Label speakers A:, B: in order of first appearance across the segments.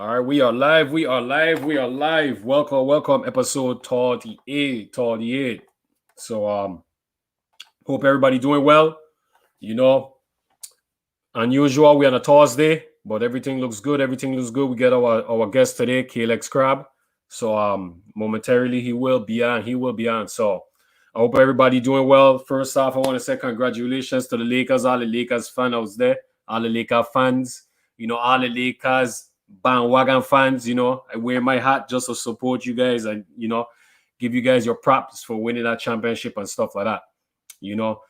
A: All right, we are live. We are live. We are live. Welcome, welcome. Episode 38. 38. So hope everybody doing well. You know, unusual. We're on a Thursday, but everything looks good. Everything looks good. We get our guest today, Callix Crabbe. So momentarily he will be on. He will be on. So I hope everybody doing well. First off, I want to say congratulations to the Lakers, all the Lakers fans out there, all the Lakers fans, all the Lakers bandwagon fans, I wear my hat just to support you guys and give you guys your props for winning that championship and stuff like that. You know,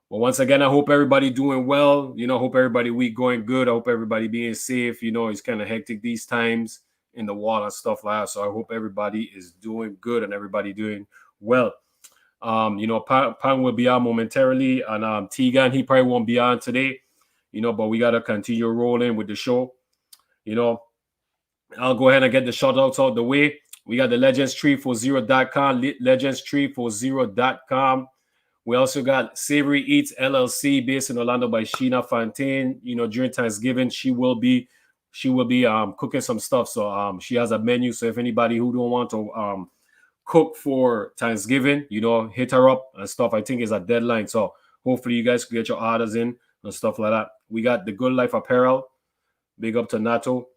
A: well, once again, I hope everybody doing well. Hope everybody week going good. I hope everybody being safe. It's kind of hectic these times in the wall and stuff like that. So I hope everybody is doing good and everybody doing well. Pan will be on momentarily, and Tegan, he probably won't be on today. But we gotta continue rolling with the show. I'll go ahead and get the shout outs out the way. We got the legends340.com, legends340.com. We also got Savory Eats LLC based in Orlando by Sheena Fontaine. During Thanksgiving, she will be cooking some stuff. So she has a menu. So if anybody who don't want to cook for Thanksgiving, hit her up and stuff. I think it's a deadline. So hopefully you guys can get your orders in and stuff like that. We got the Good Life Apparel. Big up to Nato.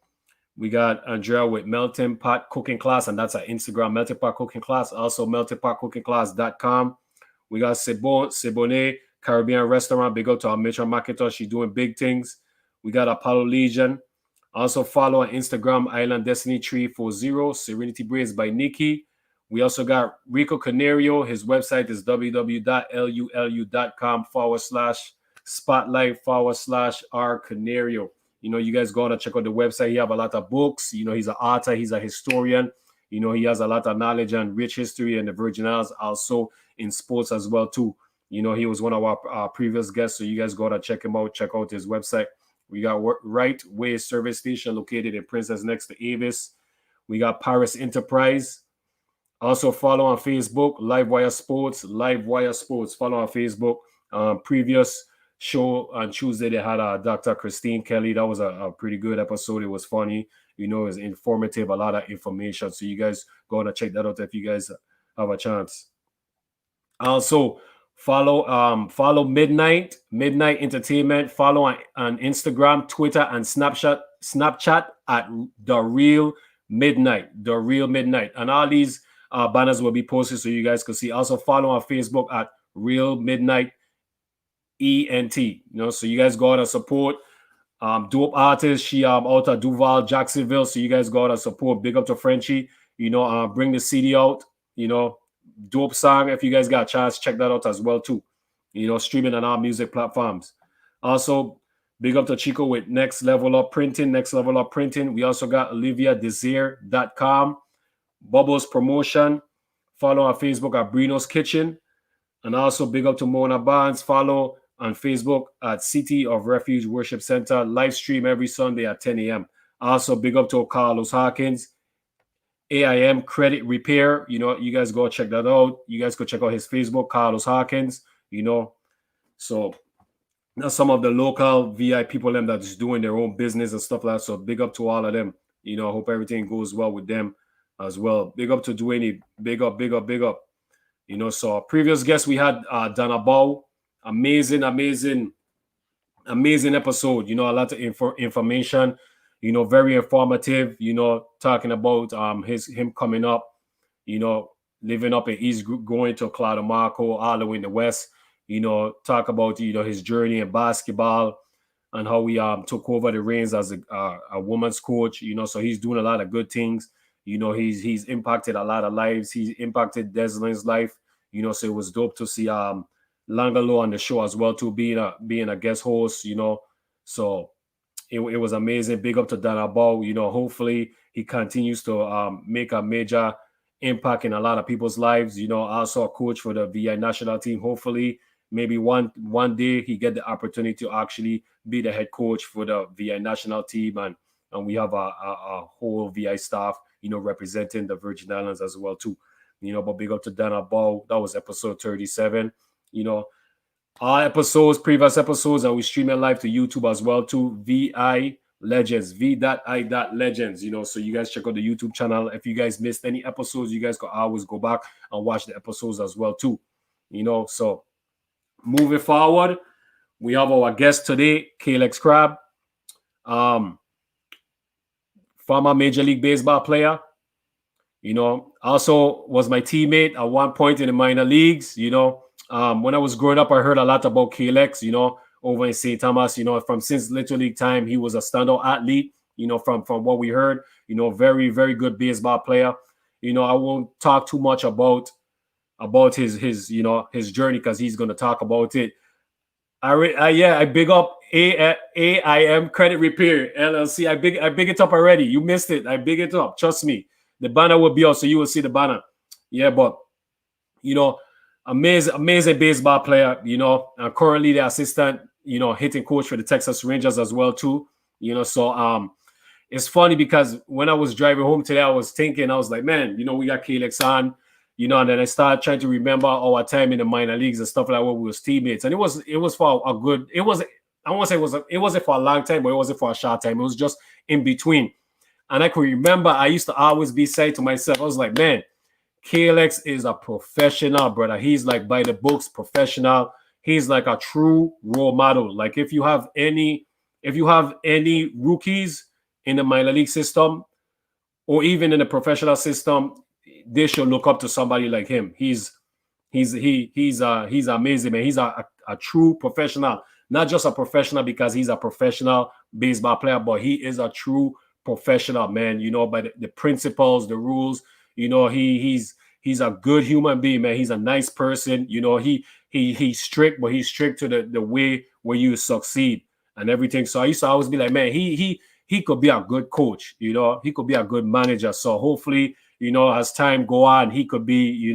A: We got Andrea with Melting Pot Cooking Class, and that's our Instagram, Melting Pot Cooking Class. Also, meltingpotcookingclass.com. We got Sebone Caribbean Restaurant. Big up to our Mitchell marketer. She's doing big things. We got Apollo Legion. Also follow on Instagram, Island Destiny 340, Serenity Braids by Nikki. We also got Rico Canario. His website is www.lulu.com/spotlight/R Canario. You guys go to check out the website. He have a lot of books. He's an author. He's a historian. He has a lot of knowledge and rich history in the Virgin Islands, also in sports as well too. He was one of our previous guests, so you guys go to check him out. Check out his website. We got Right Way Service Station located in Princess next to Avis. We got Paris Enterprise. Also follow on Facebook, Livewire Sports. Follow on Facebook. Previous show on Tuesday, they had Dr. Christine Kelly. That was a pretty good episode. It was funny. It was informative, a lot of information. So you guys go to check that out if you guys have a chance. Also, follow Midnight Entertainment. Follow on Instagram, Twitter, and Snapchat at The Real Midnight. And all these banners will be posted so you guys can see. Also follow on Facebook at Real Midnight ENT. So you guys go out and support dope artists. She out of Duval, Jacksonville. So you guys go out and support. Big up to Frenchie. Bring the CD out. Dope song. If you guys got a chance, check that out as well too. Streaming on our music platforms. Also, big up to Chico with Next Level Up Printing. We also got OliviaDesire.com, Bubbles Promotion. Follow on Facebook at Brino's Kitchen. And also big up to Mona Barnes. Follow on Facebook at City of Refuge Worship Center. Live stream every Sunday at 10 a.m. Also big up to Carlos Hawkins. AIM Credit Repair. You guys go check that out. You guys go check out his Facebook, Carlos Hawkins. So that's some of the local VI people them that's doing their own business and stuff like that. So big up to all of them. Hope everything goes well with them as well. Big up to Dwayne. Big up. So previous guest we had Dana Bow. Amazing episode. A lot of information. Very informative. Talking about him coming up. Living up in East Group, going to Claudio all the way in the West. Talk about his journey in basketball and how he took over the reins as a woman's coach. So he's doing a lot of good things. He's impacted a lot of lives. He's impacted Deslin's life. So it was dope to see Langalo on the show as well too, being a guest host. So it was amazing. Big up to Dana Bow. Hopefully he continues to make a major impact in a lot of people's lives. Also a coach for the VI national team. Hopefully, maybe one day he get the opportunity to actually be the head coach for the VI national team, and we have a whole VI staff, representing the Virgin Islands as well too. But big up to Dana Bow. That was episode 37. Our previous episodes, and we stream it live to YouTube as well too. VI Legends, V.I.Legends, so you guys check out the YouTube channel. If you guys missed any episodes, you guys can always go back and watch the episodes as well too. So moving forward, we have our guest today, Callix Crabbe, former Major League Baseball player. Also was my teammate at one point in the minor leagues. When I was growing up, I heard a lot about Callix, over in St. Thomas, from since Little League time, he was a standout athlete, from what we heard, very, very good baseball player. I won't talk too much about his journey because he's going to talk about it. I big up AIM Credit Repair LLC. I big it up already. You missed it. I big it up. Trust me. The banner will be out, so you will see the banner. Yeah, but amazing baseball player. And currently the assistant, hitting coach for the Texas Rangers as well too. So it's funny because when I was driving home today, I was thinking, I was like, man, we got Callix on. And then I started trying to remember our time in the minor leagues and stuff like that when we was teammates. And it was for a good, I won't say it wasn't for a long time, but it wasn't for a short time. It was just in between. And I could remember I used to always be saying to myself, I was like, man, Callix is a professional, brother. He's like by the books professional. He's like a true role model. Like if you have any rookies in the minor league system or even in the professional system, they should look up to somebody like him. He's amazing, man. He's a true professional, not just a professional because he's a professional baseball player, but he is a true professional, man. By the principles, the rules. He's a good human being, man. He's a nice person. He's strict, but he's strict to the way where you succeed and everything. So I used to always be like, man, he could be a good coach. He could be a good manager. So hopefully, as time go on, he could be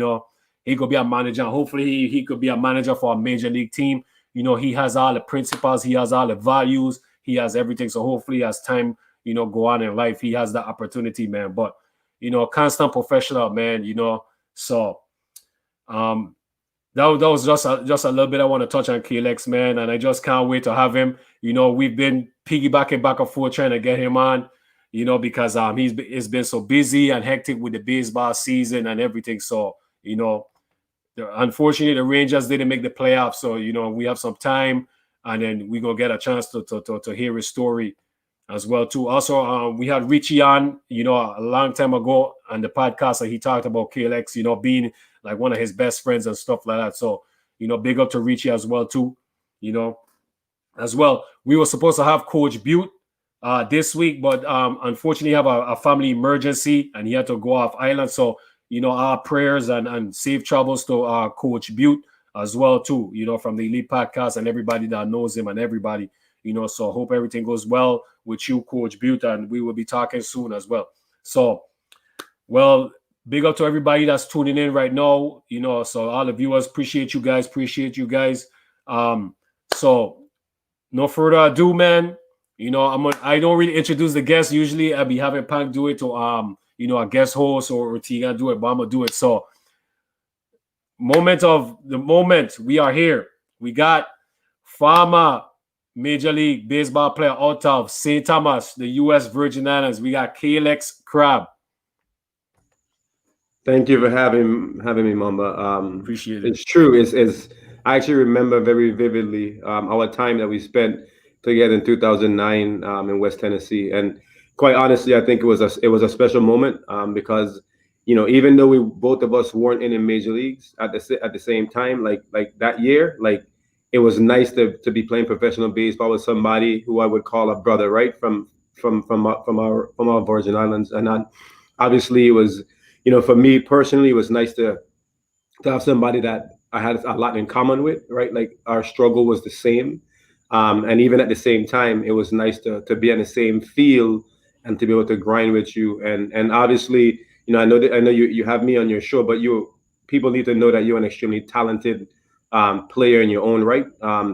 A: a manager. Hopefully he could be a manager for a major league team. He has all the principles, he has all the values, he has everything. So hopefully as time, go on in life, he has that opportunity, man. But, constant professional, man, so that was just a little bit I want to touch on Callix, man. And I just can't wait to have him. We've been piggybacking back and forth trying to get him on, because he's been so busy and hectic with the baseball season and everything. So, unfortunately, the Rangers didn't make the playoffs. So, we have some time and then we're going to get a chance to hear his story as well, too. Also, we had Richie on, a long time ago on the podcast that he talked about Callix, being like one of his best friends and stuff like that. So, big up to Richie as well, too, as well. We were supposed to have Coach Butte this week, but unfortunately have a family emergency and he had to go off island. So, our prayers and safe travels to Coach Butte as well, too, from the Elite Podcast and everybody that knows him and everybody, so I hope everything goes well with you, Coach Butte, and we will be talking soon as well. So, well, big up to everybody that's tuning in right now, so all the viewers, appreciate you guys. So no further ado, man. I don't really introduce the guests. Usually I'll be having Punk do it to a guest host or Tiga do it, but I'm gonna do it. So moment we are here. We got former Major League Baseball player out of St. Thomas, the U.S. Virgin Islands. We got Callix Crabbe.
B: Thank you for having me, Mamba.
A: Appreciate it.
B: It's true. It's I actually remember very vividly our time that we spent together in 2009 in West Tennessee, and quite honestly, I think it was a special moment because even though we both of us weren't in major leagues at the same time, like that year, like it was nice to be playing professional baseball with somebody who I would call a brother, right, from our Virgin Islands, and obviously it was. For me personally, it was nice to have somebody that I had a lot in common with, right? Like our struggle was the same. And even at the same time, it was nice to be in the same field and to be able to grind with you. And obviously, I know you have me on your show, but people need to know that you're an extremely talented player in your own right.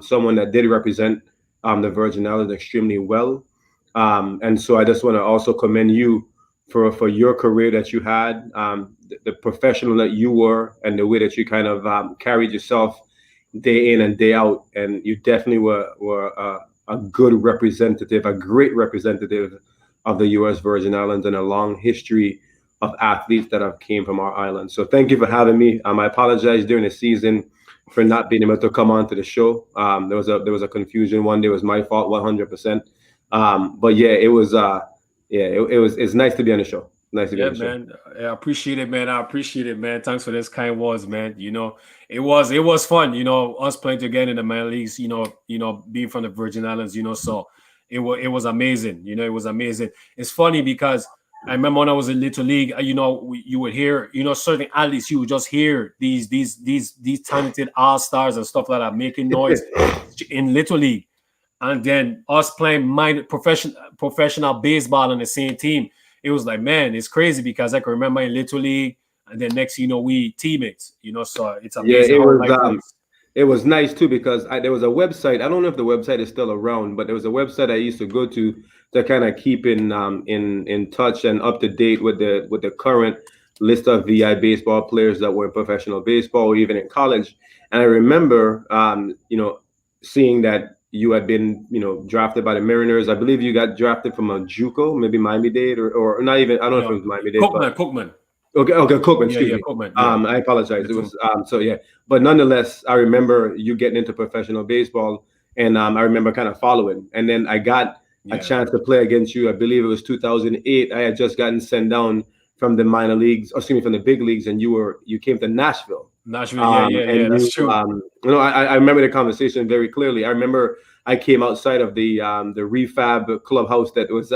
B: Someone that did represent the Virgin Islands extremely well. And so I just want to also commend you for your career that you had, the professional that you were, and the way that you kind of carried yourself day in and day out. And you definitely were a good representative, a great representative of the U.S. Virgin Islands, and a long history of athletes that have came from our island. So thank you for having me. I apologize during the season for not being able to come on to the show. There was a confusion. One day it was my fault, 100%. But yeah, it was it's nice to be on the show. Nice to be
A: Yeah,
B: on the show.
A: man. I appreciate it, man. I appreciate it, man. Thanks for this kind words, man. It was fun, us playing together in the minor leagues, being from the Virgin Islands, so it was amazing. It was amazing. It's funny because I remember when I was in Little League, you would hear, certain athletes, you would just hear these talented all-stars and stuff like that making noise in Little League. And then us playing professional baseball on the same team. It was like, man, it's crazy because I can remember in Little League, and then next, we teammates, so it's
B: Yeah,
A: amazing how life works.
B: it was nice too because there was a website. I don't know if the website is still around, but there was a website I used to go to kind of keep in touch and up to date with the current list of VI baseball players that were in professional baseball or even in college. And I remember, seeing that you had been, drafted by the Mariners. I believe you got drafted from a JUCO, maybe Miami-Dade or not even. I don't know if it was Miami-Dade.
A: Cookman.
B: Okay, Cookman, excuse
A: Yeah,
B: me.
A: Cookman. Yeah.
B: I apologize. It was so yeah, but nonetheless, I remember you getting into professional baseball, and I remember kind of following. And then I got a chance to play against you. I believe it was 2008. I had just gotten sent down from the minor leagues, or excuse me, from the big leagues, and you came to Nashville.
A: Yeah, that's true.
B: I remember the conversation very clearly. I remember I came outside of the refab clubhouse that was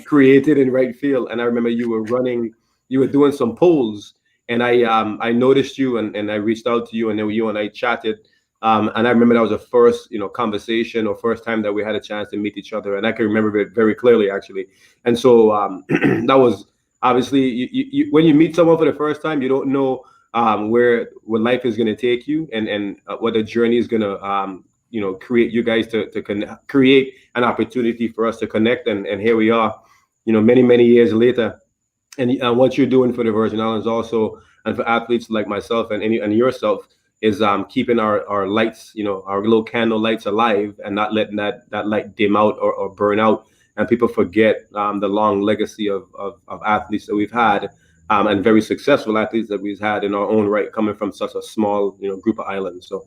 B: created in right field, and I remember you were doing some polls, and I noticed you, and I reached out to you, and then you and I chatted, and I remember that was the first conversation or first time that we had a chance to meet each other, and I can remember it very clearly actually, and so that was obviously when you meet someone for the first time, you don't know where life is going to take you, and what the journey is going to create you guys to create an opportunity for us to connect, and here we are, many years later. And what you're doing for the Virgin Islands also, and for athletes like myself and yourself, is keeping our lights, our little candle lights alive, and not letting that light dim out or burn out. And people forget the long legacy of athletes that we've had, and very successful athletes that we've had in our own right, coming from such a small group of islands. So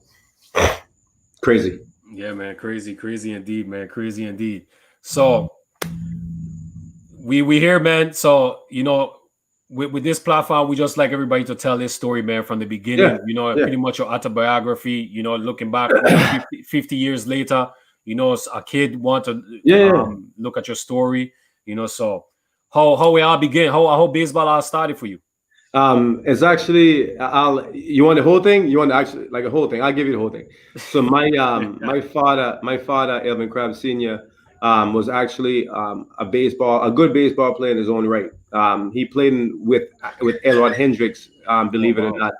B: crazy.
A: Yeah, man, crazy indeed, man, crazy indeed. So we here, man. So with this platform, we just like everybody to tell this story, man, from the beginning. Pretty much your autobiography. Looking back 50 years later, a kid want to look at your story. So how we all begin, how baseball all started for you.
B: It's actually, you want the whole thing? You want actually like a whole thing? I'll give you the whole thing. So my father, Elvin Crabbe Sr., was actually a good baseball player in his own right. He played with Elrod Hendricks, believe it or not.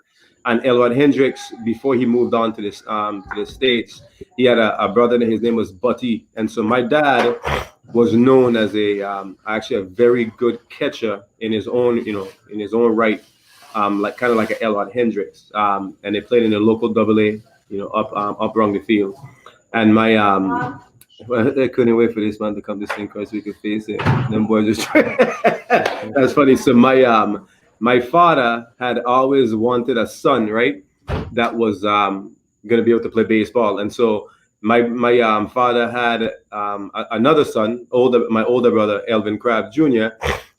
B: And Elrod Hendricks, before he moved on to the States, he had a brother, and his name was Butty. And so my dad was known as actually a very good catcher in his own right, like kind of like an Elrod Hendricks. And they played in the local AA, up around the field. And my I couldn't wait for this man to come to St. Croix so we could face it. Them boys just that's funny. So my father had always wanted a son, right? That was gonna be able to play baseball. And so my father had another son, my older brother, Elvin Crabbe Jr.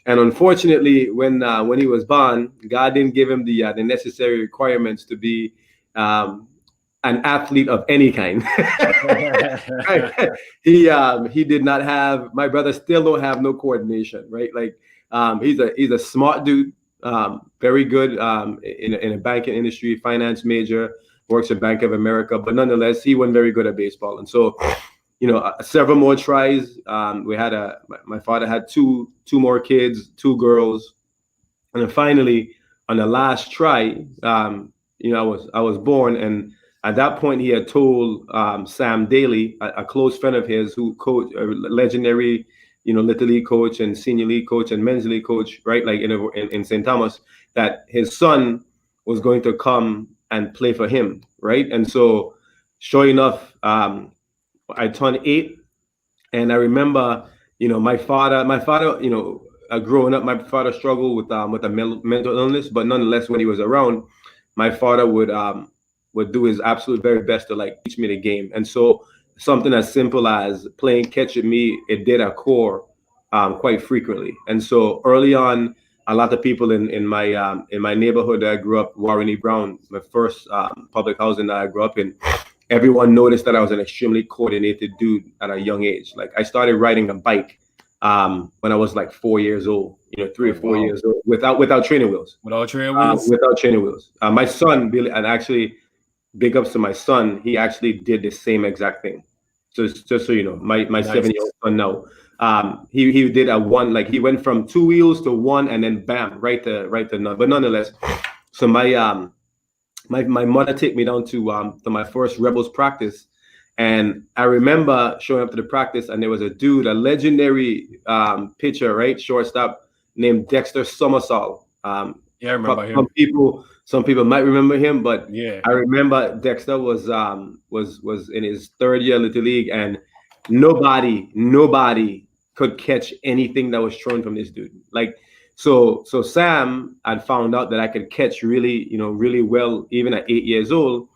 B: And unfortunately, when he was born, God didn't give him the necessary requirements to be an athlete of any kind. He did not have. My brother still don't have no coordination, right? Like he's a smart dude, very good in a banking industry, finance major, works at Bank of America, but nonetheless, he wasn't very good at baseball. And so, several more tries. We had my father had two more kids, two girls, and then finally, on the last try, I was born, and at that point, he had told Sam Daly, a close friend of his, who coached a legendary, Little League coach and senior league coach and men's league coach, right, like in St. Thomas, that his son was going to come and play for him, right? And so, sure enough, I turned 8, and I remember, my father, growing up, my father struggled with a mental illness, but nonetheless, when he was around, my father would do his absolute very best to like teach me the game. And so something as simple as playing catch with me, it did occur quite frequently. And so early on, a lot of people in my neighborhood that I grew up, Warren E. Brown, my first public housing that I grew up in, everyone noticed that I was an extremely coordinated dude at a young age. Like I started riding a bike when I was like 4 years old, 3 or 4 years old, without training wheels.
A: Without training wheels.
B: Without training wheels. My son, Billy, and actually, big ups to my son. He actually did the same exact thing. So just so you know, my
A: Nice.
B: 7-year-old son now, he did a one, like he went from 2 wheels to one, and then bam, right to none. But nonetheless, so my mother took me down to my first Rebels practice, and I remember showing up to the practice, and there was a dude, a legendary pitcher, right, shortstop, named Dexter Somersault.
A: Yeah, I remember him.
B: Some people might remember him, but
A: Yeah.
B: I remember Dexter was in his third year Little League, and nobody could catch anything that was thrown from this dude. Like, so Sam had found out that I could catch really well, even at 8 years old.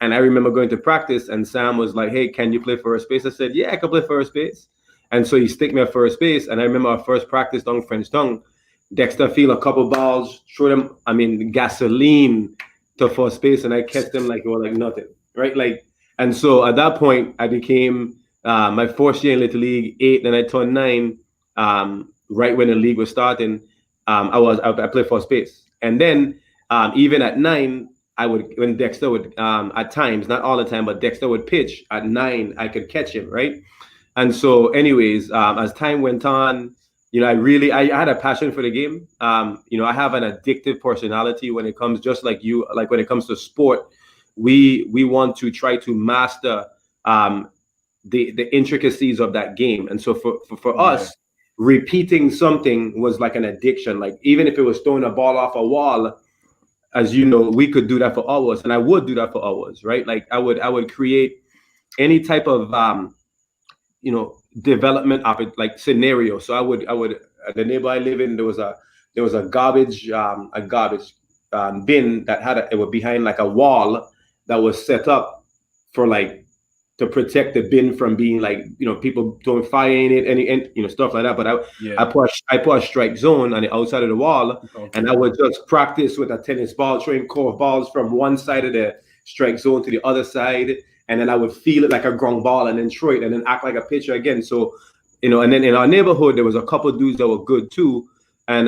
B: And I remember going to practice, and Sam was like, "Hey, can you play first base?" I said, "Yeah, I can play first base." And so he stick me at first base. And I remember our first practice down French Tongue, Dexter field a couple balls, throw them, gasoline to first base, and I catch them like it was like nothing, right? Like, and so at that point, I became my fourth year in Little League, 8, then I turned 9. Right when the league was starting, I played first base, and then even at 9, when Dexter would at times, not all the time, but Dexter would pitch at 9, I could catch him, right? And so, anyways, as time went on, I had a passion for the game. I have an addictive personality when it comes, just like you, like when it comes to sport, we want to try to master the intricacies of that game. And so for us, repeating something was like an addiction. Like even if it was throwing a ball off a wall, as you know, we could do that for hours, and I would do that for hours, right? Like I would create any type of development of it, like scenario. So I would the neighbor I live in, there was a garbage bin that it was behind like a wall that was set up for like to protect the bin from being like people throwing fire in it, and stuff like that. But I put a strike zone on the outside of the wall, and I would just practice with a tennis ball, throwing curve balls from one side of the strike zone to the other side, and then I would feel it like a ground ball, and then throw it, and then act like a pitcher again. So and then in our neighborhood there was a couple of dudes that were good too, and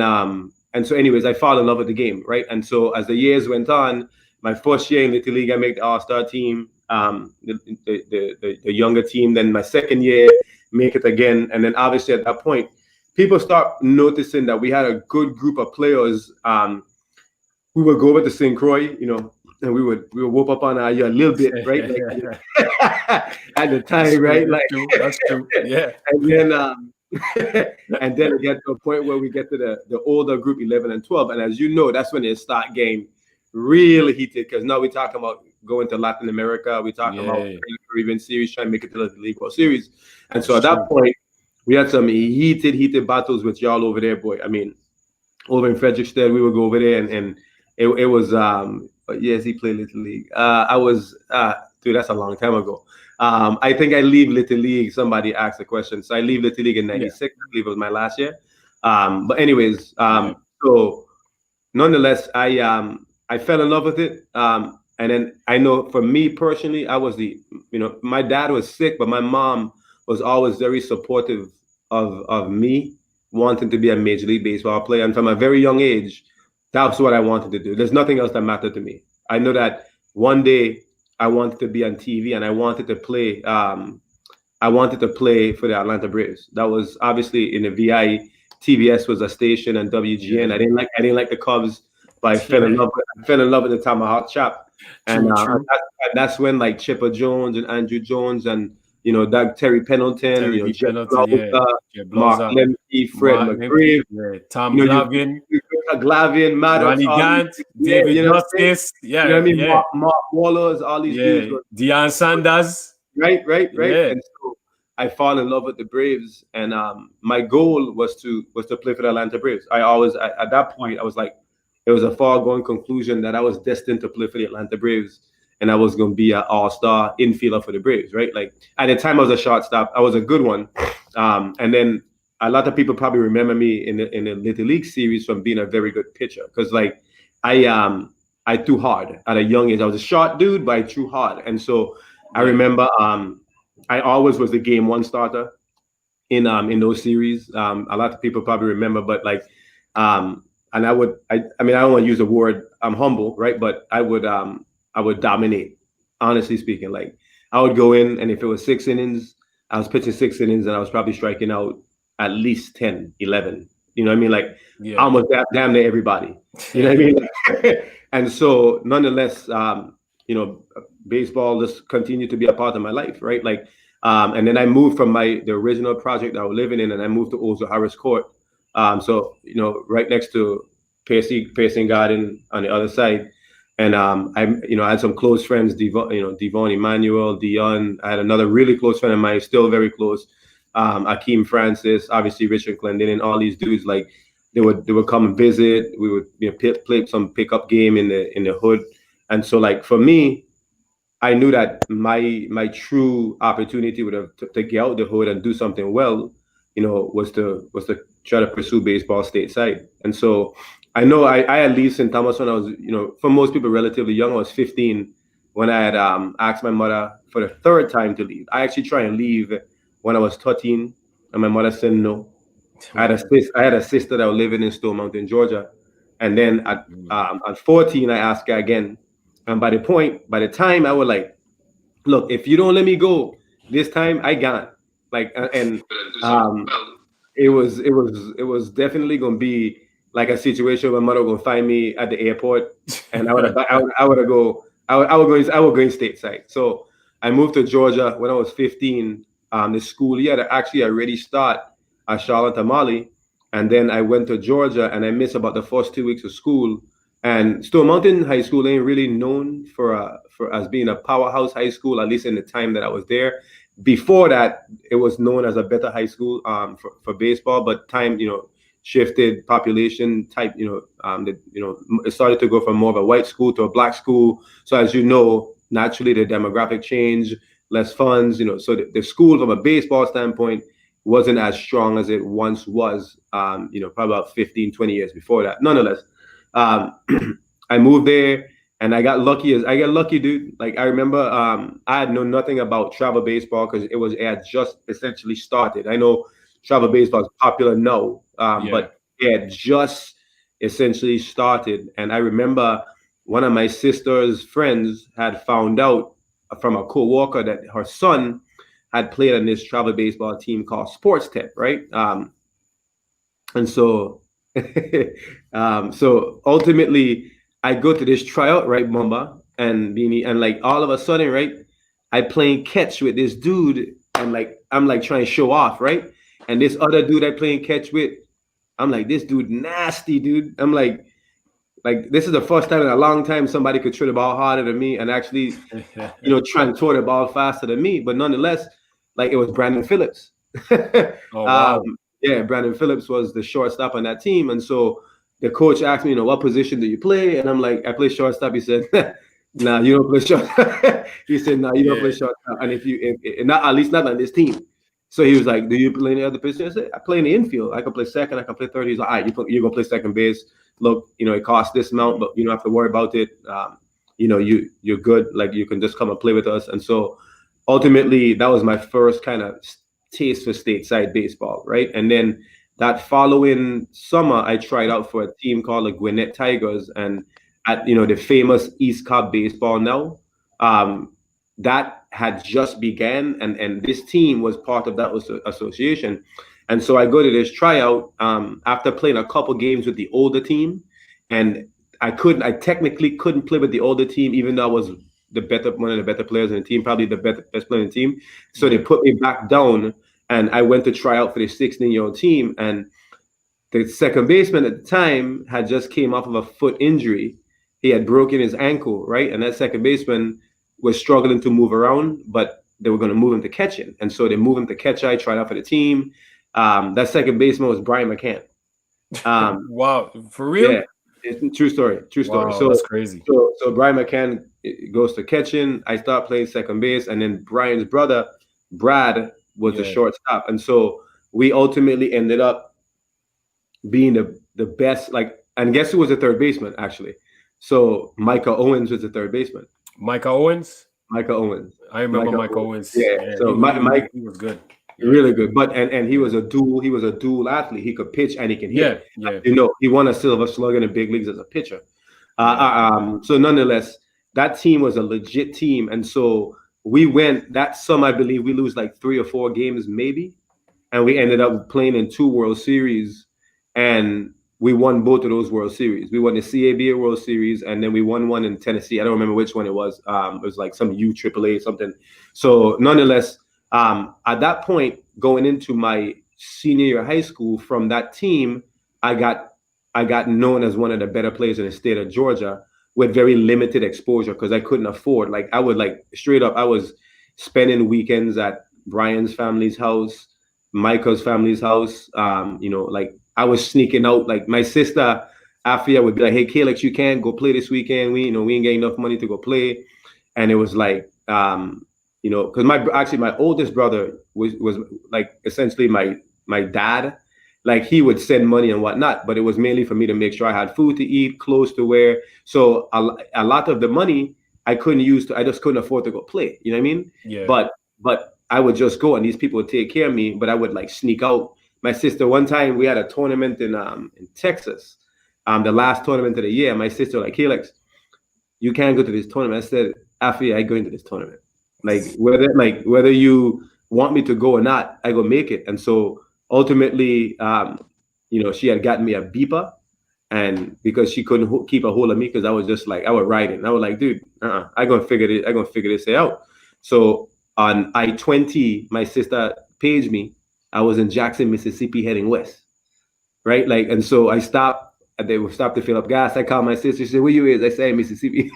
B: so anyways, I fell in love with the game, right? And so as the years went on, my first year in Little League, I made the All-Star team. The younger team. Then my second year, make it again, and then obviously at that point, people start noticing that we had a good group of players. We would go over to St. Croix, and we would whoop up on a little bit, right? Like, at the time, right? Like
A: that's true. Yeah.
B: And then we get to a point where we get to the older group, 11 and 12, and as you know, that's when it start getting really heated, because now we're talking about going to Latin America, we're talking about Caribbean series, trying to make it to the League World Series. And so at that point, we had some heated battles with y'all over there, boy. I mean, over in Frederickstead, we would go over there, and it was yes, he played Little League. Dude, that's a long time ago. I think I leave Little League. Somebody asked a question, so I leave Little League in '96. I believe it was my last year. But anyways, so nonetheless, I fell in love with it. And then I know for me personally, I was my dad was sick, but my mom was always very supportive of me wanting to be a Major League Baseball player. And from a very young age, that's what I wanted to do. There's nothing else that mattered to me. I know that one day I wanted to be on TV, and I wanted to play. I wanted to play for the Atlanta Braves. That was obviously in the VI. TBS was a station, and WGN. I didn't like the Cubs, but I fell in love with the Tomahawk Chop. And that's when like Chipper Jones and Andrew Jones and Doug Terry Pendleton, Jeff Mark Lemke, Fred McGriff,
A: Tom Glavine,
B: Maddox,
A: Ronnie Gant, David Justice,
B: Mark Wallace, all these dudes.
A: Deion Sanders.
B: right.
A: Yeah.
B: And so I fall in love with the Braves, and my goal was to play for the Atlanta Braves. I always at that point I was like, it was a foregone conclusion that I was destined to play for the Atlanta Braves, and I was going to be an all-star infielder for the Braves, right? Like at the time I was a shortstop, I was a good one, and then a lot of people probably remember me in the Little League series from being a very good pitcher because like I I threw hard at a young age. I was a short dude, but I threw hard, and so I
A: Yeah.
B: remember I always was the game one starter in those series. A lot of people probably remember, but like and I mean I don't want to use the word I'm humble, right? But I would dominate, honestly speaking. Like I would go in and if it was 6 innings, I was pitching 6 innings and I was probably striking out at least 10, 11. You know what I mean? Like
A: Yeah.
B: almost damn near everybody. You know what I mean? And so nonetheless, baseball just continued to be a part of my life, right? Like and then I moved from the original project that I was living in, and I moved to Ozo Harris Court. So right next to Piercing Garden on the other side. And I had some close friends, Devon Emmanuel, Dion. I had another really close friend of mine, still very close, Akeem Francis, obviously Richard Clendenin, all these dudes. Like they would come and visit. We would play some pickup game in the hood. And so like for me, I knew that my true opportunity would have to get out the hood and do something well, was to try to pursue baseball stateside. And so I know I had leave St. Thomas when I was, for most people relatively young. I was 15 when I had asked my mother for the third time to leave. I actually tried and leave when I was 13, and my mother said no. I had a sister that was living in Stone Mountain, Georgia, and then at 14 I asked her again, and by the time I was like, look, if you don't let me go this time, I got like, and um, it was definitely gonna be like a situation where mother gonna find me at the airport, and I would go in stateside. So I moved to Georgia when I was 15. The school year that actually already start at Charlotte Tamale, and then I went to Georgia and I missed about the first 2 weeks of school. And Stone Mountain High School ain't really known for as being a powerhouse high school, at least in the time that I was there. Before that, it was known as a better high school for baseball, but time shifted, population type, it started to go from more of a white school to a black school. So as you know, naturally the demographic change, less funds, so the school from a baseball standpoint wasn't as strong as it once was, probably about 15, 20 years before that. Nonetheless, um, I moved there and I got lucky, dude. Like I remember, I had known nothing about travel baseball because it had just essentially started. I know travel baseball is popular now,
A: Yeah.
B: but it had just essentially started. And I remember one of my sister's friends had found out from a co-worker that her son had played on this travel baseball team called Sports Tech, right? And so, so ultimately, I go to this tryout, right, Mamba and Beanie, and like all of a sudden, right, I playing catch with this dude, and like I'm like trying to show off, right, and this other dude I playing catch with, I'm like, this dude nasty, dude. I'm like this is the first time in a long time somebody could throw the ball harder than me and actually, try and throw the ball faster than me. But nonetheless, like it was Brandon Phillips.
A: Oh
B: um,
A: wow.
B: yeah, Brandon Phillips was the shortstop on that team, and so the coach asked me, what position do you play? And I'm like, I play shortstop. He said, nah, you don't play shortstop. He said, nah, you don't play
A: Yeah.
B: shortstop. And if not, at least not on this team. So he was like, do you play any other position? I said, I play in the infield. I can play second. I can play third. He's like, all right, you're going to play second base. Look, it costs this amount, but you don't have to worry about it. You're good. Like you can just come and play with us. And so ultimately, that was my first kind of taste for stateside baseball, right? And then that following summer, I tried out for a team called the Gwinnett Tigers, and at the famous East Cobb baseball now. That had just began, and this team was part of that association. And so I go to this tryout after playing a couple games with the older team, and I technically couldn't play with the older team, even though I was one of the better players in the team, probably the best player in the team. So they
A: Yeah.
B: put me back down, and I went to try out for the 16-year-old team. And the second baseman at the time had just came off of a foot injury. He had broken his ankle, right? And that second baseman was struggling to move around, but they were going to move him to catching, and so they moved him to catcher. I tried out for the team. That second baseman was Brian McCann.
A: Wow, for real?
B: Yeah, it's true story. True story.
A: Wow, that's crazy.
B: So Brian McCann goes to catching. I start playing second base, and then Brian's brother Brad was the shortstop, and so we ultimately ended up being the best. Like, and guess who was the third baseman actually? So Micah Owens was the third baseman.
A: Micah Owens.
B: Micah Owens.
A: I remember Micah Owens.
B: Yeah. So Mike
A: he was good.
B: Really good, but and he was a dual athlete. He could pitch and he can hit.
A: Yeah.
B: You know, he won a Silver Slugger in the big leagues as a pitcher. So nonetheless, that team was a legit team, and so we went that summer. I believe we lose like 3 or 4 games, maybe, and we ended up playing in 2 World Series, and we won both of those World Series. We won the CABA World Series, and then we won one in Tennessee. I don't remember which one it was. It was like some UAAA something. So nonetheless. At that point, going into my senior year of high school, from that team, I got known as one of the better players in the state of Georgia with very limited exposure because I couldn't afford. Like I would straight up, I was spending weekends at Brian's family's house, Micah's family's house. Like I was sneaking out. Like my sister Afia would be like, "Hey, Callix, you can't go play this weekend. We ain't getting enough money to go play," and it was like. Because my oldest brother was like essentially my dad. Like he would send money and whatnot, but it was mainly for me to make sure I had food to eat, clothes to wear. So a lot of the money I couldn't use I just couldn't afford to go play. You know what I mean?
A: Yeah.
B: But I would just go and these people would take care of me, but I would like sneak out. My sister, one time we had a tournament in Texas, the last tournament of the year. My sister like, "Callix, you can't go to this tournament." I said, "After I go into this tournament. Like whether you want me to go or not, I go make it." And so ultimately, she had gotten me a beeper, and because she couldn't keep a hold of me, because I was just like I was riding. I was like, "Dude, I gonna figure this out." So on I-20, my sister paged me. I was in Jackson, Mississippi, heading west, right? Like, and so I stopped. They would stop to fill up gas. I called my sister. She said, "Where you is?" I said, "Mississippi."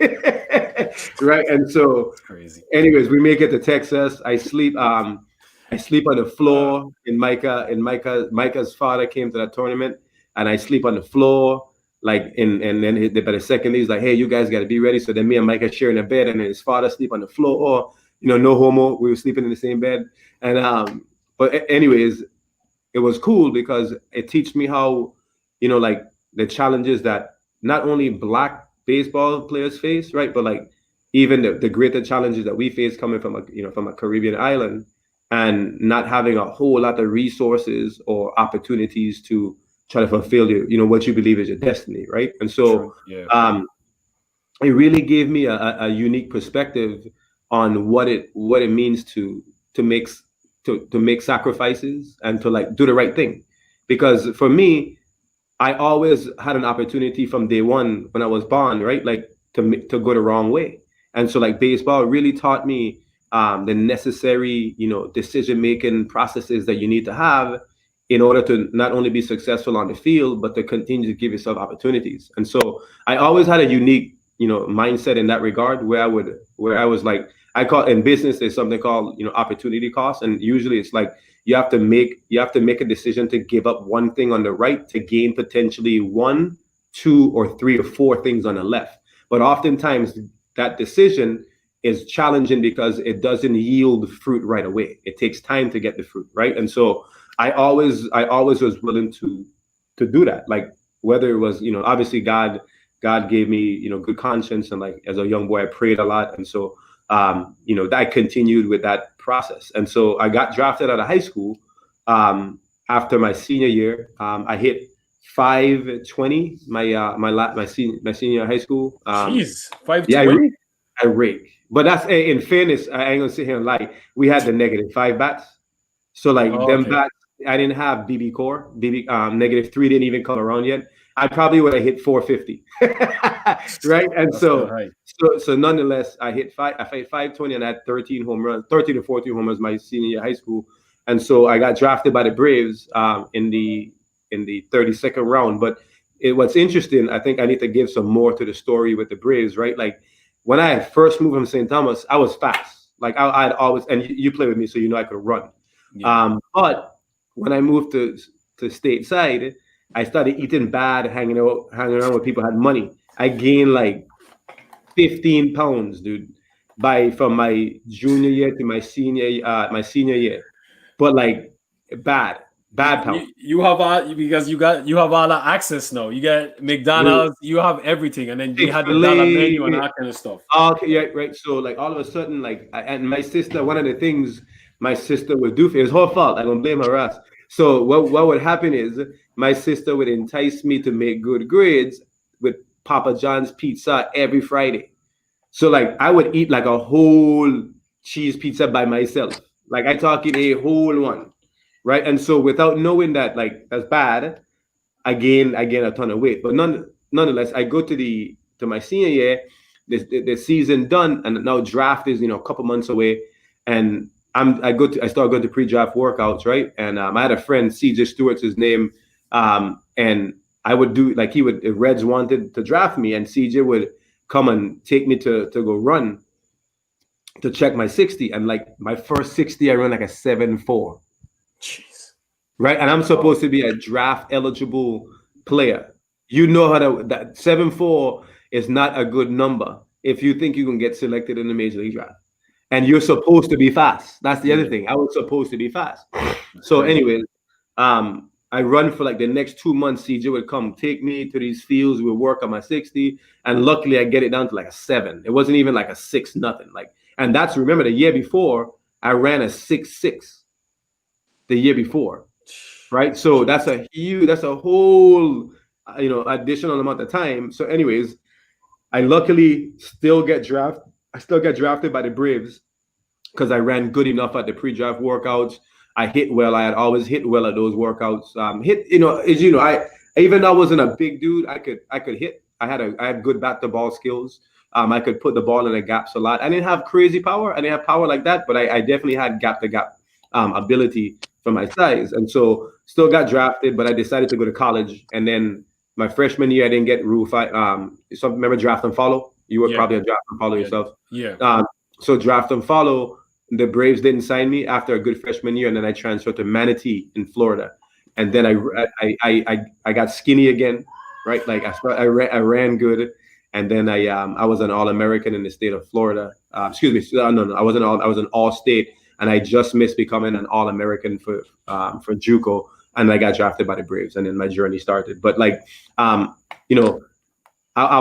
B: Right. And so
A: Crazy.
B: Anyways, we make it to Texas. I sleep on the floor in Micah's father came to that tournament, and I sleep on the floor. Like and then by the second he's like, "Hey, you guys gotta be ready." So then me and Micah sharing a bed, and then his father sleep on the floor. Or, no homo. We were sleeping in the same bed. And but anyways, it was cool because it teach me how, like the challenges that not only Black baseball players face, right, but like even the greater challenges that we face coming from a Caribbean island and not having a whole lot of resources or opportunities to try to fulfill what you believe is your destiny, right? And so it really gave me a unique perspective on what it means to make sacrifices and to like do the right thing. Because for me, I always had an opportunity from day one when I was born, right? Like to go the wrong way. And so like baseball really taught me the necessary, decision-making processes that you need to have in order to not only be successful on the field, but to continue to give yourself opportunities. And so I always had a unique, mindset in that regard where I was like, I call in business, there's something called, opportunity cost. And usually it's like, you have to make a decision to give up one thing on the right to gain potentially 1, 2, or 3 or 4 things on the left. But oftentimes that decision is challenging because it doesn't yield fruit right away. It takes time to get the fruit, right? And so I always was willing to do that. Like whether it was, obviously God gave me, good conscience, and like as a young boy I prayed a lot, and so that continued with that process. And so I got drafted out of high school after my senior year. I hit 520 my senior year of high school.
A: Jeez, 520.
B: Yeah, I rake. But that's in fairness. I ain't gonna sit here and lie. We had the -5 bats, so like bats. I didn't have BB core. -3 didn't even come around yet. I probably would have hit 450, right? And so nonetheless, I hit 520 and I had 13 to 14 home runs my senior year of high school. And so I got drafted by the Braves in the 32nd round. But what's interesting, I think I need to give some more to the story with the Braves, right? Like when I first moved from St. Thomas, I was fast. Like I'd always, and you play with me, so you know I could run.
A: Yeah.
B: But when I moved to stateside, I started eating bad, hanging around with people who had money. I gained like 15 pounds, dude, by from my junior year to my senior year. But like bad,
A: You,
B: bad pounds.
A: you have all because you have all the access now. You get
B: Dude,
A: McDonald's, you have everything, and then they had the dollar menu and
B: Chick-fil-A.
A: that kind of stuff.
B: Okay, yeah, right. So like all of a sudden, like, and my sister, one of the things my sister would do for it was her fault. I don't blame her ass. So what would happen is my sister would entice me to make good grades with Papa John's pizza every Friday. So like I would eat like a whole cheese pizza by myself. Like I talking a whole one, right? And so without knowing that like that's bad, I gain a ton of weight. But nonetheless, I go to my senior year, the season done, and now draft is a couple months away, and I start going to pre-draft workouts, right? And I had a friend, CJ Stewart's his name, and I would do like he would if Reds wanted to draft me, and CJ would come and take me to go run to check my 60, and like my first 60, I run like a 7.4.
A: Jeez.
B: Right? And I'm supposed to be a draft eligible player. You know how that 7.4 is not a good number if you think you can get selected in the major league draft. And you're supposed to be fast. That's the other
A: Yeah.
B: thing. I was supposed to be fast.
A: That's
B: So,
A: crazy.
B: anyways, I run for like the next 2 months. CJ would come take me to these fields. We would work on my 60. And luckily I get it down to like a 7. It wasn't even like a 6 nothing. Like, and that's remember the year before I ran a 6.6 the year before. Right. So that's a whole, additional amount of time. So anyways, I luckily I still get drafted by the Braves because I ran good enough at the pre-draft workouts. I hit well. I had always hit well at those workouts. Even though I wasn't a big dude, I could hit. I had good bat to ball skills. I could put the ball in the gaps a lot. I didn't have crazy power. I didn't have power like that, but I definitely had gap to gap ability for my size. And so still got drafted, but I decided to go to college. And then my freshman year, I didn't get Rule 5. So remember draft and follow? You were
A: Yeah.
B: probably a draft and follow
A: Yeah.
B: yourself.
A: Yeah.
B: So draft and follow, the Braves didn't sign me after a good freshman year, and then I transferred to Manatee in Florida. And then I got skinny again, right? Like I ran good, and then I was an All-American in the state of Florida. Excuse me, no, I was an All-State, and I just missed becoming an All-American for JUCO, and I got drafted by the Braves, and then my journey started. But like, I'll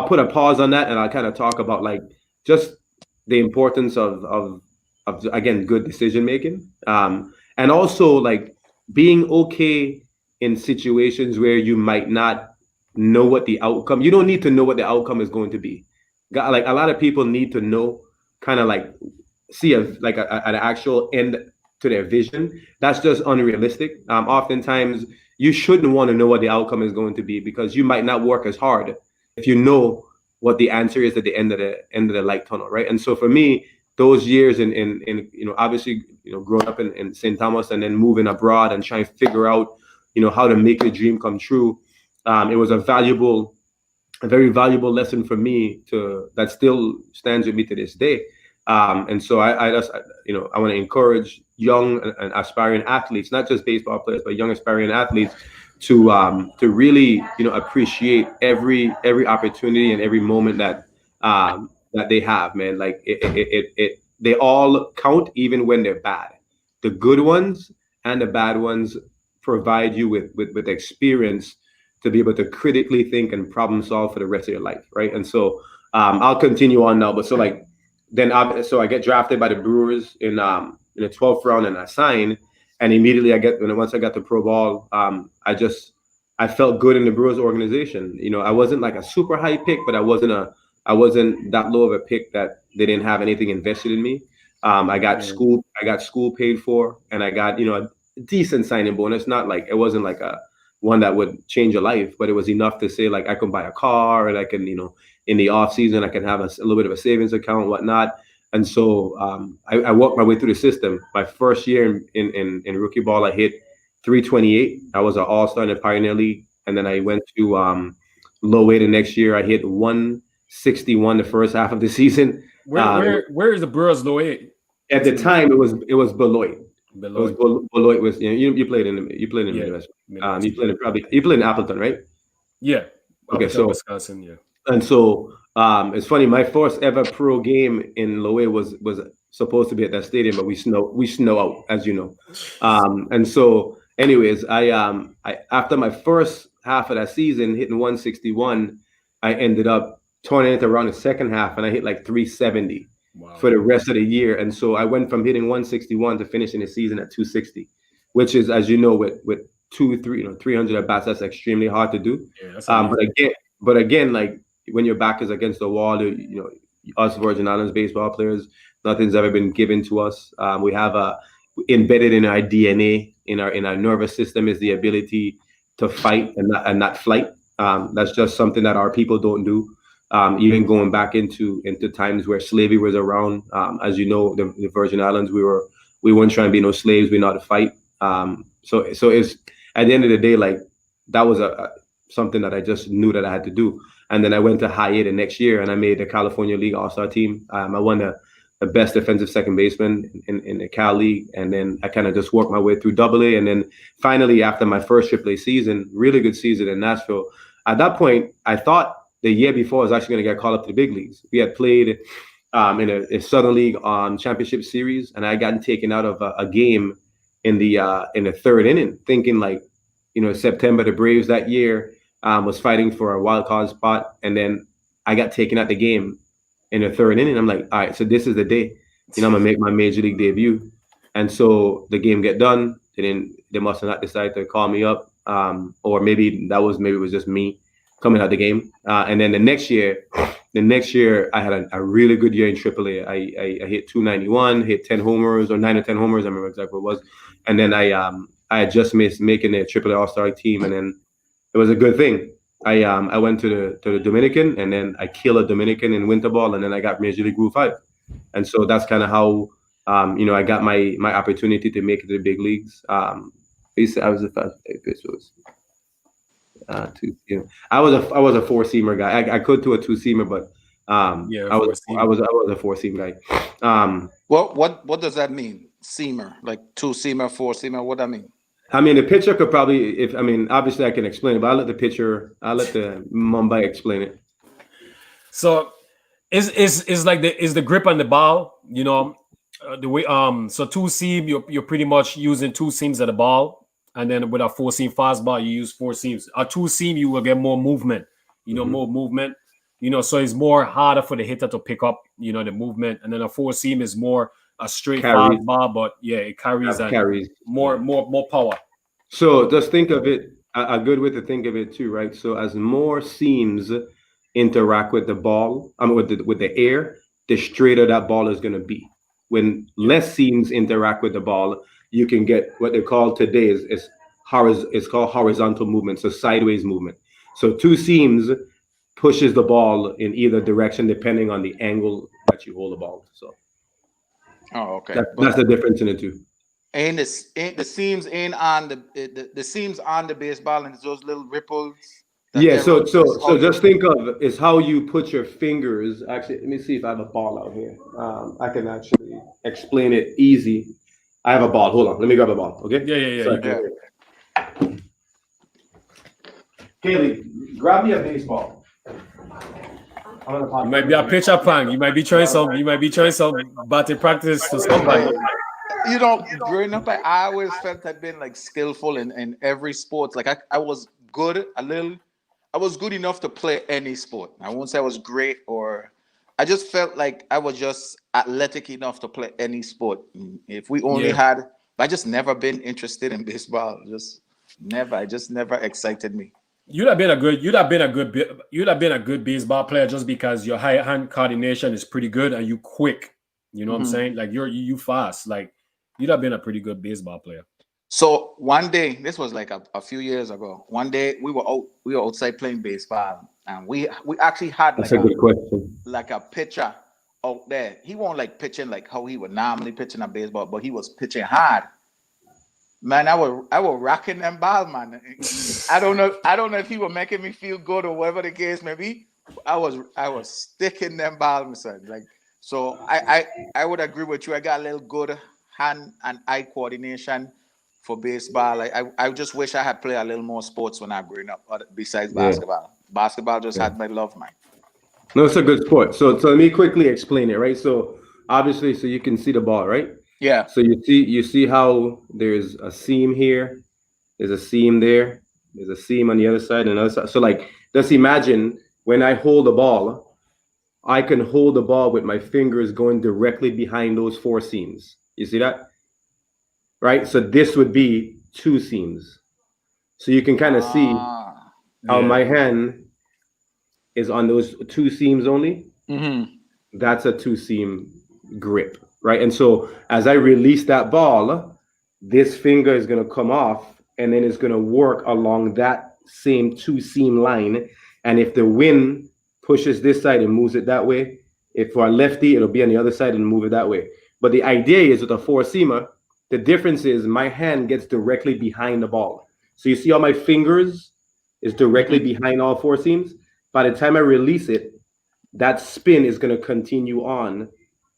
B: put a pause on that, and I'll kind of talk about like just the importance of again good decision making, and also like being okay in situations where you might not know what the outcome. You don't need to know what the outcome is going to be. Like a lot of people need to know, kind of like see an actual end to their vision. That's just unrealistic. Oftentimes, you shouldn't want to know what the outcome is going to be because you might not work as hard if you know what the answer is at the end of the light tunnel, right? And so for me, those years in obviously growing up in St. Thomas and then moving abroad and trying to figure out how to make the dream come true, it was a very valuable lesson for me that still stands with me to this day. And so I just I want to encourage young and aspiring athletes, not just baseball players, but young aspiring athletes to really appreciate every opportunity and every moment that they have, man. Like they all count, even when they're bad. The good ones and the bad ones provide you with experience to be able to critically think and problem solve for the rest of your life, right? And so I'll continue on now, but so like so I get drafted by the Brewers in the 12th round, and I sign. And immediately once I got to pro ball, I felt good in the Brewers organization. I wasn't like a super high pick, but I wasn't that low of a pick that they didn't have anything invested in me. I got school paid for, and I got a decent signing bonus. Not like it wasn't like a one that would change your life, but it was enough to say like I can buy a car, and I can in the off season I can have a little bit of a savings account, whatnot. And so I worked my way through the system. My first year in rookie ball, I hit 328. I was an all-star in the Pioneer League. And then I went to low A the next year. I hit 161 the first half of the season.
A: Where is the Brewers low A?
B: At the time, it was Beloit. It was
A: Beloit.
B: Beloit was you played in the
A: Yeah,
B: Midwest.
A: Midwest.
B: You played in probably you played in Appleton, right?
A: Yeah,
B: Okay,
A: Appleton,
B: so
A: Wisconsin. Yeah.
B: and so it's funny. My first ever pro game in Loe was supposed to be at that stadium, but we snow out, as you know. And so, anyways, I after my first half of that season hitting 161, I ended up turning it around the second half, and I hit like 370
A: Wow.
B: for the rest of the year. And so I went from hitting 161 to finishing the season at 260, which is, as you know, with 300 at bats, that's extremely hard to do.
A: Yeah, that's
B: Um,
A: amazing.
B: but again, but again, like when your back is against the wall, us Virgin Islands baseball players, nothing's ever been given to us. We have embedded in our DNA, in our nervous system, is the ability to fight and not flight. That's just something that our people don't do. Even going back into times where slavery was around, as you know, the Virgin Islands, we weren't trying to be no slaves. We know how to fight. So it's at the end of the day, like that was a something that I just knew that I had to do. And then I went to high A the next year and I made the California League All-Star team. I won the best defensive second baseman in the Cal League. And then I kind of just worked my way through Double A. And then finally, after my first AAA season, really good season in Nashville, at that point, I thought the year before I was actually going to get called up to the big leagues. We had played in a Southern League championship series, and I gotten taken out of a game in the third inning, thinking like, September, the Braves that year was fighting for a wild card spot, and then I got taken out the game in the third inning. I'm like, all right, so this is the day, I'm gonna make my major league debut. And so the game get done. They must have not decided to call me up, or maybe it was just me coming out the game. And then the next year I had a really good year in AAA. I hit 291, hit 10 homers or 9 or 10 homers. I remember exactly what it was. And then I had just missed making the AAA All-Star team, and then it was a good thing. I went to the Dominican, and then I killed a Dominican in winter ball, and then I got Major League Group 5, and so that's kind of how I got my opportunity to make it to the big leagues. I was a fast was two. I was a four seamer guy. I could do a two seamer, but
A: Yeah,
B: I was
A: four seam.
B: I was I was a four seam guy.
C: What does that mean? Seamer, like two seamer, four seamer. What I mean?
B: I mean, the pitcher could probably, obviously I can explain it, but I'll let the Mumbai explain it.
A: So is like the grip on the ball, the way so two seam you're pretty much using two seams of the ball, and then with a four seam fastball you use four seams. A two seam you will get more movement, more movement, so it's more harder for the hitter to pick up, the movement, and then a four seam is more a straight fastball, but yeah, it carries more power.
B: So just think of it, a good way to think of it too, right? So as more seams interact with the ball, with the air, the straighter that ball is going to be. When less seams interact with the ball, you can get what they call today is called horizontal movement, so sideways movement. So two seams pushes the ball in either direction depending on the angle that you hold the ball. So
C: okay,
B: that's the difference in the two.
C: And the seams on the seams on the baseball and those little ripples.
B: Yeah, so just think of is how you put your fingers. Actually, let me see if I have a ball out here. I can actually explain it easy. I have a ball. Hold on, let me grab a ball. Okay.
A: Yeah.
B: Kaylee, grab me a baseball.
A: You might be a pitcher pang. You might be trying some batting practice to somebody.
C: Growing up, I always felt I'd been like skillful in every sport. Like I was good I was good enough to play any sport. I won't say I was great, or I just felt like I was just athletic enough to play any sport. If we only had, I just never been interested in baseball. It just never excited me.
A: You'd have been a good baseball player just because your hand coordination is pretty good and you quick. You know what I'm saying? Like you fast. Like you'd have been a pretty good baseball player.
C: So one day, this was like a few years ago. One day we were outside playing baseball, and we actually had
B: that's a good question.
C: Like a pitcher out there. He won't like pitching like how he would normally pitch in a baseball, but he was pitching hard. Man, I was rocking them ball, man. I don't know if he was making me feel good or whatever the case may be. I was sticking them ball, son. Like So I would agree with you. I got a little good hand and eye coordination for baseball. I just wish I had played a little more sports when I was growing up, besides
B: Yeah.
C: basketball. Basketball just
B: Yeah.
C: had my love, man.
B: No, it's a good sport. So let me quickly explain it, right? So obviously, so you can see the ball, right?
C: Yeah.
B: So you see how there's a seam here, there's a seam there, there's a seam on the other side and other side. So like, just imagine when I hold the ball, I can hold the ball with my fingers going directly behind those four seams. You see that? Right? So this would be two seams. So you can kind of see
C: Ah.
B: how
A: Yeah.
B: my hand is on those two seams only.
C: Mm-hmm.
B: That's a two seam grip, right? And so as I release that ball, this finger is going to come off and then it's going to work along that same two seam line. And if the wind pushes this side and moves it that way, if for a lefty, it'll be on the other side and move it that way. But the idea is with a four seamer, the difference is my hand gets directly behind the ball. So you see how my fingers is directly behind all four seams? By the time I release it, that spin is going to continue on,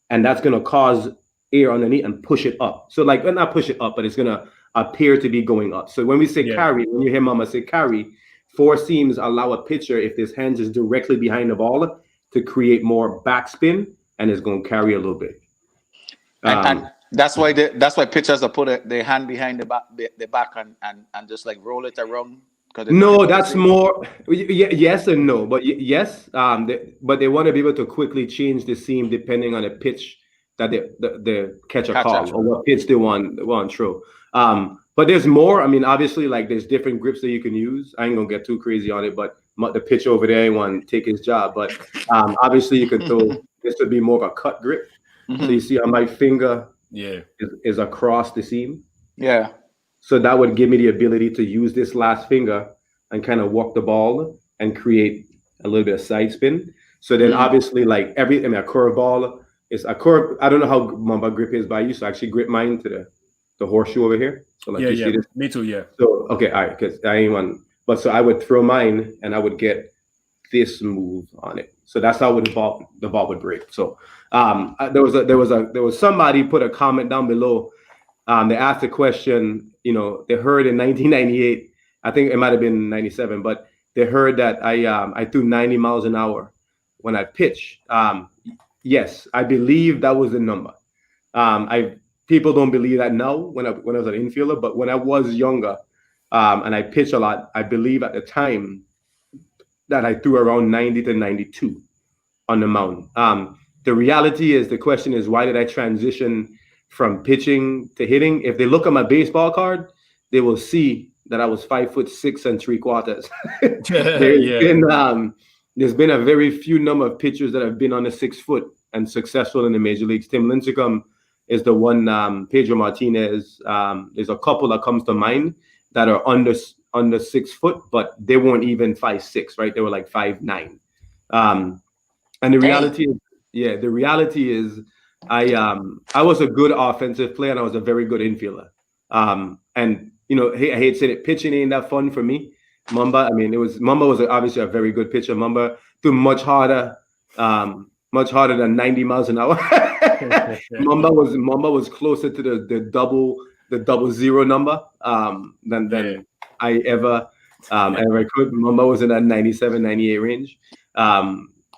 B: and that's going to cause air underneath and push it up. So like, well, not push it up, but it's going to appear to be going up. So when we say
A: Yeah.
B: carry, when you hear mama say carry, four seams allow a pitcher, if his hands is directly behind the ball, to create more backspin, and it's going to carry a little bit.
C: And that's why pitchers are put their hand behind the back and just like roll it around.
B: No, that's more yes and no, but yes, but they want to be able to quickly change the seam depending on the pitch that the catcher call or what pitch they want throw. But there's more. I mean, obviously, like there's different grips that you can use. I ain't gonna get too crazy on it, but the pitcher over there want to take his job. But obviously, you can throw. This would be more of a cut grip. So you see how my finger is across the seam.
C: Yeah.
B: So that would give me the ability to use this last finger and kind of walk the ball and create a little bit of side spin. So then obviously like a curve ball is a curve. I don't know how Mamba grip is, but I used to actually grip mine to the horseshoe over here. So like you see this?
A: Me too, yeah.
B: So okay, all right, because I ain't one. But so I would throw mine and I would get this move on it. So that's how the ball would break. So there was somebody put a comment down below. They asked a question, they heard in 1998, I think it might have been 97, but they heard that I threw 90 miles an hour when I pitched. Yes, I believe that was the number. People don't believe that now when I was an infielder, but when I was younger and I pitched a lot, I believe at the time that I threw around 90 to 92 on the mound. The reality is, the question is, why did I transition from pitching to hitting? If they look at my baseball card, they will see that I was 5'6 3/4. There's been a very few number of pitchers that have been on the 6 foot and successful in the major leagues. Tim Lincecum is the one. Pedro Martinez. There's a couple that comes to mind that are under 6 foot, but they weren't even 5'6", right? They were like 5'9". And the reality is, I was a good offensive player and I was a very good infielder. And I hate saying it, pitching ain't that fun for me. Mamba was obviously a very good pitcher. Mamba threw much harder than 90 miles an hour. Mamba was closer to the double zero number than I ever could. Mamba was in that 97, 98 range.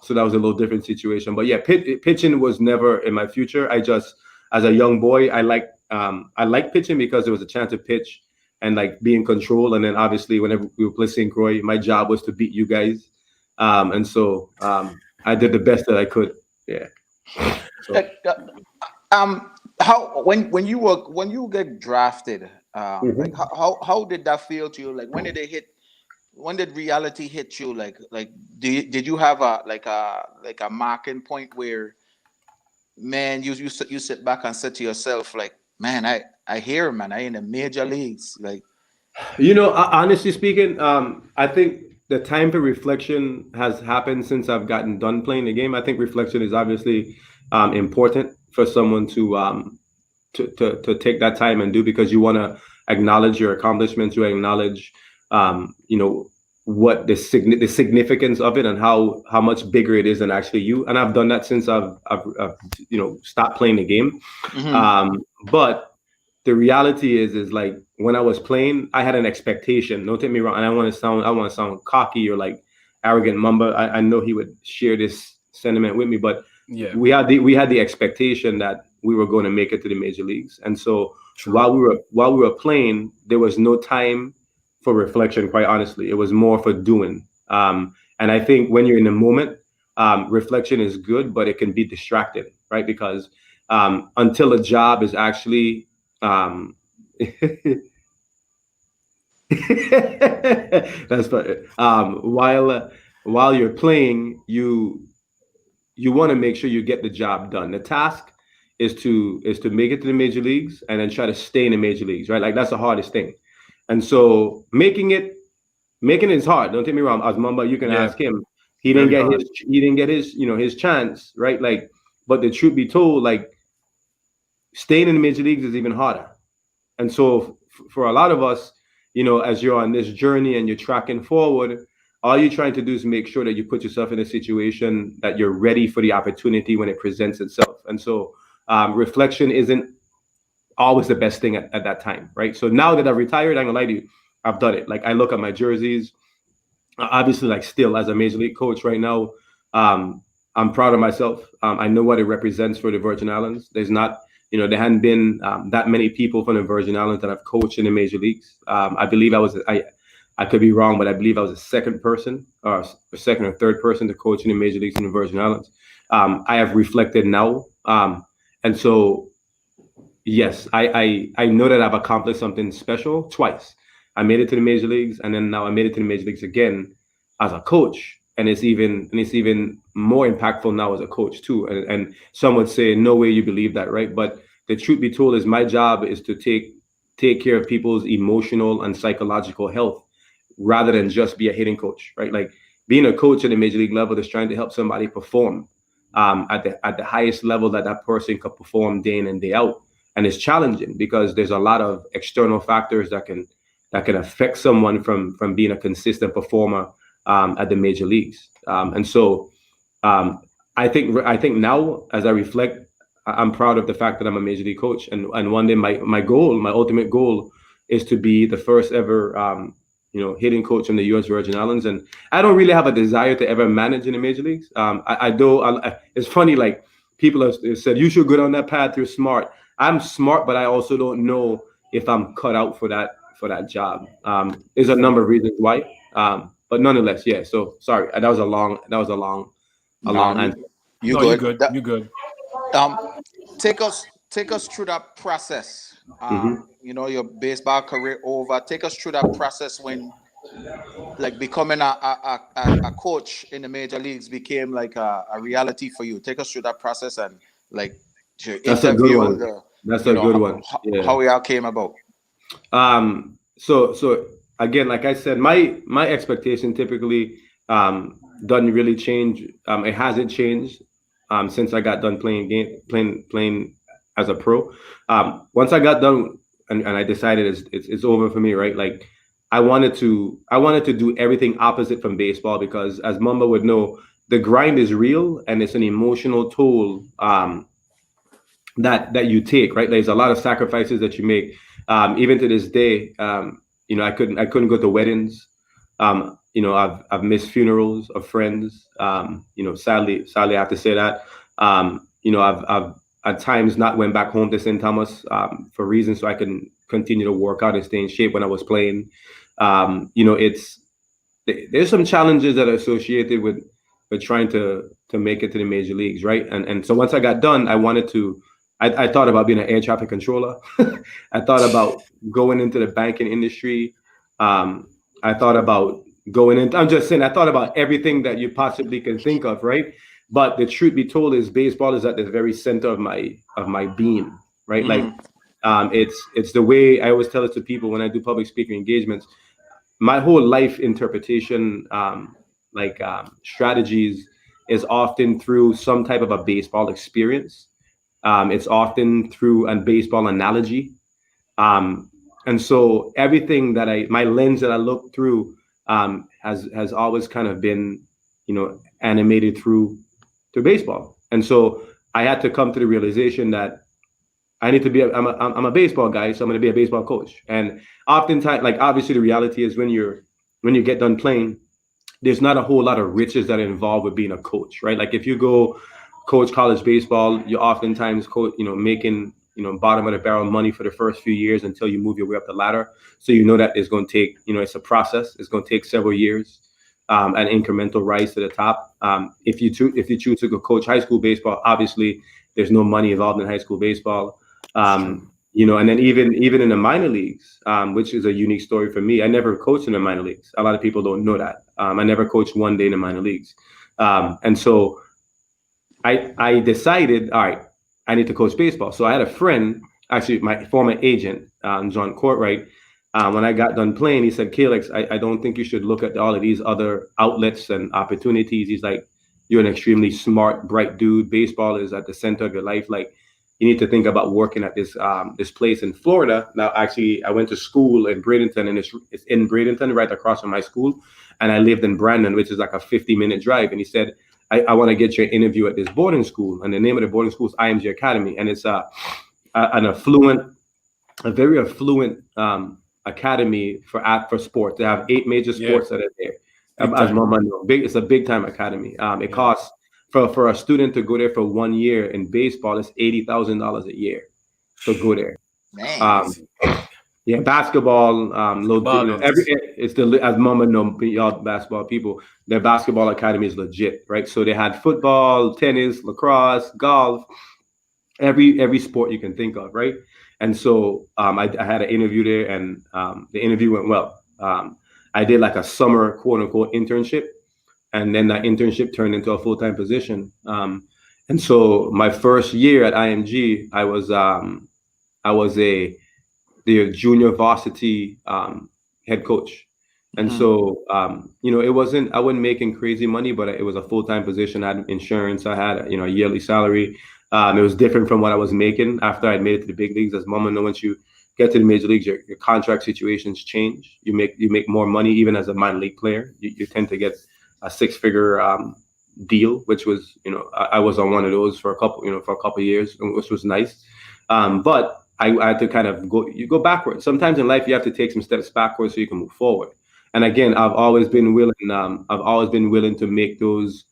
B: So that was a little different situation. But yeah, pitching was never in my future. I just, as a young boy, I liked pitching because there was a chance to pitch and like be in control. And then obviously whenever we were playing St. Croix, my job was to beat you guys. And so I did the best that I could. Yeah. So.
C: How when you get drafted, like how did that feel to you? Like when did reality hit you? Like did you have a marking point where, man, you sit back and said to yourself, like, man, I hear him, man, I in the major leagues, like.
B: Honestly speaking, I think the time for reflection has happened since I've gotten done playing the game. I think reflection is obviously important for someone to take that time and do, because you want to acknowledge your accomplishments, you acknowledge what the significance of it and how much bigger it is than actually you. And I've done that since I've stopped playing the game. But the reality is like when I was playing, I had an expectation. Don't take me wrong. And I want to sound cocky or like arrogant Mamba. I know he would share this sentiment with me, but
A: yeah,
B: we had the expectation that we were going to make it to the major leagues. And so while we were playing, there was no time for reflection, quite honestly. It was more for doing. And I think when you're in the moment, reflection is good, but it can be distracting, right? Because until a job is actually that's funny. While you're playing, you want to make sure you get the job done. The task is to make it to the major leagues and then try to stay in the major leagues, right? Like that's the hardest thing. And so making it is hard. Don't take me wrong. As Mamba, you can ask him. He didn't get his his chance, right? Like, but the truth be told, like staying in the major leagues is even harder. And so for a lot of us, as you're on this journey and you're tracking forward, all you're trying to do is make sure that you put yourself in a situation that you're ready for the opportunity when it presents itself. And so reflection isn't always the best thing at that time, right? So now that I've retired, I'm gonna lie to you, I've done it. Like I look at my jerseys, obviously, like still as a major league coach right now, I'm proud of myself. I know what it represents for the Virgin Islands. There's not, there hadn't been that many people from the Virgin Islands that I've coached in the major leagues. I believe I could be wrong, but I believe I was the second person or second or third person to coach in the major leagues in the Virgin Islands. I have reflected now. And so, yes, I know that I've accomplished something special twice. I made it to the major leagues, and then now I made it to the major leagues again as a coach. And it's even more impactful now as a coach too. And some would say, no way you believe that, right? But the truth be told is my job is to take care of people's emotional and psychological health rather than just be a hitting coach, right? Like being a coach at the major league level is trying to help somebody perform at the highest level that person could perform day in and day out. And it's challenging because there's a lot of external factors that can affect someone from being a consistent performer at the major leagues. And so I think now as I reflect, I'm proud of the fact that I'm a major league coach. And one day my ultimate goal is to be the first ever hitting coach from the U.S. Virgin Islands. And I don't really have a desire to ever manage in the major leagues. It's funny, like people have said, you should go down that path. You're smart. I'm smart, but I also don't know if I'm cut out for that job. There's a number of reasons why. But nonetheless, yeah. So sorry, that was a long answer.
A: You're good. You're good.
C: Take us through that process. Your baseball career over. Take us through that process when, like, becoming a coach in the major leagues became like a reality for you. Take us through that process and like your
B: That's
C: interview.
B: a good one. That's a good one. Yeah.
C: How it all came about.
B: So again, like I said, my expectation typically doesn't really change. It hasn't changed since I got done playing as a pro. Once I got done and I decided it's over for me, right? Like I wanted to do everything opposite from baseball because, as Mamba would know, the grind is real and it's an emotional toll that you take, right? There's a lot of sacrifices that you make. Even to this day, I couldn't go to weddings. I've missed funerals of friends. Sadly I have to say that. I've at times not went back home to St. Thomas for reasons so I can continue to work out and stay in shape when I was playing. There's some challenges that are associated with trying to make it to the major leagues, right? And so once I got done, I thought about being an air traffic controller. I thought about going into the banking industry. I thought about I thought about everything that you possibly can think of, right? But the truth be told is baseball is at the very center of my being, right? Like it's the way I always tell it to people when I do public speaking engagements. My whole life interpretation, strategies is often through some type of a baseball experience. It's often through a baseball analogy. And so everything my lens that I look through has always kind of been, animated through baseball. And so I had to come to the realization that I need to be. I'm a baseball guy, so I'm going to be a baseball coach. And oftentimes, like obviously, the reality is when you get done playing, there's not a whole lot of riches that are involved with being a coach, right? Like if you go coach college baseball, you're oftentimes making bottom of the barrel money for the first few years until you move your way up the ladder. So that it's going to take it's a process. It's going to take several years, and incremental rise to the top. If you choose to go coach high school baseball, obviously there's no money involved in high school baseball. And then even in the minor leagues, which is a unique story for me. I never coached in the minor leagues. A lot of people don't know that. I never coached one day in the minor leagues. And so I decided, all right, I need to coach baseball. So I had a friend, actually my former agent, John Courtwright. When I got done playing, he said, Callix, I don't think you should look at all of these other outlets and opportunities. He's like, you're an extremely smart, bright dude. Baseball is at the center of your life. Like, you need to think about working at this place in Florida. Now, actually, I went to school in Bradenton, and it's in Bradenton, right across from my school. And I lived in Brandon, which is like a 50-minute drive. And he said, I want to get your interview at this boarding school. And the name of the boarding school is IMG Academy. And it's a very affluent academy for sports. They have 8 major sports that are there. As Mama know, it's a big time academy. It costs for a student to go there for 1 year in baseball, it's $80,000 a year to go there. Basketball, as Mama know, y'all basketball people, their basketball academy is legit, right? So they had football, tennis, lacrosse, golf, every sport you can think of, right? And so I had an interview there, and the interview went well. I did like a summer quote unquote internship, and then that internship turned into a full-time position. And so my first year at IMG, I was the junior varsity head coach. And so, I wasn't making crazy money, but it was a full-time position. I had insurance. I had, a yearly salary. It was different from what I was making after I made it to the big leagues. As Mama know, once you get to the major leagues, your contract situations change. You make more money even as a minor league player. You tend to get a 6-figure deal, which was, I was on one of those for a couple years, which was nice. But I had to kind of go backwards. Sometimes in life you have to take some steps backwards so you can move forward. And again, I've always been willing to make those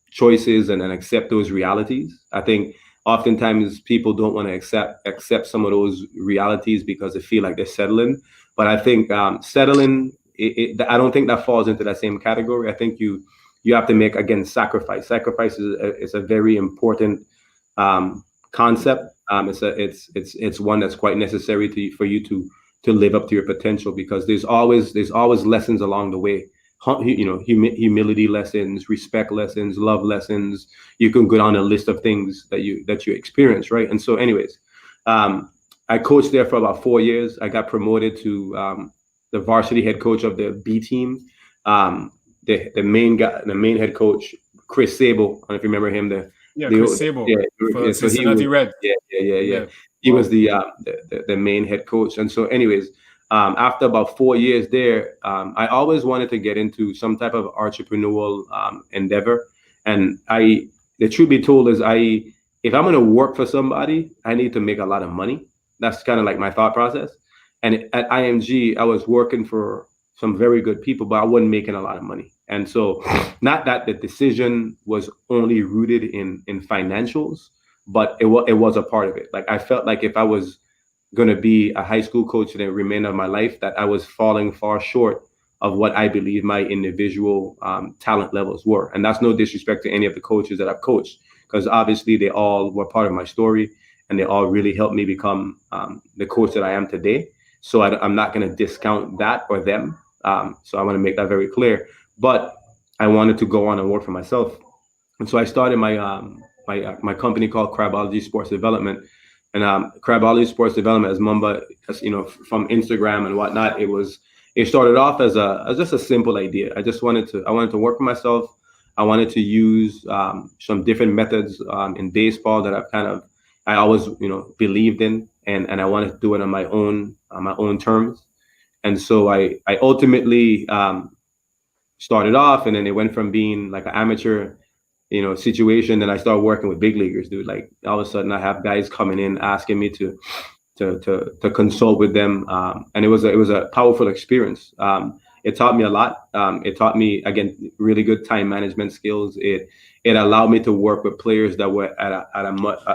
B: choices and accept those realities. I think oftentimes people don't want to accept some of those realities because they feel like they're settling. But I think settling, I don't think that falls into that same category. I think you have to make, again, sacrifice. Sacrifice is a very important concept. It's one that's quite necessary for you to live up to your potential, because there's always lessons along the way. Humility lessons, respect lessons, love lessons. You can go down a list of things that you experience, right? And so, anyways, I coached there for about 4 years. I got promoted to the varsity head coach of the B team. The main head coach, Chris Sable. I don't know if you remember him.
A: Chris Sable. For Cincinnati Red.
B: Yeah. He was the main head coach. And so, anyways, after about 4 years there, I always wanted to get into some type of entrepreneurial endeavor. And the truth be told is, if I'm going to work for somebody, I need to make a lot of money. That's kind of like my thought process. And at IMG, I was working for some very good people, but I wasn't making a lot of money. And so, not that the decision was only rooted in financials, but it was a part of it. Like, I felt like if I was going to be a high school coach for the remainder of my life, that I was falling far short of what I believe my individual talent levels were. And that's no disrespect to any of the coaches that I've coached, because obviously they all were part of my story, and they all really helped me become the coach that I am today. So I'm not going to discount that or them. So I want to make that very clear. But I wanted to go on and work for myself. And so I started my company called Crabbe Sports Development. And Crabbe Sports Development, as Mumba, from Instagram and whatnot, it started off as just a simple idea. I wanted to work for myself. I wanted to use some different methods in baseball that I always believed in, and I wanted to do it on my own terms. And so I ultimately started off, and then it went from being like an amateur, situation. Then I started working with big leaguers, dude. Like all of a sudden, I have guys coming in asking me to consult with them, and it was a powerful experience. It taught me a lot. It taught me, again, really good time management skills. It allowed me to work with players that were at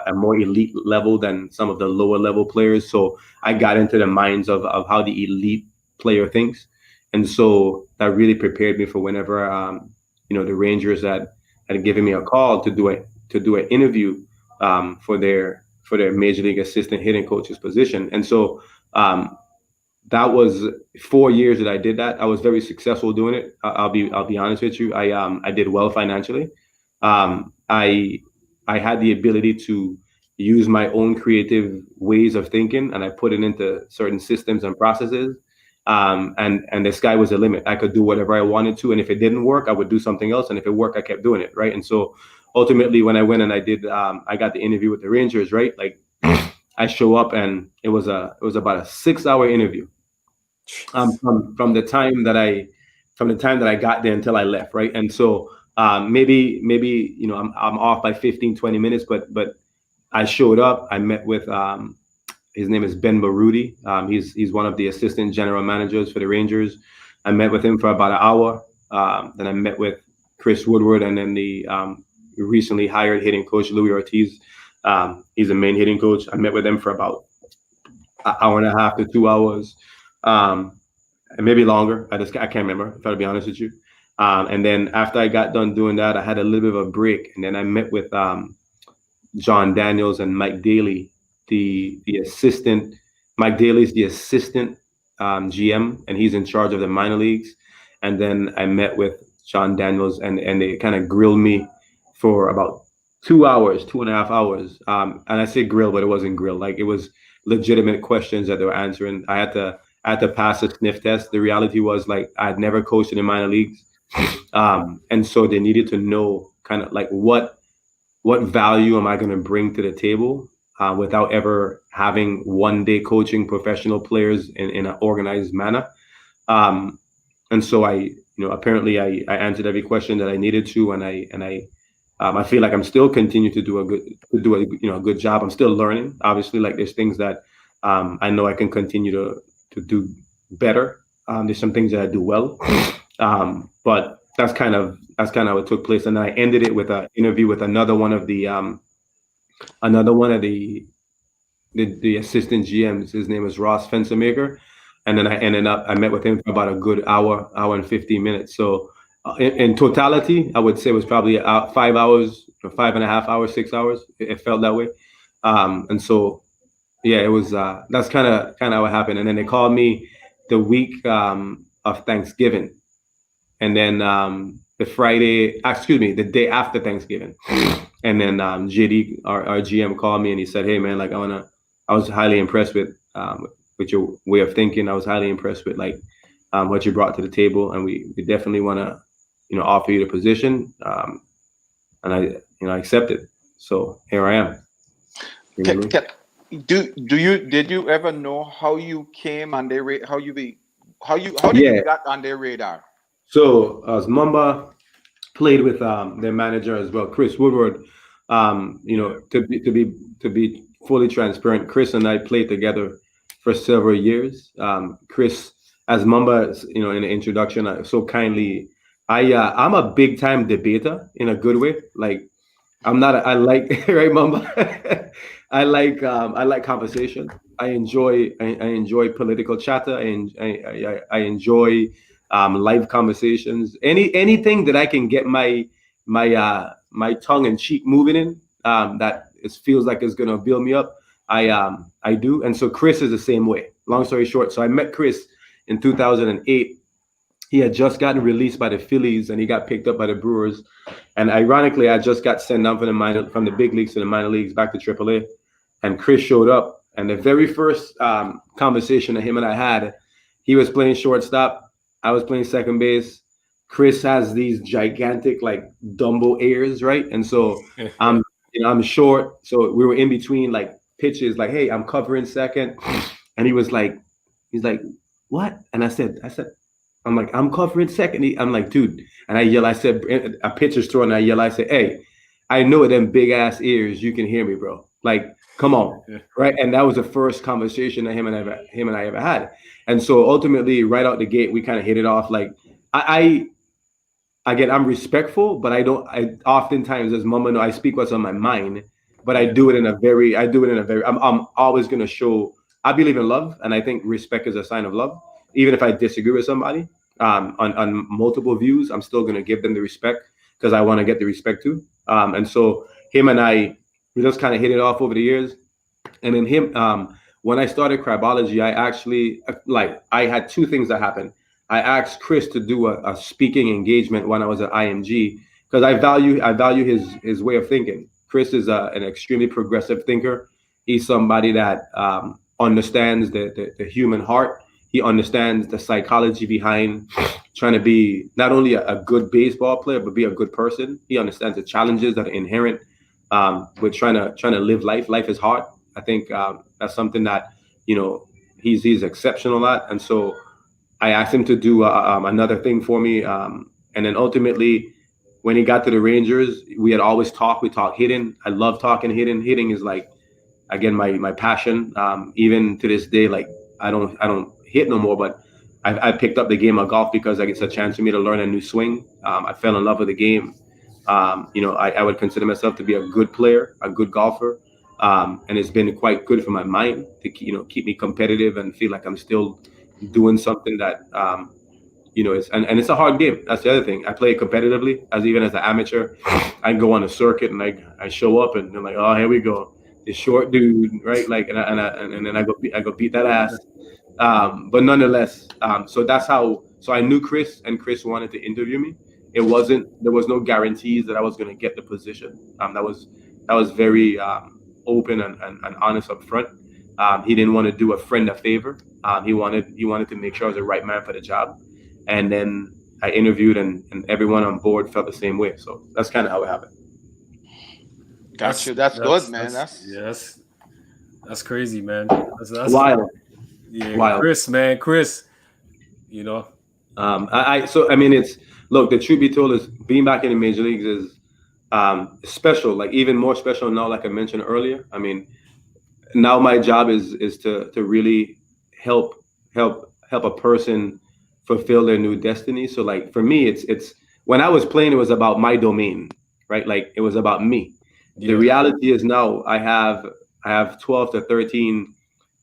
B: a more elite level than some of the lower level players. So I got into the minds of how the elite player thinks, and so that really prepared me for whenever the Rangers had given me a call to do an interview for their major league assistant hitting coach's position. And so that was 4 years that I did that. I was very successful doing it. I'll be honest with you. I did well financially. I had the ability to use my own creative ways of thinking, and I put it into certain systems and processes. And the sky was the limit. I could do whatever I wanted to, and if it didn't work, I would do something else. And if it worked, I kept doing it, right? And so ultimately, when I went and I got the interview with the Rangers, right? Like I show up, and it was about a 6-hour interview. From the time that I got there until I left, right? And so maybe I'm off by 15, 20 minutes, but I showed up. I met with his name is Ben Baruti. He's one of the assistant general managers for the Rangers. I met with him for about an hour. Then I met with Chris Woodward, and then the recently hired hitting coach Louis Ortiz. He's a main hitting coach. I met with them for about an hour and a half to 2 hours, and maybe longer. I can't remember, if I'll be honest with you. And then after I got done doing that, I had a little bit of a break, and then I met with John Daniels and Mike Daly, the assistant. Mike Daly's the assistant GM, and he's in charge of the minor leagues. And then I met with John Daniels, and they kind of grilled me for about 2 hours, 2.5 hours. And I say grill, but it wasn't grill. Like it was legitimate questions that they were answering. I had to pass a sniff test. The reality was, like, I'd never coached in the minor leagues. And so they needed to know kind of like what value am I going to bring to the table without ever having one-day coaching professional players in an organized manner. And so apparently I answered every question that I needed to, and I feel like I'm still continuing to do a good job. I'm still learning. Obviously, like there's things that I know I can continue to do better. There's some things that I do well, but that's kind of how it took place. And I ended it with an interview with another one of the assistant GMs. His name is Ross Fencermaker. And then I met with him for about a good hour and 15 minutes. So in totality, I would say it was probably 5 hours, 5.5 hours, 6 hours. It felt that way. And so, yeah, it was, that's kind of what happened. And then they called me the week of Thanksgiving. And then the day after Thanksgiving. And then JD, our GM, called me, and he said, "Hey man, like I was highly impressed with your way of thinking. I was highly impressed with like what you brought to the table, and we definitely want to offer you the position." And I accepted. So here I am.
C: Did you ever know how you came on their how did you got on their radar?
B: So as Mamba played with their manager as well, Chris Woodward. To be fully transparent, Chris and I played together for several years. Chris, as Mamba, in the introduction, so kindly, I'm a big time debater in a good way. Like I'm not. I like right, Mamba. I like conversation. I enjoy political chatter, and I enjoy live conversations. Anything that I can get my tongue and cheek moving in, that it feels like it's gonna build me up. I do, and so Chris is the same way. Long story short, so I met Chris in 2008. He had just gotten released by the Phillies, and he got picked up by the Brewers. And ironically, I just got sent down from the big leagues to the minor leagues back to AAA. And Chris showed up, and the very first conversation that him and I had, he was playing shortstop. I was playing second base. Chris has these gigantic, like Dumbo ears, right? And so I'm short, so we were in between like pitches, like, "Hey, I'm covering second," and he's like, what? And I said, I'm like, I'm covering second. I'm like, dude. And I yell, I said, a pitcher's throwing, and I yell, I said, hey, I know them big ass ears. You can hear me, bro. Like, come on. Right. And that was the first conversation that him and I ever had. And so ultimately, right out the gate, we kind of hit it off. Like, again, I'm respectful, but I oftentimes, as mama know, I speak what's on my mind, but I do it in a very, I'm always going to show, I believe in love. And I think respect is a sign of love. Even if I disagree with somebody on multiple views, I'm still going to give them the respect because I want to get the respect too. And so him and I, we just kind of hit it off over the years. And then when I started crabology, I actually, I had two things that happened. I asked Chris to do a speaking engagement when I was at IMG because I value his way of thinking. Chris is an extremely progressive thinker. He's somebody that understands the human heart. He understands the psychology behind trying to be not only a good baseball player, but be a good person. He understands the challenges that are inherent with trying to live life. Life is hard. I think that's something that, he's exceptional at. And so I asked him to do another thing for me. And then ultimately, when he got to the Rangers, we had always talked. We talked hitting. I love talking hitting. Hitting is like, again, my passion. Even to this day, like I don't hit no more, but I picked up the game of golf because it's a chance for me to learn a new swing. I fell in love with the game. I would consider myself to be a good player, a good golfer. And it's been quite good for my mind to keep me competitive and feel like I'm still doing something that and it's a hard game. That's the other thing. I play competitively even as an amateur. I go on a circuit and I show up and I'm like, oh, here we go, this short dude, right? Like and then I go beat that ass. But nonetheless, so that's how. So I knew Chris, and Chris wanted to interview me. There was no guarantees that I was going to get the position. That was very open and honest up front. He didn't want to do a friend a favor. He wanted to make sure I was the right man for the job. And then I interviewed, and everyone on board felt the same way. So that's kind of how it happened.
C: Gotcha. That's good, man.
A: That's crazy, man. That's
B: wild.
A: Yeah,
B: wild.
A: Chris, man, Chris.
B: It's look. The truth be told is being back in the major leagues is special. Like even more special now. Like I mentioned earlier. I mean, now my job is to really help a person fulfill their new destiny. So like for me, it's when I was playing, it was about my domain, right? Like it was about me. Yeah. The reality is now I have 12 to 13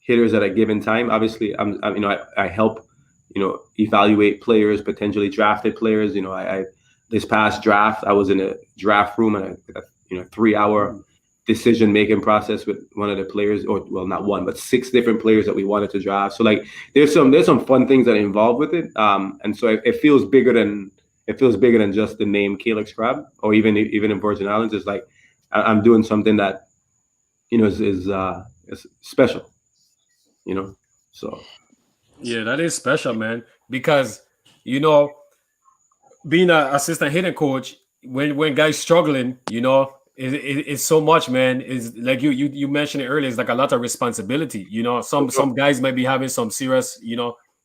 B: hitters at a given time. Obviously, I help evaluate players, potentially drafted players. I this past draft, I was in a draft room and a 3-hour decision-making process with one of the players, or well, not one, but 6 different players that we wanted to draft. So like, there's some fun things that are involved with it. And so it feels bigger than just the name Callix Crabbe, or even in Virgin Islands. It's like I'm doing something that is special. So
A: yeah, that is special, man. Because being an assistant hitting coach, when guys struggling, it's so much, man. Is like you mentioned it earlier. It's like a lot of responsibility. Some guys might be having some serious,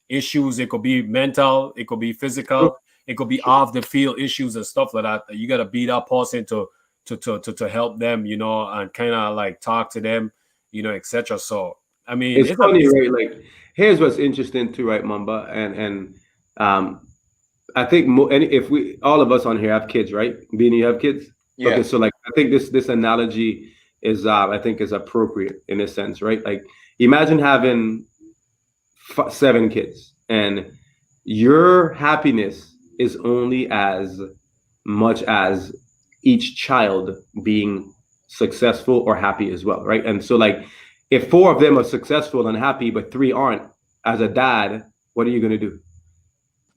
A: issues. It could be mental. It could be physical. It could be off the field issues and stuff like that. You got to be that person to help them, and kind of like talk to them, etc. So I mean,
B: it's funny, right? Like here's what's interesting too, right, Mamba, and I think if we all of us on here have kids, right? Beanie, you have kids. Yeah. Okay, so like I think this analogy is I think is appropriate in a sense, right? Like imagine having 7 kids, and your happiness is only as much as each child being successful or happy as well, right? And so like if 4 of them are successful and happy, but 3 aren't, as a dad, what are you going to do?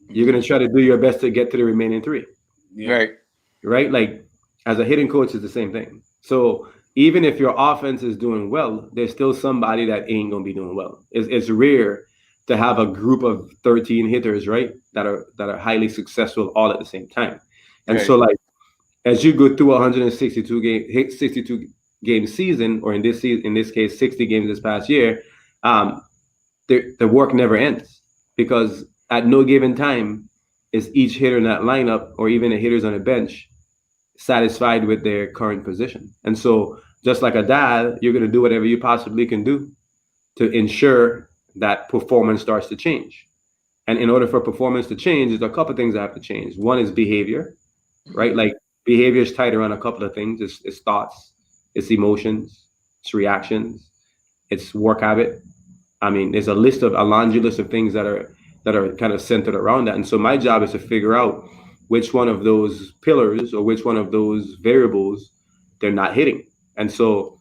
B: You're going to try to do your best to get to the remaining 3.
C: Yeah.
B: Right? Like as a hitting coach, it's the same thing. So even if your offense is doing well, there's still somebody that ain't going to be doing well. It's rare to have a group of 13 hitters, right, that are highly successful all at the same time. And so like as you go through 62 game season, or in this case 60 games this past year, the work never ends. because at no given time is each hitter in that lineup or even the hitters on the bench satisfied with their current position. And so just like a dad, you're going to do whatever you possibly can do to ensure that performance starts to change. And in order for performance to change, there's a couple of things that have to change. One is behavior, right? Like behavior is tied around a couple of things. It's thoughts, it's emotions, it's reactions, it's work habit. I mean, there's a laundry list of things that are kind of centered around that. And so my job is to figure out which one of those pillars or which one of those variables they're not hitting. And so,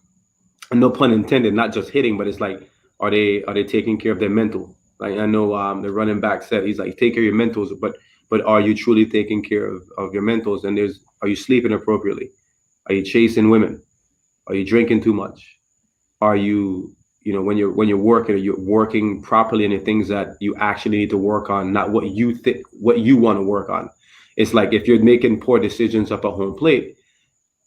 B: no pun intended, not just hitting, but it's like, are they taking care of their mental? Like I know the running back said, he's like, take care of your mentals, but are you truly taking care of your mentals? And are you sleeping appropriately? Are you chasing women? Are you drinking too much? Are you, when you're working, are you working properly in the things that you actually need to work on, not what you want to work on? It's like if you're making poor decisions up at home plate,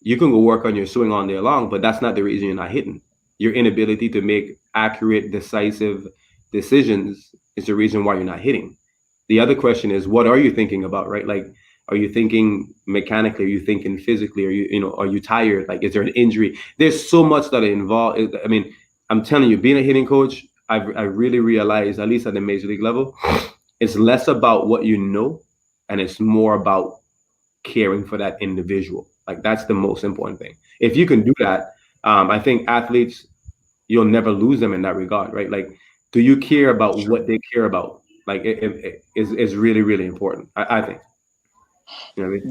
B: you can go work on your swing all day long, but that's not the reason you're not hitting. Your inability to make accurate, decisive decisions is the reason why you're not hitting. The other question is, what are you thinking about, right? Like, are you thinking mechanically? Are you thinking physically? Are you tired? Like, is there an injury? There's so much that involved. I mean, I'm telling you, being a hitting coach, I really realized, at least at the major league level, it's less about what you know, and it's more about caring for that individual. Like, that's the most important thing. If you can do that, I think athletes, you'll never lose them in that regard, right? Like, do you care about what they care about? Like, it is really, really important, I think. You know what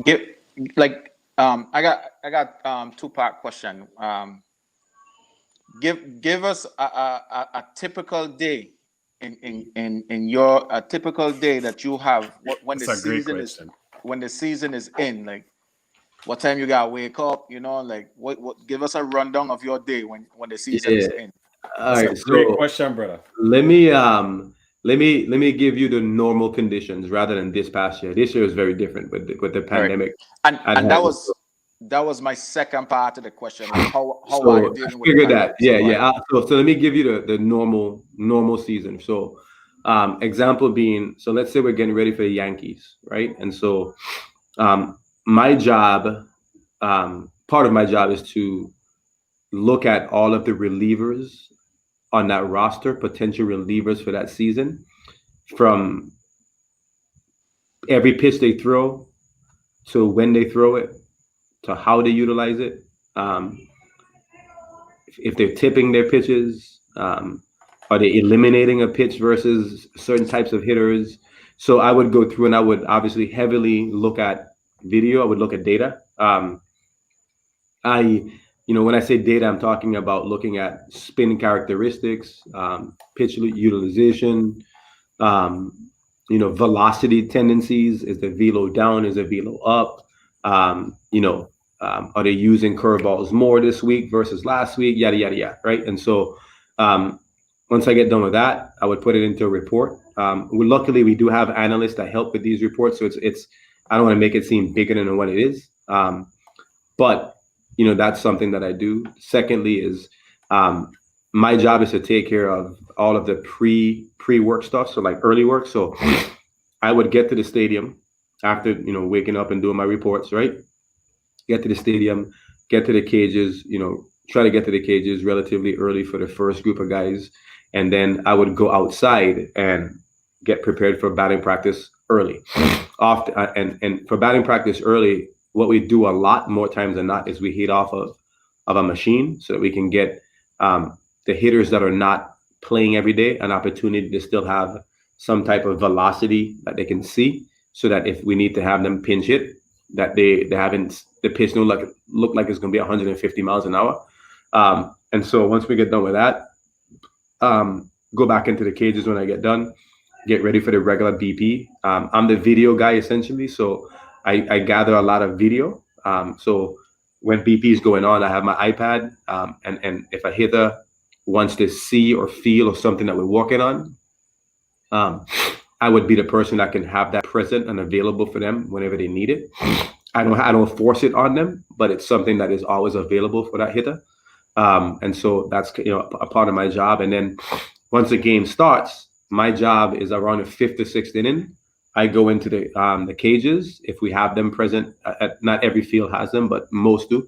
B: I mean?
C: I got 2-part question. Give us a typical day in your a typical day that you have when the season is in. Like, what time you gotta wake up? Like what? Give us a rundown of your day when the season is in.
B: All right,
A: great question, brother.
B: Let me give you the normal conditions rather than this past year. This year is very different with the pandemic.
C: Right. And that was my second part of the question. Like how are you dealing with
B: that? Yeah. So let me give you the normal season. So example being, so let's say we're getting ready for the Yankees, right? And so my job, part of my job is to look at all of the relievers on that roster, potential relievers for that season, from every pitch they throw to when they throw it to how they utilize it. If they're tipping their pitches, are they eliminating a pitch versus certain types of hitters? So I would go through and I would obviously heavily look at video. I would look at data. When I say data, I'm talking about looking at spin characteristics, pitch utilization, velocity tendencies. Is the velo down? Is the velo up? Are they using curveballs more this week versus last week? Yada, yada, yada, right? And so once I get done with that, I would put it into a report. Luckily, we do have analysts that help with these reports. So it's I don't want to make it seem bigger than what it is. But that's something that I do. Secondly is my job is to take care of all of the pre-work stuff. So like early work. So I would get to the stadium after, waking up and doing my reports, right? Get to the stadium, get to the cages, try to get to the cages relatively early for the first group of guys. And then I would go outside and get prepared for batting practice early. And for batting practice early, what we do a lot more times than not is we hit off of a machine so that we can get the hitters that are not playing every day an opportunity to still have some type of velocity that they can see, so that if we need to have them pinch hit, that the pitch don't look like it's going to be 150 miles an hour. And so once we get done with that, go back into the cages when I get done, get ready for the regular BP. I'm the video guy essentially, so I gather a lot of video. So when BP is going on, I have my iPad, and if a hitter wants to see or feel or something that we're working on, I would be the person that can have that present and available for them whenever they need it. I don't force it on them, but it's something that is always available for that hitter. And so that's a part of my job. And then once the game starts, my job is around the 5th to 6th inning. I go into the cages if we have them present. Not every field has them, but most do.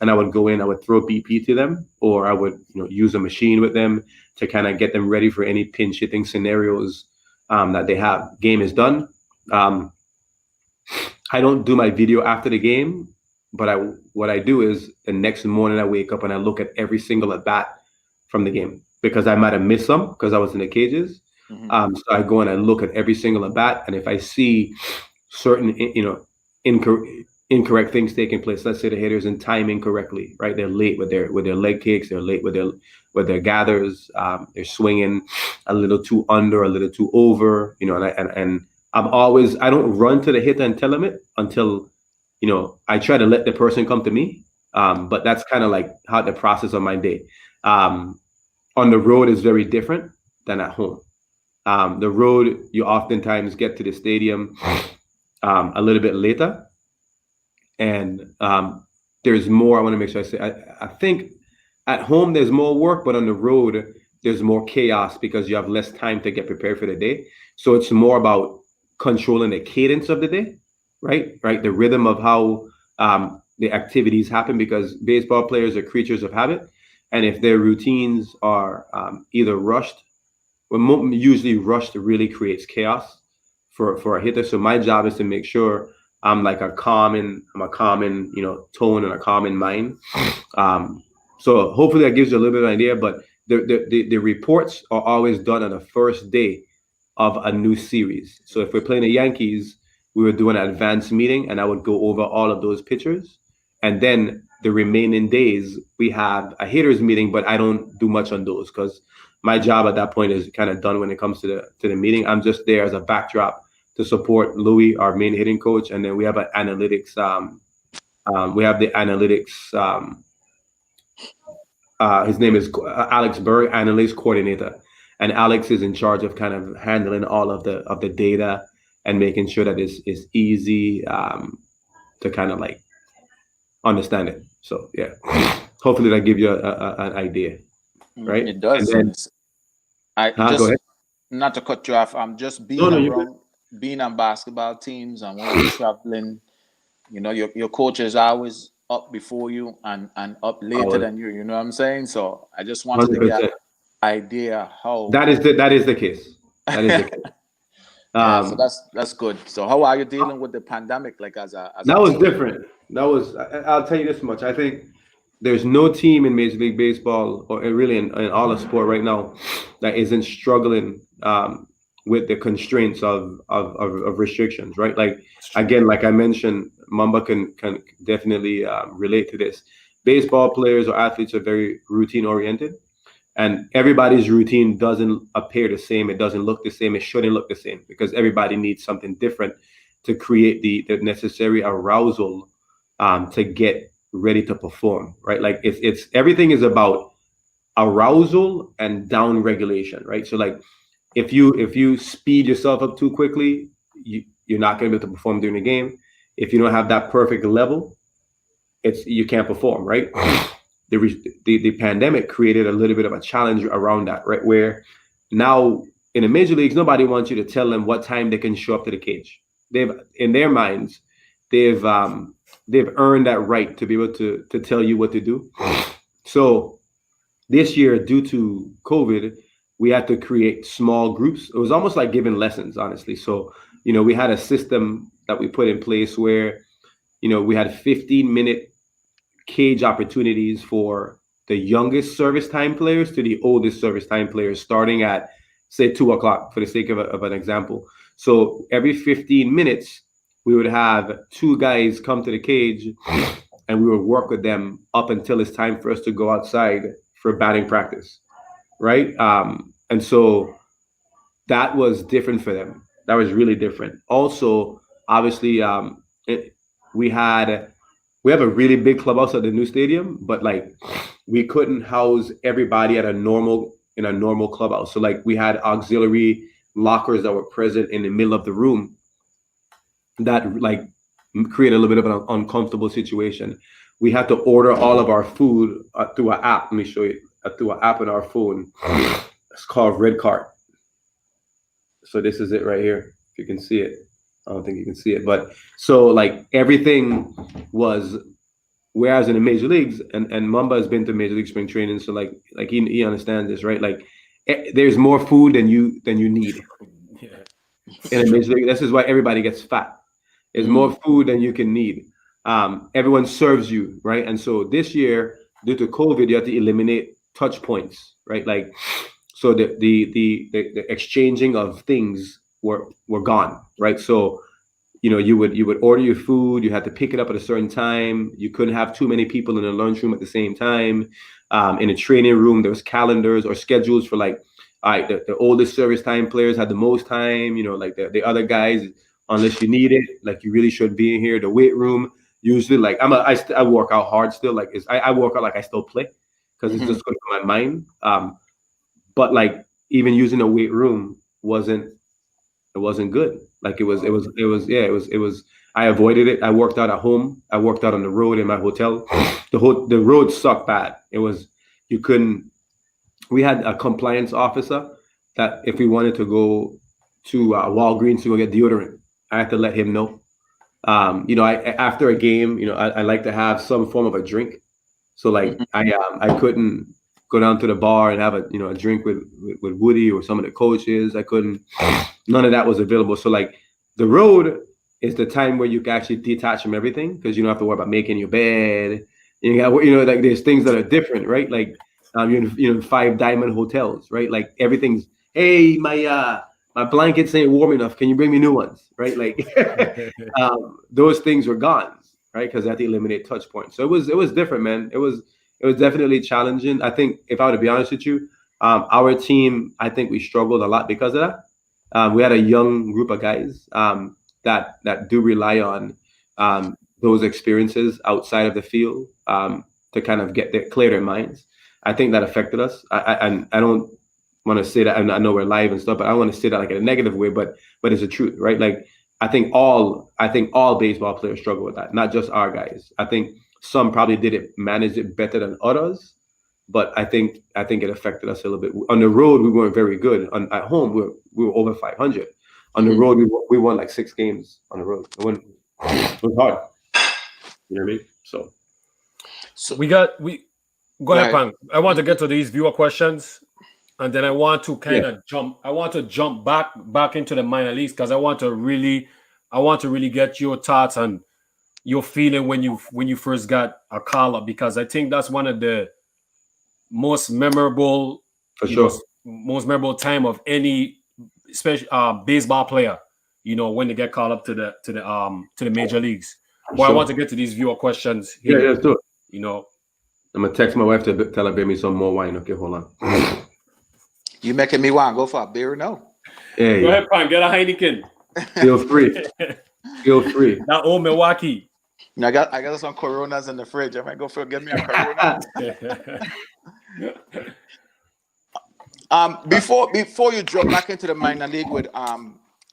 B: And I would go in. I would throw BP to them, or I would use a machine with them to kind of get them ready for any pinch hitting scenarios that they have. Game is done. I don't do my video after the game, but what I do is the next morning I wake up and I look at every single at bat from the game, because I might have missed some because I was in the cages. So I go and I look at every single at bat, and if I see certain incorrect things taking place, let's say the hitter's in time incorrectly, right? They're late with their leg kicks, they're late with their gathers, they're swinging a little too under, a little too over, and I don't run to the hitter and tell him it until I try to let the person come to me. But that's kind of like how the process of my day. On the road is very different than at home. The road, you oftentimes get to the stadium a little bit later, and there's more. I want to make sure I say. I think at home there's more work, but on the road there's more chaos because you have less time to get prepared for the day. So it's more about controlling the cadence of the day, right? The rhythm of how the activities happen, because baseball players are creatures of habit, and if their routines are either rushed. Usually rushed really creates chaos for a hitter. So my job is to make sure I'm a common tone and a common mind. So hopefully that gives you a little bit of an idea. But the reports are always done on the first day of a new series. So if we're playing the Yankees, we would do an advanced meeting, and I would go over all of those pitchers, and then the remaining days we have a hitters meeting. But I don't do much on those because my job at that point is kind of done when it comes to the meeting. I'm just there as a backdrop to support Louis, our main hitting coach, and then we have an analytics. We have the analytics. His name is Alex Berg, analytics coordinator, and Alex is in charge of kind of handling all of the data and making sure that it's easy to kind of like understand it. So yeah, hopefully that gives you an idea. Right.
C: It does.
B: Then,
C: go ahead. Not to cut you off. I'm just being on basketball teams, and when you're traveling, your coach is always up before you and up later than you. You know what I'm saying? So I just wanted 100%. To get an idea how
B: that is the case. That is the case.
C: So that's good. So how are you dealing with the pandemic? Like as that
B: was different. I'll tell you this much. I think there's no team in Major League Baseball, or really in all of sport right now, that isn't struggling with the constraints of restrictions, right? Like, again, like I mentioned, Mamba can definitely relate to this. Baseball players or athletes are very routine oriented, and everybody's routine doesn't appear the same. It doesn't look the same. It shouldn't look the same, because everybody needs something different to create the necessary arousal to get ready to perform, right? Like it's everything is about arousal and down regulation, right? So like if you speed yourself up too quickly, you're not going to be able to perform during the game. If you don't have that perfect level, you can't perform, right? The pandemic created a little bit of a challenge around that, right? Where now in the major leagues, nobody wants you to tell them what time they can show up to the cage. In their minds, they've earned that right to be able to tell you what to do. So this year, due to COVID, we had to create small groups. It was almost like giving lessons, honestly. So, we had a system that we put in place where, we had 15-minute cage opportunities for the youngest service time players to the oldest service time players, starting at, say, 2:00, for the sake of an example. So every 15 minutes, we would have 2 guys come to the cage, and we would work with them up until it's time for us to go outside for batting practice, right? And so that was different for them. That was really different. Also, obviously, we have a really big clubhouse at the new stadium, but like we couldn't house everybody in a normal clubhouse. So like we had auxiliary lockers that were present in the middle of the room that like create a little bit of an uncomfortable situation. We had to order all of our food through an app. Let me show you, through an app on our phone. It's called Red Cart. So this is it right here. If you can see it, I don't think you can see it, but so like everything was. Whereas in the major leagues, and Mamba has been to major league spring training, so like he understands this, right? Like there's more food than you need
A: Yeah.
B: in a major league. This is why everybody gets fat. There's more food than you can need. Everyone serves you, right? And so this year, due to COVID, you have to eliminate touch points, right? Like so the exchanging of things were gone, right? So you would order your food, you had to pick it up at a certain time, you couldn't have too many people in the lunchroom at the same time. In a training room, there was calendars or schedules for like, all right, the oldest service time players had the most time, like the other guys, unless you need it, like you really should be in here. The weight room, usually like I work out hard still, like I work out like I still play because it's just good for my mind. But like even using a weight room wasn't good. Like it was. I avoided it. I worked out at home. I worked out on the road in my hotel. The road sucked bad. It was you couldn't. We had a compliance officer that if we wanted to go to Walgreens to go get deodorant, I had to let him know. After a game, I like to have some form of a drink. So like I couldn't go down to the bar and have a drink with Woody or some of the coaches. I couldn't. None of that was available. So like the road is the time where you can actually detach from everything because you don't have to worry about making your bed. You got like there's things that are different, right? Like you're in Five Diamond hotels, right? Like everything's hey my blankets ain't warm enough. Can you bring me new ones, right? Like those things were gone, right? Because I had to eliminate touch points. So it was different, man. It was definitely challenging. I think if I were to be honest with you, our team, I think we struggled a lot because of that. We had a young group of guys that do rely on those experiences outside of the field to kind of clear their minds. I think that affected us. I don't want to say that. I know we're live and stuff, but I don't want to say that like in a negative way. But it's the truth, right? Like I think all baseball players struggle with that, not just our guys. I think some probably manage it better than others. But I think it affected us a little bit. On the road, we weren't very good. At home, we were over 500. On the road, we won like 6 games on the road. It was hard. You know what I mean?
A: So we go ahead, Pang. I want to get to these viewer questions, and then I want to kind of jump. I want to jump back into the minor leagues because I want to really get your thoughts and your feeling when you first got a call up, because I think that's one of the most memorable, most memorable time of any special baseball player. When they get called up to the major leagues. Well, I want to get to these viewer questions here.
B: Yeah, let's do it.
A: I'm
B: gonna text my wife to tell her bring me some more wine. Okay, hold on.
C: You making me want to go for a beer? No.
B: Hey,
A: go ahead, Pang. Get a Heineken.
B: Feel free. Feel free.
A: That old Milwaukee.
C: I got some Coronas in the fridge. I might go get me a Corona. Before you drop back into the minor league with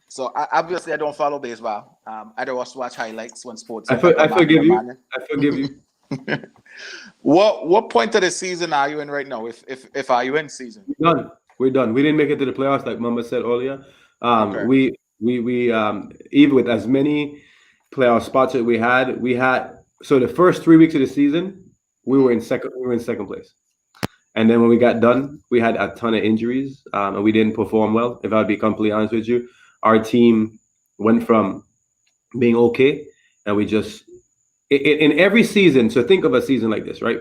C: so obviously I don't follow baseball. I don't watch highlights when sports.
B: I forgive you. I forgive you.
C: What point of the season are you in right now? If are you in season?
B: We're done. We didn't make it to the playoffs like Mama said earlier.
C: Okay.
B: We even with as many playoff spots that we had. So the first 3 weeks of the season, we were in second place. And then when we got done, we had a ton of injuries, and we didn't perform well. If I'd be completely honest with you, our team went from being okay, and we just in every season. So think of a season like this, right?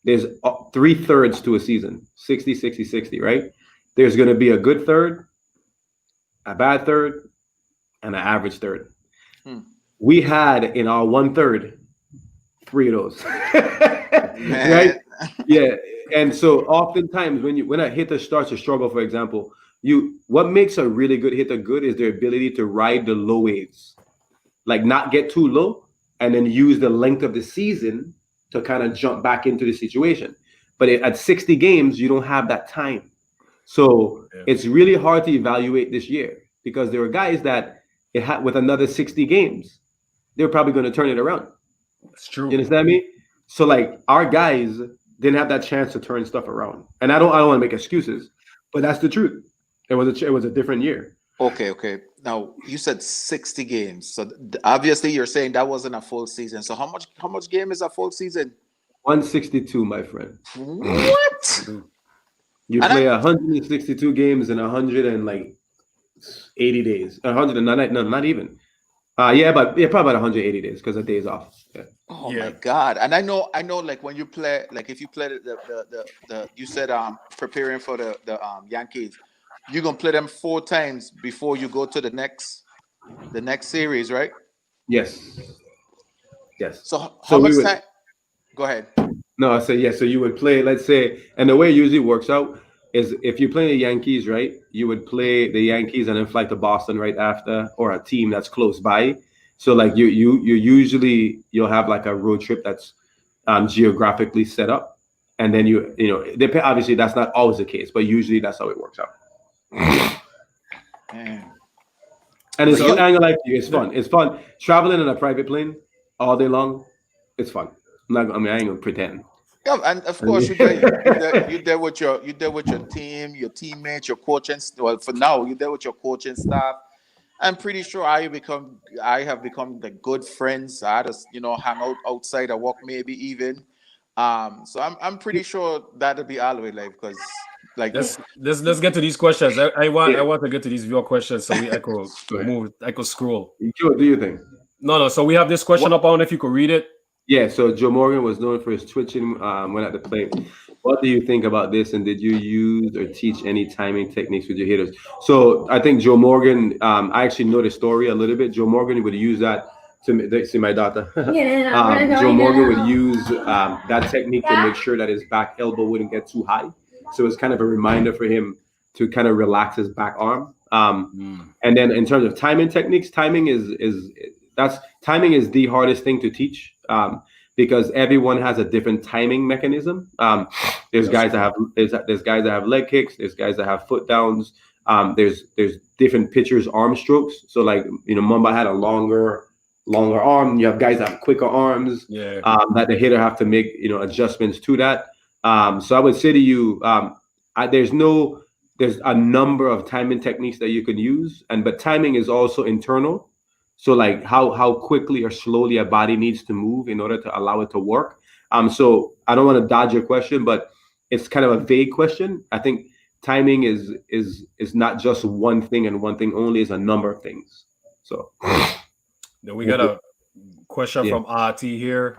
B: There's 3/3 to a season, 60, 60, 60, right? There's going to be a good third, a bad third, and an average third. We had in our 1/3 3 of those, right? Yeah. And so oftentimes when a hitter starts to struggle, for example, what makes a really good hitter good is their ability to ride the low waves, like not get too low and then use the length of the season to kind of jump back into the situation. But at 60 games, you don't have that time. So it's really hard to evaluate this year because there were guys that with another 60 games, they're probably going to turn it around.
A: That's true.
B: You understand me? So like our guys didn't have that chance to turn stuff around. And I don't want to make excuses, but that's the truth. It was a different year.
C: Okay. Now you said 60 games. So obviously you're saying that wasn't a full season. So how much game is a full season?
B: 162, my friend.
C: What?
B: You
C: And
B: play
C: I
B: 162 games in 180 days. 100 and not even. Probably about 180 days because of days off. Yeah.
C: Oh
A: Yeah.
C: my God. And I know like when you play, like if you play the you said preparing for the Yankees, you're gonna play them 4 times before you go to the next series, right?
B: Yes. Yes.
C: So how
B: So we
C: much
B: would
C: time? Go ahead.
B: no, I say yes. So you would play, let's say, and the way it usually works out is if you play the Yankees, right? You would play the Yankees and then fly to Boston right after, or a team that's close by. So like you usually you'll have like a road trip that's geographically set up, and then obviously that's not always the case, but usually that's how it works out.
C: Man.
B: And it's
C: But
B: fun.
C: you,
B: I ain't gonna lie to you, it's fun. It's fun traveling in a private plane all day long. It's fun. I ain't gonna pretend.
C: yeah, and of
B: I
C: course
B: mean,
C: you there with your team, your teammates, your coaching. Well, for now, you're there with your coaching staff. I'm pretty sure I have become like good friends. I just hang out outside, I walk maybe even. So I'm pretty sure that'll be all the way live because like
A: Let's get to these questions. I want
B: yeah,
A: I want to get to these viewer questions so I could
B: go ahead.
A: move. I could scroll.
B: Joe, do you think?
A: No. So we have this question
C: what
A: up on if you could read it.
B: Yeah, so Joe Morgan was known for his twitching when at the plate. What do you think about this? And did you use or teach any timing techniques with your hitters? So I think Joe Morgan, I actually know the story a little bit. Joe Morgan would use that see my daughter. Joe Morgan would use that technique to make sure that his back elbow wouldn't get too high. So it's kind of a reminder for him to kind of relax his back arm. And then in terms of timing techniques, timing is the hardest thing to teach because everyone has a different timing mechanism. There's guys that have leg kicks. There's guys that have foot downs. There's different pitchers' arm strokes. So like Mumba had a longer arm. You have guys that have quicker arms.
A: Yeah.
B: That the hitter have to make adjustments to that. So I would say to you, there's a number of timing techniques that you can use, but timing is also internal. So like how quickly or slowly a body needs to move in order to allow it to work. So I don't want to dodge your question, but it's kind of a vague question. I think timing is not just one thing and one thing only, is a number of things. So
A: Then we got a question
B: Yeah.
A: from RT here.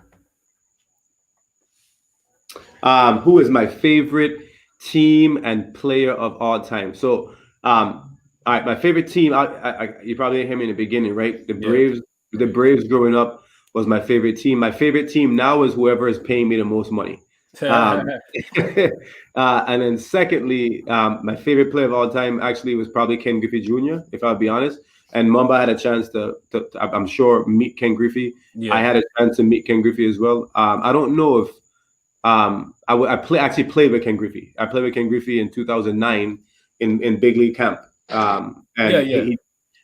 B: Who is my favorite team and player of all time? So all right, my favorite team. You probably didn't hear me in the beginning, right? The Braves. The Braves growing up was my favorite team. My favorite team now is whoever is paying me the most money. And then secondly, my favorite player of all time actually was probably Ken Griffey Jr., if I'll be honest. And Mamba had a chance to I'm sure, meet Ken Griffey.
A: Yeah.
B: I had a chance to meet Ken Griffey as well. I don't know if actually played with Ken Griffey. I played with Ken Griffey in 2009 in big league camp. And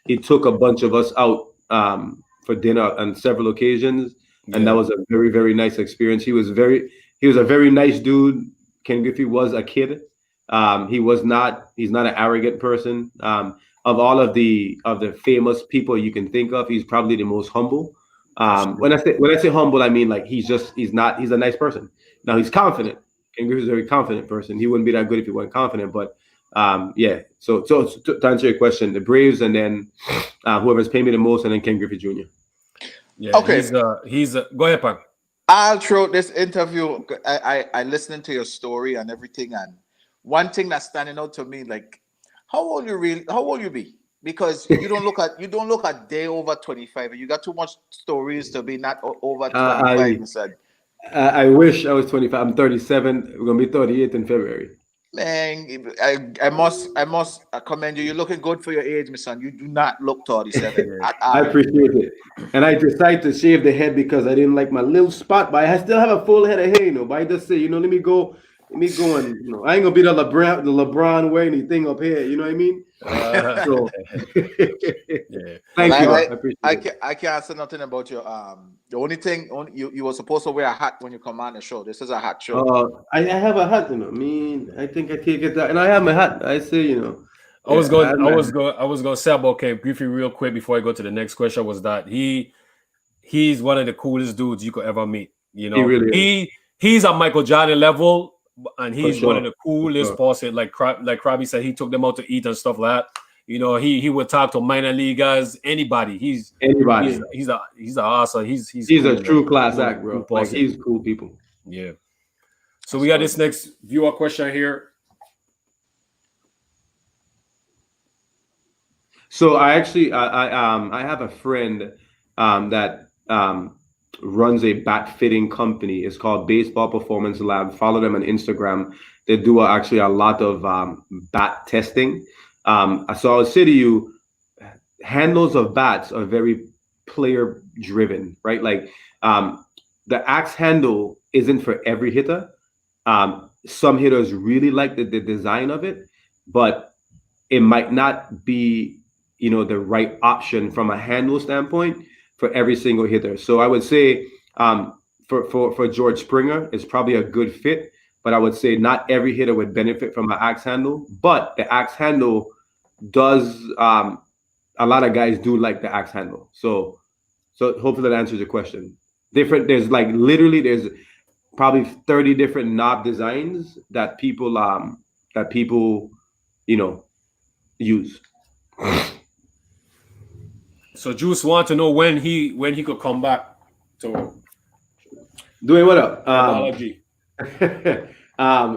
B: he took a bunch of us out for dinner on several occasions, and that was a very, very nice experience. He was a very nice dude. Ken Griffey was a kid. He's not an arrogant person. Of all of the famous people you can think of, he's probably the most humble. When I say humble, I mean like he's a nice person. Now he's confident. Ken Griffey's a very confident person. He wouldn't be that good if he wasn't confident, but yeah. So to answer your question, the Braves, and then whoever's paying me the most, and then Ken Griffey Jr.
A: Yeah.
C: Okay.
A: He's go ahead, Pan.
C: I'll throw this interview. I listening to your story and everything, and one thing that's standing out to me, like how old you be? Because you don't look at day over 25. You got too much stories to be not over 25.
B: I wish I was 25. I'm 37. We're gonna be 38 in February.
C: Man, I must commend you. You're looking good for your age, my son. You do not look 37 at all.
B: I appreciate it. And I decided to shave the head because I didn't like my little spot, but I still have a full head of hair, But I just say, let me go and I ain't gonna be the LeBron wearing anything up here. You know what I mean? So thank you. I appreciate it.
C: I can't say nothing about your the only thing you were supposed to wear a hat when you come on the show. This is a hat show.
B: I have a hat, I think I take it that, and I have my hat. I say,
A: I was going to say about Ken Griffey real quick before I go to the next question. Was that he's one of the coolest dudes you could ever meet. You know,
B: He really
A: he's a Michael Jordan level, and he's
B: sure.
A: one of the coolest bosses. Like Crabbe said, he took them out to eat and stuff like that. You know, he would talk to minor leaguers, anybody. He's awesome. He's
B: cool, a true class act, bro. Like he's cool people.
A: Yeah. So we got this next viewer question here.
B: So I actually I have a friend that runs a bat fitting company. It's called Baseball Performance Lab. Follow them on Instagram. They do actually a lot of bat testing. So I would say to you, handles of bats are very player driven, right? Like the axe handle isn't for every hitter. Some hitters really like the design of it, but it might not be, you know, the right option from a handle standpoint for every single hitter. So I would say for George Springer, it's probably a good fit, but I would say not every hitter would benefit from an axe handle. But the axe handle does, a lot of guys do like the axe handle. So hopefully that answers your question. There's probably 30 different knob designs that people you know use.
A: So Juice want to know when he could come back to
B: doing what up?
A: technology.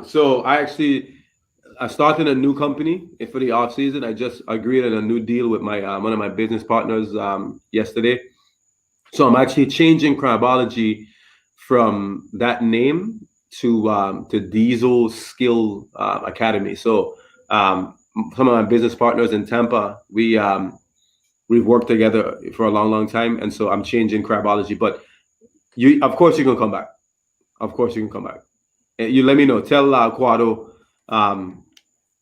B: So I started a new company for the off season. I just agreed on a new deal with my one of my business partners yesterday. So I'm actually changing Crabology from that name to Diesel Skill Academy. So some of my business partners in Tampa, we've worked together for a long time, and so I'm changing Crabology. But of course you can come back. Of course you can come back. And you let me know. Tell Quado,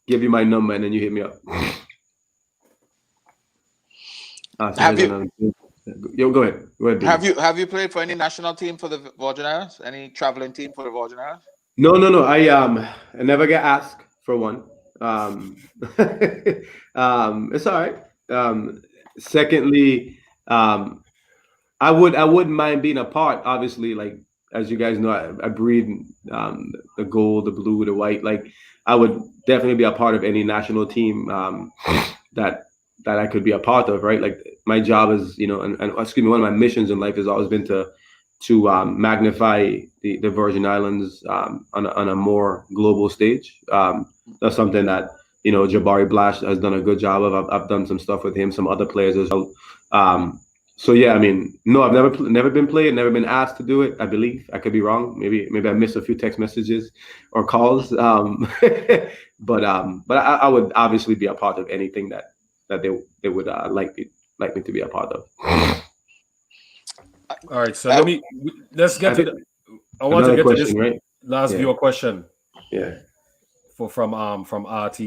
B: give you my number, and then you hit me up. Go ahead.
C: Have you played for any national team for the Virgin Islands? Any traveling team for the Virgin Islands?
B: No. I never get asked for one. It's all right. Secondly, I wouldn't mind being a part. Obviously, like as you guys know, I breed the gold, the blue, the white. Like I would definitely be a part of any national team that I could be a part of, right? Like my job is, you know, and excuse me, one of my missions in life has always been to magnify the Virgin Islands on a more global stage. That's something that, you know, Jabari Blash has done a good job of. I've done some stuff with him, some other players as well. So yeah, I mean, no, I've never been played, never been asked to do it. I believe I could be wrong. Maybe I missed a few text messages or calls. But I would obviously be a part of anything that they would like me to be a part of.
A: All right, so let's get to I want to get to this right? Last viewer question.
B: Yeah.
A: From RT.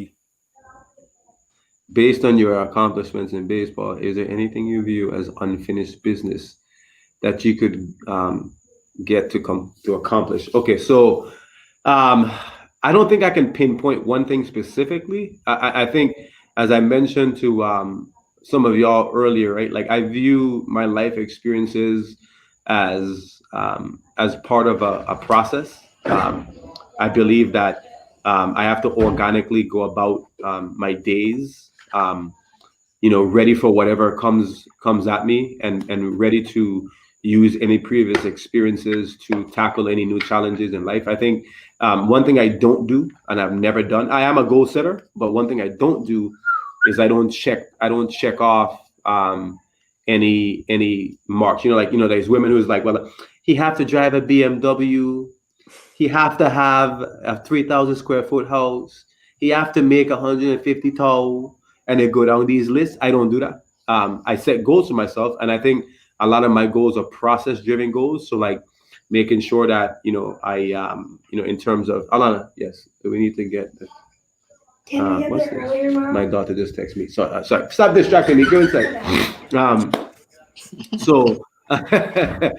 B: Based on your accomplishments in baseball, is there anything you view as unfinished business that you could get to accomplish? Okay, so I don't think I can pinpoint one thing specifically. I think, as I mentioned to some of y'all earlier, right? Like I view my life experiences as part of a process. I believe that I have to organically go about my days, ready for whatever comes at me, and ready to use any previous experiences to tackle any new challenges in life. I think one thing I don't do, and I've never done, I am a goal setter, but one thing I don't do is I don't check off any marks. There's women who's like, well, he have to drive a BMW, he have to have a 3,000 square foot house, he have to make 150 tall, and they go down these lists. I don't do that. I set goals for myself, and I think a lot of my goals are process-driven goals. So like making sure that I in terms of Alana, yes, we need to get. What's this? Earlier, my daughter just texted me. Sorry, stop distracting me. Go inside. So I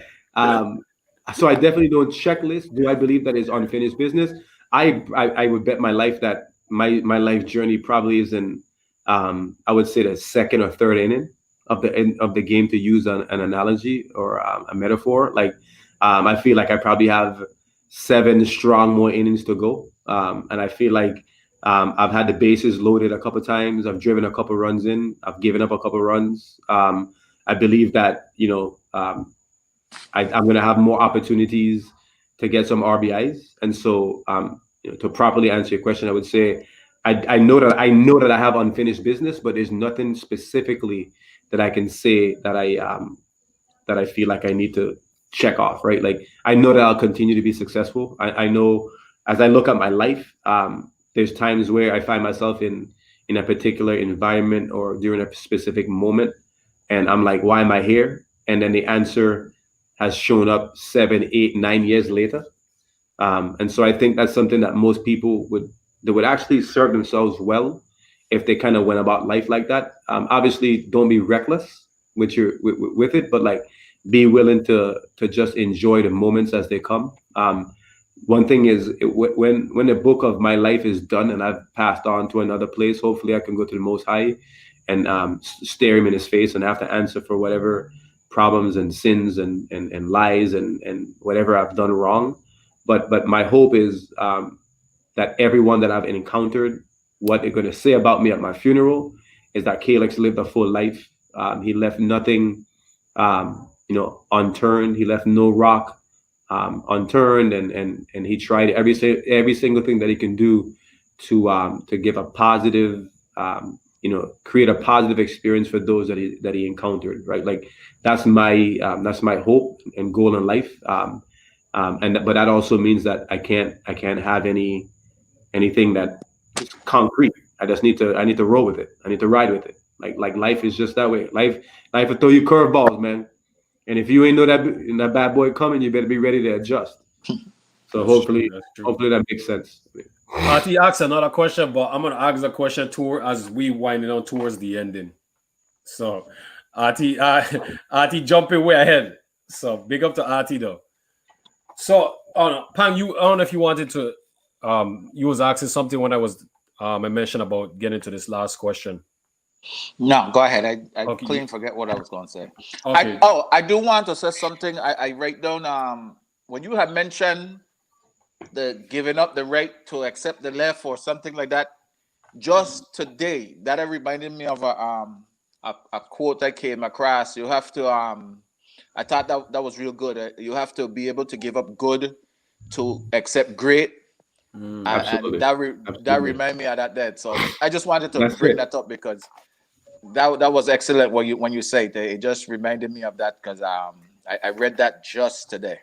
B: definitely don't checklist. Do I believe that is unfinished business? I would bet my life that my life journey probably isn't I would say the second or third inning of the game, to use an analogy or a metaphor. Like, I feel like I probably have 7 strong more innings to go, and I feel like I've had the bases loaded a couple times. I've driven a couple runs in. I've given up a couple runs. I believe that I'm going to have more opportunities to get some RBIs, and so to properly answer your question, I would say I know that I have unfinished business, but there's nothing specifically that I can say that I feel like I need to check off. Right, like I know that I'll continue to be successful. I know as I look at my life, there's times where I find myself in a particular environment or during a specific moment, and I'm like, why am I here? And then the answer has shown up 7, 8, 9 years later. And so I think that's something that most people would actually serve themselves well if they kind of went about life like that. Obviously, don't be reckless with it, but like be willing to just enjoy the moments as they come. One thing is when the book of my life is done and I've passed on to another place, hopefully I can go to the Most High and stare him in his face and have to answer for whatever problems and sins and lies and whatever I've done wrong. But my hope is that everyone that I've encountered, what they're going to say about me at my funeral is that Callix lived a full life. He left nothing, unturned. He left no rock unturned, and he tried every single thing that he can do to give a positive, create a positive experience for those that he encountered. Right, like that's my hope and goal in life. But that also means that I can't have anything that is concrete. I need to roll with it. I need to ride with it. Like life is just that way. Life will throw you curveballs, man. And if you ain't know that bad boy coming, you better be ready to adjust. So hopefully that makes sense.
A: Artie asked another question, but I'm gonna ask the question as we winding on towards the ending. So Artie jumping way ahead. So big up to Artie though. So Pang, I don't know if you wanted to you was asking something when I mentioned about getting to this last question.
C: No, go ahead. I
A: Okay.
C: clean forget what I was going to say.
A: Okay.
C: I do want to say something. I write down when you had mentioned the giving up the right to accept the left or something like that. Just today, that reminded me of a quote I came across. You have to I thought that was real good. You have to be able to give up good to accept great.
B: Absolutely.
C: And that reminded me of that. So I just wanted to bring that up because that was excellent when you say it. It just reminded me of that because I read that just today.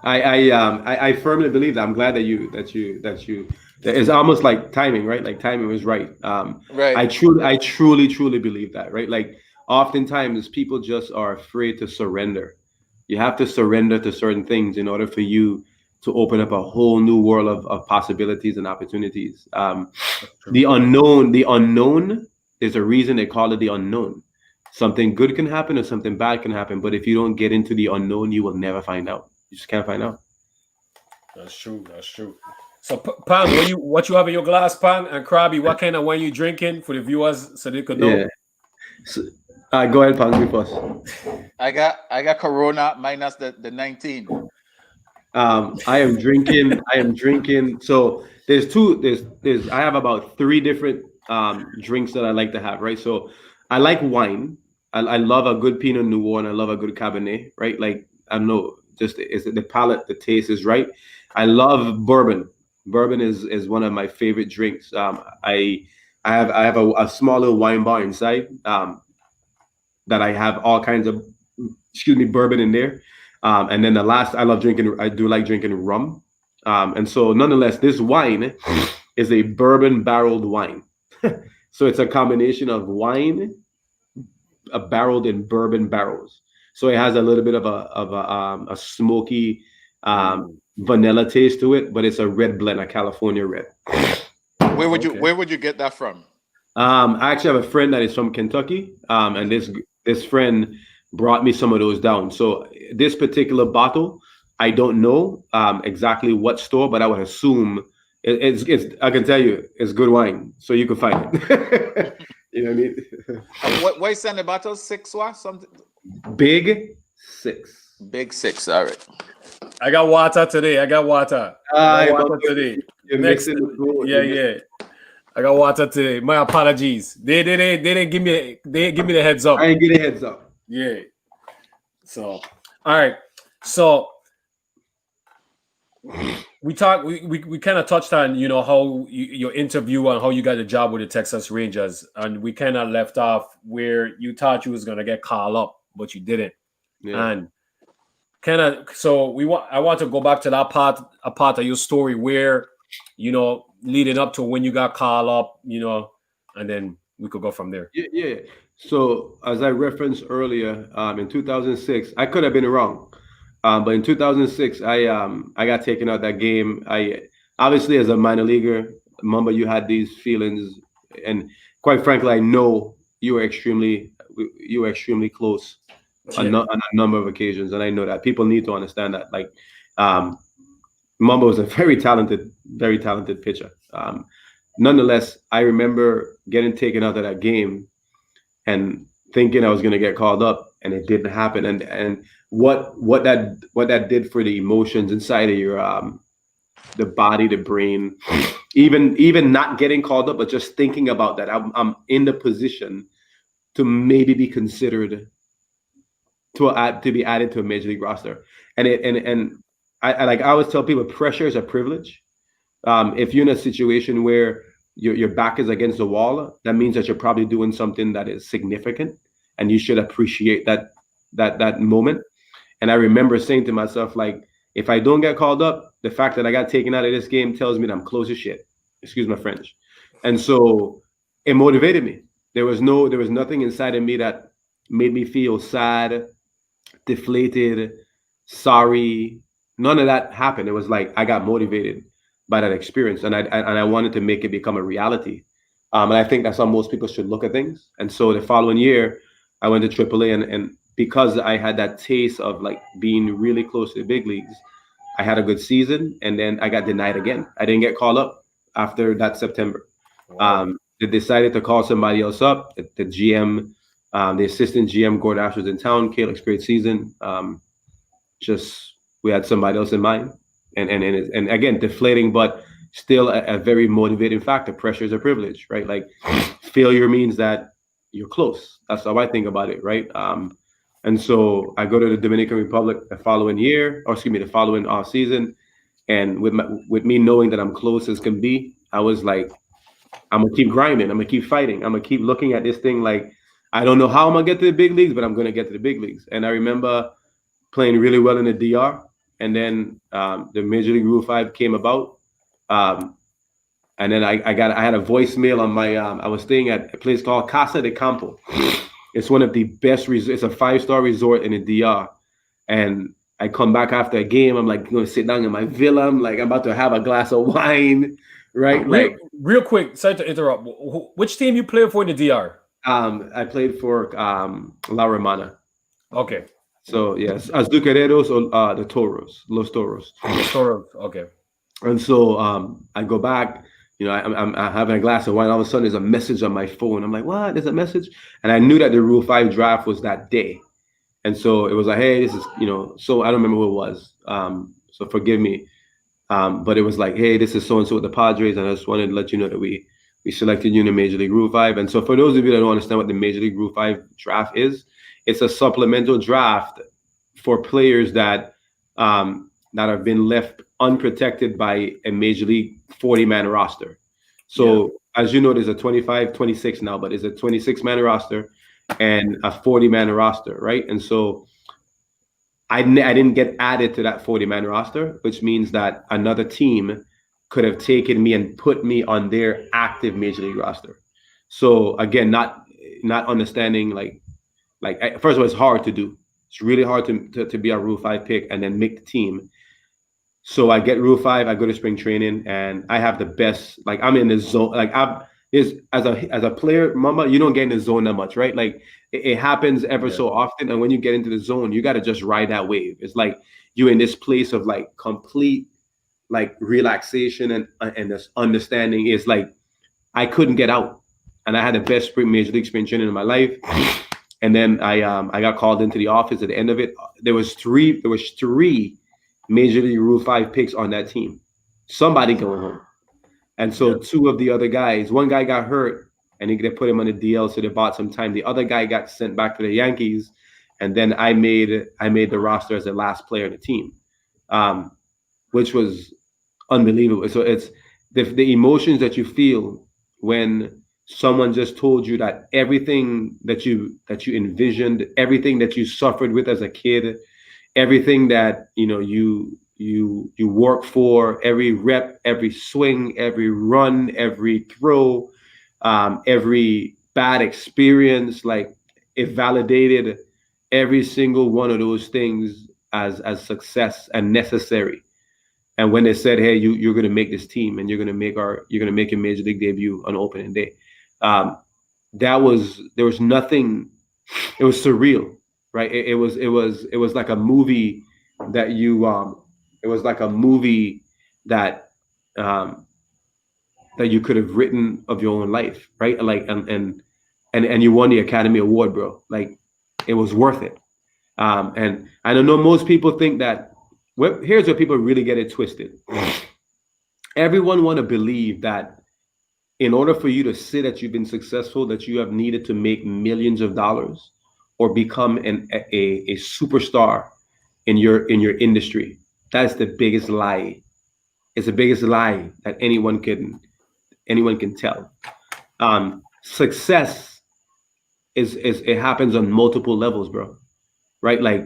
B: I firmly believe that. I'm glad that you it's almost like timing, right? Like timing was right.
C: Right.
B: I truly believe that, right? Like oftentimes people just are afraid to surrender. You have to surrender to certain things in order for you to open up a whole new world of possibilities and opportunities. The unknown, there's a reason they call it the unknown. Something good can happen or something bad can happen, but if you don't get into the unknown, you will never find out. You just can't find out.
A: That's true. So, Pan, what you have in your glass, Pan and Crabbe, what kind of wine you drinking for the viewers so they could know?
B: Yeah. So, go ahead, Pan, you first.
C: I got Corona minus the 19.
B: I am drinking. So there's I have about 3 different drinks that I like to have, right? So I like wine. I love a good Pinot Noir and I love a good Cabernet, right? Like I don't know, just is the palate, the taste is right. I love bourbon. Bourbon is one of my favorite drinks. I have a small little wine bar inside that I have all kinds of bourbon in there. And then I do like drinking rum. And so nonetheless, this wine is a bourbon barreled wine. So it's a combination of wine barreled in bourbon barrels. So it has a little bit of a smoky vanilla taste to it, but it's a red blend, a California red.
C: Where would you get that from?
B: I actually have a friend that is from Kentucky, and this friend brought me some of those down. So this particular bottle, I don't know exactly what store, but I would assume it's I can tell you it's good wine, so you can find it. You know what I mean?
C: What is the battle? 6 what? Something.
B: Big 6.
C: Big 6. All right.
A: I got water today. I got water today.
B: You're
A: Next,
B: mixing the food.
A: yeah. I got water today. My apologies. They didn't give me the heads up.
B: I ain't get a heads up.
A: Yeah. So, all right. So we kind of touched on, you know, how your interview and how you got a job with the Texas Rangers, and we kind of left off where you thought you was gonna get called up, but you didn't.
B: Yeah.
A: And kind of, so I want to go back to that part of your story where, you know, leading up to when you got called up, you know, and then we could go from there.
B: Yeah. So as I referenced earlier, in 2006, I could have been wrong, but in 2006, I got taken out that game. I obviously, as a minor leaguer, Mamba, you had these feelings, and quite frankly, I know you were extremely close on a number of occasions, and I know that people need to understand that. Like, Mamba was a very talented pitcher. Nonetheless, I remember getting taken out of that game and thinking I was going to get called up, and it didn't happen. And what that did for the emotions inside of your the body, the brain, even not getting called up, but just thinking about that, I'm in the position to maybe be considered to be added to a major league roster, and I always tell people, pressure is a privilege. If you're in a situation where your back is against the wall, that means that you're probably doing something that is significant, and you should appreciate that moment. And I remember saying to myself, like, if I don't get called up, the fact that I got taken out of this game tells me that I'm close as shit. Excuse my French. And so it motivated me. There was nothing inside of me that made me feel sad, deflated, sorry. None of that happened. It was like I got motivated by that experience, and I wanted to make it become a reality. And I think that's how most people should look at things. And so the following year, I went to AAA, and because I had that taste of like being really close to the big leagues, I had a good season, and then I got denied again. I didn't get called up after that September. Wow. They decided to call somebody else up. The GM, the assistant GM, Gordon Ash was in town. Callix, great season. Just we had somebody else in mind, and again, deflating, but still a very motivating factor. Pressure is a privilege, right? Like failure means that you're close. That's how I think about it, right? And so I go to the Dominican Republic the following off season, and with me knowing that I'm close as can be, I was like, I'm gonna keep grinding. I'm gonna keep fighting. I'm gonna keep looking at this thing like I don't know how I'm gonna get to the big leagues, but I'm gonna get to the big leagues. And I remember playing really well in the DR, and then the Major League Rule 5 came about, and then I had a voicemail on my. I was staying at a place called Casa de Campo. It's one of the best resorts. It's a 5-star resort in the DR, and I come back after a game. I'm like going to sit down in my villa. I'm about to have a glass of wine, right?
A: Real quick, sorry to interrupt. Which team you played for in the DR?
B: I played for La Romana.
A: Okay.
B: So yes, as Duquereros or the Toros, Los Toros.
A: Los Toros. Okay.
B: And so I go back. You know, I'm having a glass of wine. All of a sudden, there's a message on my phone. I'm like, what? There's a message? And I knew that the Rule 5 draft was that day. And so it was like, hey, this is, you know, so I don't remember who it was. So forgive me. But it was like, hey, this is so-and-so with the Padres. And I just wanted to let you know that we selected you in the Major League Rule 5. And so for those of you that don't understand what the Major League Rule 5 draft is, it's a supplemental draft for players that have been left unprotected by a Major League 40-man roster. So as you know, there's a 25, 26 now, but it's a 26-man roster and a 40-man roster, right? And so I didn't get added to that 40-man roster, which means that another team could have taken me and put me on their active Major League roster. So again, not understanding like first of all, it's hard to do. It's really hard to be a Rule 5 pick and then make the team. So I get Rule 5, I go to spring training, and I have the best, like I'm in the zone. Like as a player, Mama, you don't get in the zone that much, right? Like it happens ever so often. And when you get into the zone, you got to just ride that wave. It's like you're in this place of like complete like relaxation and this understanding is like I couldn't get out. and I had the best spring major league spring training in my life. And then I got called into the office at the end of it. There was three Major League Rule 5 picks on that team. Somebody going home. And so two of the other guys, one guy got hurt and they put him on the DL, so they bought some time. The other guy got sent back to the Yankees, and then I made the roster as the last player on the team, which was unbelievable. So it's the emotions that you feel when someone just told you that everything that you envisioned, everything that you suffered with as a kid, everything that you work for, every rep, every swing, every run, every throw, every bad experience, like it validated every single one of those things as success and necessary. And when they said, "Hey, you're going to make this team, and you're going to make your major league debut on opening day," there was nothing. It was surreal, right? It was like a movie that it was like a movie that that you could have written of your own life, right? Like and you won the Academy Award, bro. Like it was worth it. And I don't know, most people think that. Here's where people really get it twisted. Everyone want to believe that in order for you to say that you've been successful, that you have needed to make millions of dollars or become a superstar in your industry. That's the biggest lie. It's the biggest lie that anyone can tell. Success is it happens on multiple levels, bro. Right? Like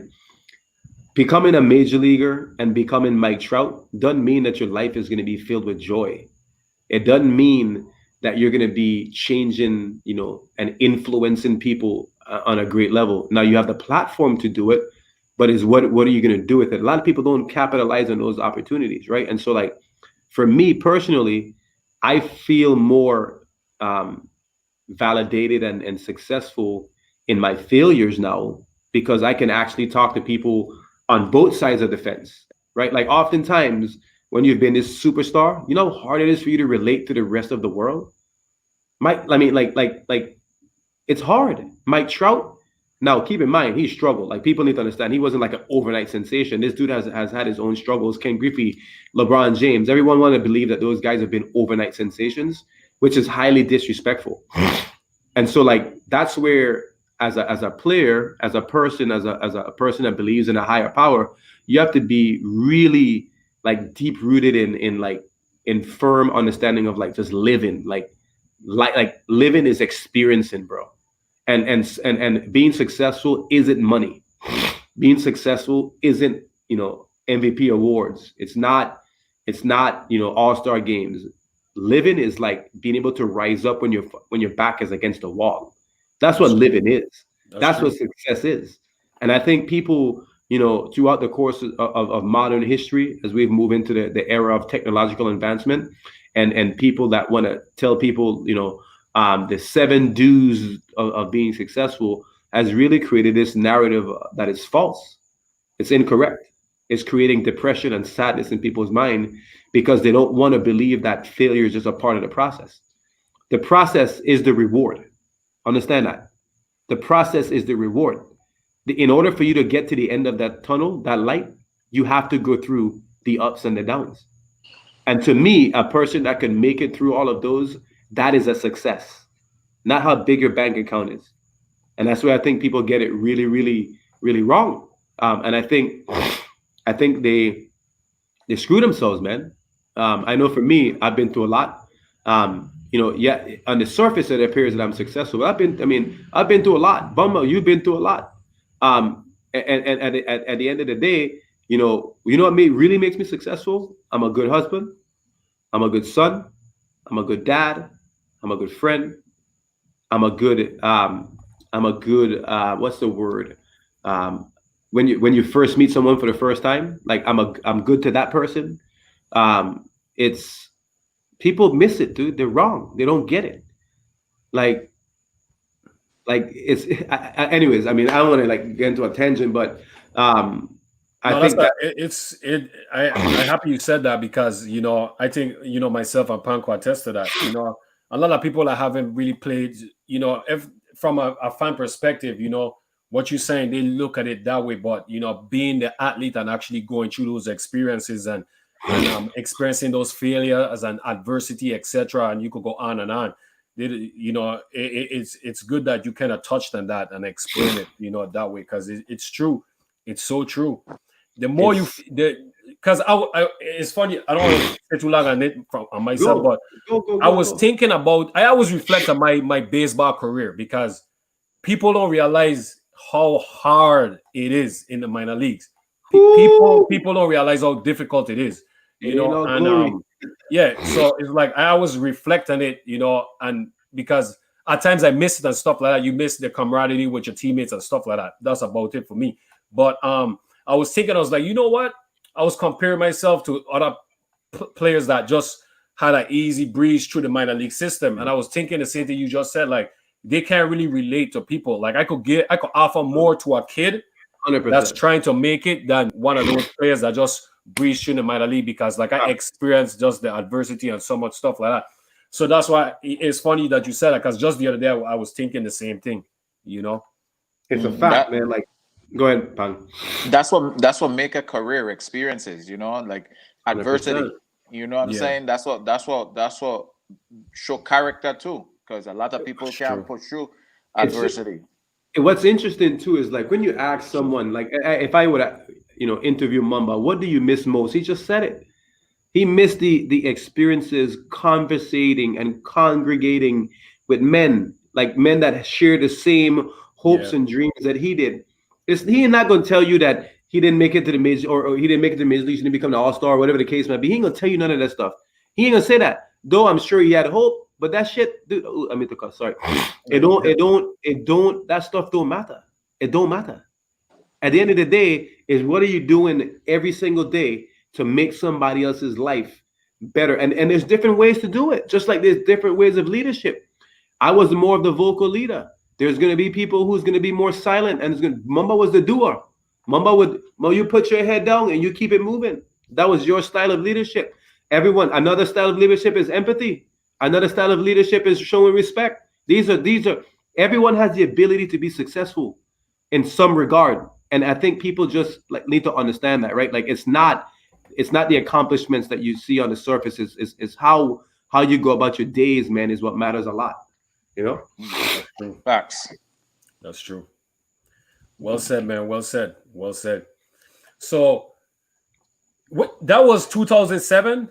B: becoming a major leaguer and becoming Mike Trout doesn't mean that your life is going to be filled with joy. It doesn't mean that you're going to be changing, and influencing people on a great level. Now you have the platform to do it, but what are you going to do with it? A lot of people don't capitalize on those opportunities, right? And so, like, for me personally, I feel more validated and successful in my failures now because I can actually talk to people on both sides of the fence, right? Like oftentimes when you've been this superstar, you know how hard it is for you to relate to the rest of the world? It's hard. Mike Trout, now keep in mind, he struggled. Like people need to understand, he wasn't like an overnight sensation. This dude has had his own struggles. Ken Griffey, LeBron James, everyone want to believe that those guys have been overnight sensations, which is highly disrespectful. And so like, that's where as a player, as a person that believes in a higher power, you have to be really like deep rooted in firm understanding of like just living, like living is experiencing, bro. And being successful isn't money. Being successful isn't, MVP awards. It's not, all-star games. Living is like being able to rise up when your back is against the wall. That's what living is. That's what success is. And I think people, throughout the course of modern history, as we've moved into the era of technological advancement, and people that want to tell people, the 7 do's of being successful, has really created this narrative that is false. It's incorrect. It's creating depression and sadness in people's mind because they don't want to believe that failure is just a part of the process. The process is the reward. Understand that. The process is the reward. In order for you to get to the end of that tunnel, that light, you have to go through the ups and the downs. And to me, a person that can make it through all of those, that is a success, not how big your bank account is. And that's where I think people get it really, really, really wrong. And I think they screw themselves, man. I know for me, I've been through a lot. On the surface it appears that I'm successful. But I've been through a lot. Bumba, you've been through a lot. And at the end of the day, what really makes me successful? I'm a good husband. I'm a good son. I'm a good dad. I'm a good friend. I'm a good what's the word? When you first meet someone for the first time, like I'm good to that person. It's people miss it, dude. They're wrong. They don't get it. Like it's anyways. I don't want to like get into a tangent, but I'm happy
A: you said that because I think myself and Panko attest to that. a lot of people that haven't really played, you know, if from a fan perspective, you know, what you're saying, they look at it that way. But you know, being the athlete and actually going through those experiences and experiencing those failures and adversity, etc., and you could go on and on. You know, it's good that you kind of touched on that and explain it, you know, that way, because it's true. It's so true. The more because it's funny. I don't want to say too long on it on myself, but I was thinking about. I always reflect on my baseball career because people don't realize how hard it is in the minor leagues. People don't realize how difficult it is, you know. And yeah, so it's like I always reflect on it, you know, and because at times I miss it and stuff like that. You miss the camaraderie with your teammates and stuff like that. That's about it for me. But I was thinking, I was like, you know what? I was comparing myself to other players that just had an easy breeze through the minor league system, and I was thinking the same thing you just said. Like they can't really relate to people. Like I could offer more to a kid
B: 100%.
A: That's trying to make it than one of those players that just breeze through the minor league because like I experienced just the adversity and so much stuff like that. So that's why it's funny that you said that because just the other day I was thinking the same thing, you know.
B: It's a fact, man. Like, go ahead, Pan.
C: That's what make a career experiences, you know, like adversity.
B: 100%.
C: You know what I'm saying? That's what show character too, because a lot of people can't push through adversity.
B: What's interesting too is like when you ask someone, like if I would, interview Mamba, what do you miss most? He just said it. He missed the experiences, conversating and congregating with men, like men that share the same hopes and dreams that he did. He not going to tell you that he didn't make it to the major or he didn't make it to the major leagues and become an all-star or whatever the case might be. He ain't going to tell you none of that stuff. He ain't going to say that. Though I'm sure he had hope. But that shit, dude, I mean, sorry. That stuff don't matter. It don't matter. At the end of the day, is what are you doing every single day to make somebody else's life better? And there's different ways to do it. Just like there's different ways of leadership. I was more of the vocal leader. There's going to be people who's going to be more silent. And Mamba was the doer. You put your head down and you keep it moving. That was your style of leadership. Another style of leadership is empathy. Another style of leadership is showing respect. These are everyone has the ability to be successful in some regard. And I think people just like need to understand that, right? Like it's not the accomplishments that you see on the surface, is how you go about your days, man, is what matters a lot. You know?
C: Facts.
A: That's true. Well said, man. Well said. Well said. So that was 2007,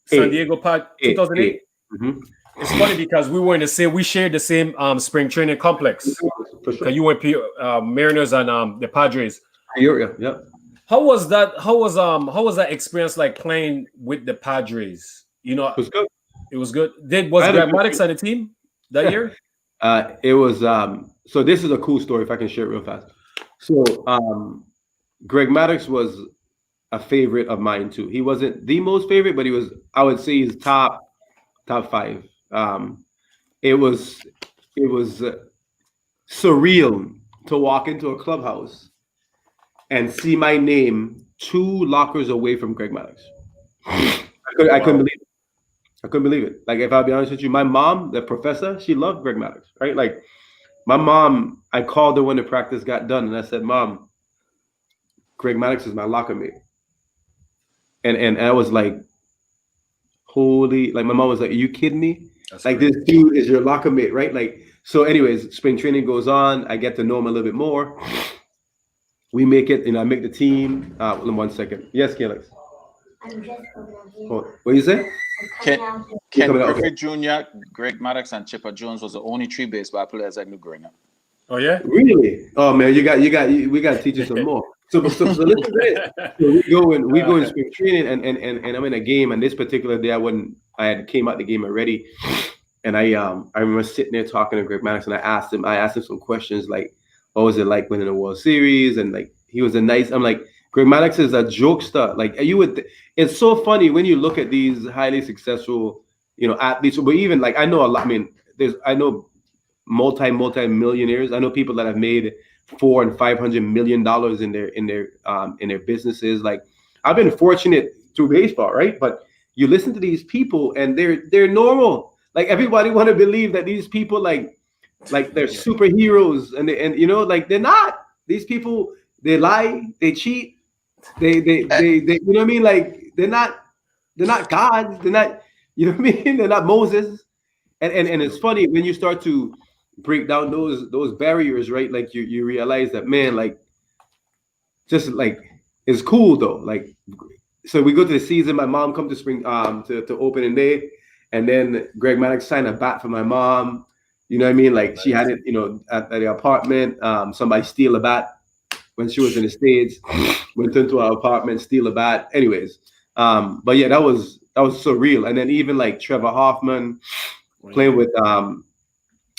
A: San Diego Padres, 2008.
B: Mm-hmm.
A: It's funny because we shared the same spring training complex.
B: For sure.
A: You went Mariners and the Padres.
B: Yeah.
A: How was that? How was that experience like playing with the Padres? You know,
B: it was good.
A: It was good. Was Greg Maddux on the team that year?
B: It was so this is a cool story if I can share it real fast. So Greg Maddux was a favorite of mine too. He wasn't the most favorite, but he was, I would say, he's top 5. It was surreal to walk into a clubhouse and see my name 2 lockers away from Greg Maddux. I couldn't believe it. I couldn't believe it. Like, if I'll be honest with you, my mom, the professor, she loved Greg Maddux, right? Like, my mom, I called her when the practice got done, and I said, "Mom, Greg Maddux is my locker mate." And I was like, holy, like my mom was like, "Are you kidding me?" That's like crazy. This dude is your locker mate, right? Like, so anyways, spring training goes on. I get to know him a little bit more. We make it, I make the team. 1 second. Yes, Callix.
D: I'm just coming out here.
B: What do you say?
C: Ken Griffith Jr., Greg Maddux, and Chipper Jones was the only 3 baseball players I knew growing up.
A: Oh yeah?
B: Really? Oh man, we got to teach you some more. So listen to this. So we go in spring training and I'm in a game, and this particular day I had came out the game already. And I remember sitting there talking to Greg Maddux, and I asked him some questions like, what was it like winning a World Series? And like, he was I'm like, Greg Maddux is a jokester. Like, it's so funny when you look at these highly successful, athletes, but even like, I know a lot, I know multi-millionaires. I know people that have made $400 and $500 million in their businesses. Like, I've been fortunate through baseball, right? But you listen to these people and they're normal. Like everybody want to believe that these people like they're superheroes, and you know, like they're not. These people, they lie, they cheat, they you know what I mean? Like they're not gods, they're not, you know what I mean? They're not Moses. And it's funny when you start to break down those barriers, right? Like you realize that, man, like just like it's cool though. Like so we go to the season, my mom come to spring to opening day, and then Greg Maddox signed a bat for my mom. You know what I mean? Like she had it, you know, at the apartment. Somebody steal a bat when she was in the States, went into our apartment, steal a bat. Anyways, but yeah, that was surreal. And then even like Trevor Hoffman playing with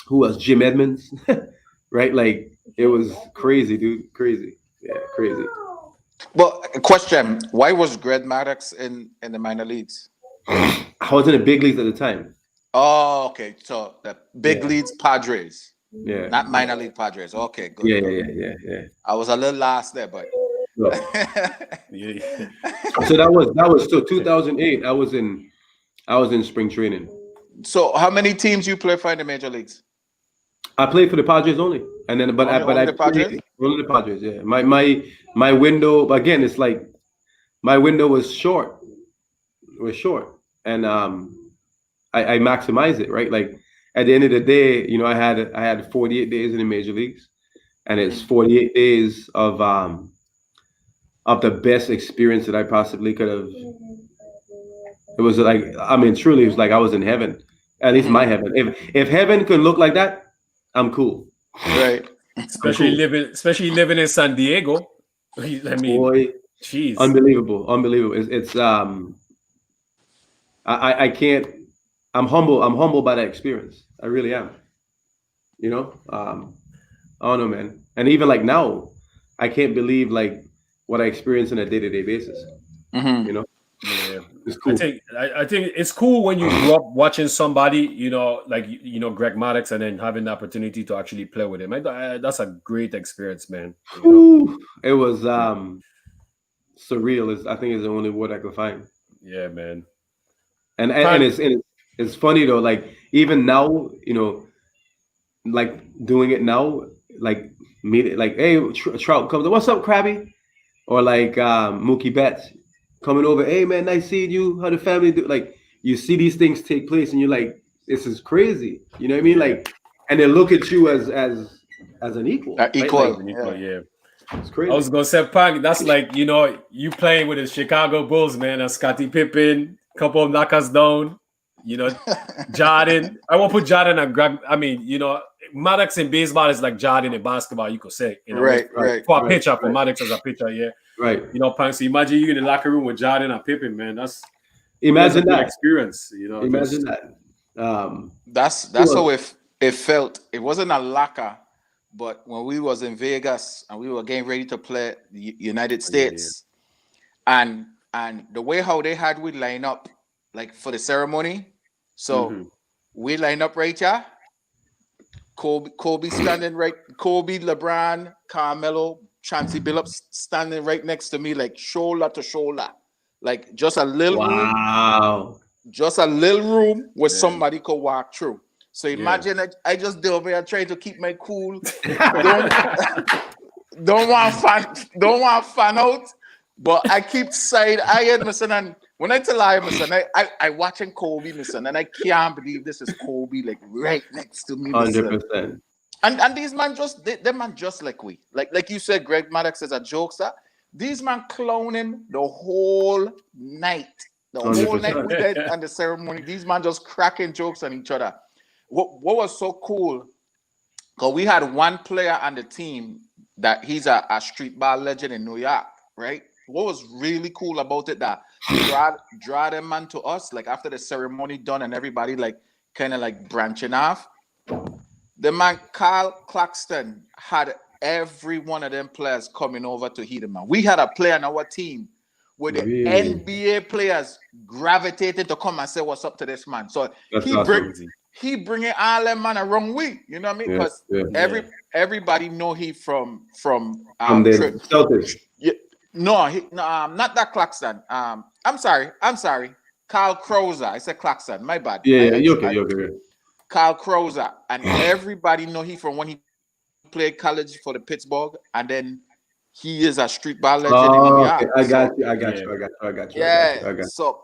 B: who was Jim Edmonds, right? Like it was crazy, dude. Crazy. Yeah, crazy.
C: Well, question: why was Greg Maddox in the minor leagues?
B: I was in the big leagues at the time.
C: Oh, okay. So the big leagues Padres.
B: Yeah.
C: Not minor league Padres. Okay, good.
B: Yeah.
C: I was a little lost there, but
B: So that was so 2008. I was in spring training.
C: So how many teams you play for in the major leagues?
B: I played for the Padres only, and then
C: Only the Padres?
B: Only the Padres. Yeah, my window again. It's like my window was short. It was short, and I maximize it, right? Like at the end of the day, you know, I had 48 days in the major leagues, and it's 48 days of the best experience that I possibly could have. It was like, I mean, truly, it was like I was in heaven, at least my heaven. If heaven could look like that, I'm cool.
C: Right.
A: Especially living in San Diego. I mean,
B: boy,
A: jeez,
B: unbelievable. It's I can't. I'm humble by that experience. I really am. You know, I don't know, man. And even like now, I can't believe like what I experience on a day-to-day basis. You know,
A: yeah.
B: It's cool.
A: I think it's cool when you grew up watching somebody, you know, like you know Greg Maddox, and then having the opportunity to actually play with him. That's a great experience, man. You know?
B: It was surreal. I think is the only word I could find.
A: Yeah, man.
B: And it's funny though. Like even now, you know, like doing it now, like meet like, hey, Trout comes, what's up, Crabbe? Or like Mookie Betts coming over, hey man, nice seeing you. How the family do? Like you see these things take place, and you're like, this is crazy. You know what I mean? Like, and they look at you as an equal.
C: Equal,
B: right?
A: Equal, yeah.
B: It's crazy.
A: I was gonna say, Pang, that's like, you know, you playing with the Chicago Bulls, man, and Scottie Pippen, couple of knockers down, you know, Jordan. I won't put Jordan and Greg. I mean, you know, Maddox in baseball is like Jordan in basketball, you could say. You know,
C: right.
A: For a pitcher, for Maddox as a pitcher, yeah.
B: Right.
A: You know, Pang, so imagine you in the locker room with Jordan and Pippen, man. That's a
B: that
A: good experience, you know.
B: Imagine that.
C: That's how it felt. It wasn't a locker, but when we was in Vegas and we were getting ready to play the United States, and the way how they had we line up like for the ceremony, so we line up right here. Kobe standing right, Kobe, LeBron, Carmelo, Chancey Billups standing right next to me, like shoulder to shoulder, like just a little room, just a little room where somebody could walk through. So imagine I just did over here trying to keep my cool. don't want fan out, but I keep side eyeing myself. And when I tell I myself, I watching Kobe myself, and I can't believe this is Kobe like right next to me.
B: 100%.
C: And these man just they man just like we. Like you said, Greg Maddox is a jokester. These man clowning the whole night. The 100%. Whole night we did and the ceremony. These man just cracking jokes on each other. What was so cool, because we had one player on the team that he's a street ball legend in New York, right? What was really cool about it that draw them man to us, like after the ceremony done and everybody like kind of like branching off. The man Carl Claxton had every one of them players coming over to hit him, man. We had a player on our team where the NBA players gravitated to come and say what's up to this man. So he bringing all them man a wrong way, you know what I mean? Because everybody know he from
B: the Celtics.
C: Yeah, no, not that Claxton. I'm sorry. Carl Crozer. I said Claxon. My bad.
B: Yeah, you're okay. You're okay.
C: Carl Crozer, and everybody know he from when he played college for the Pittsburgh, and then he is a street ball legend in New York.
B: Okay. I got you.
C: Yeah. So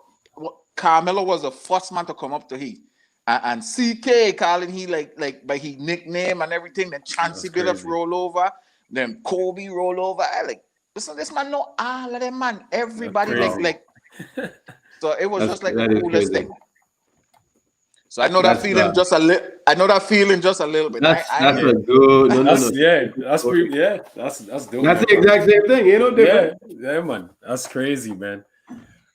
C: Carmelo was the first man to come up to he. And CK calling he like by his nickname and everything. Then Chancey Billups roll over. Then Kobe roll over. Listen, this man know all of them, man. Everybody like. So it was just like the coolest thing. So I know that feeling just a little. I know that feeling just a little bit.
B: That's a good. No.
A: Yeah, that's pretty. Yeah, that's dope.
B: That's the exact same thing. You know, different.
A: Yeah, man. That's crazy, man.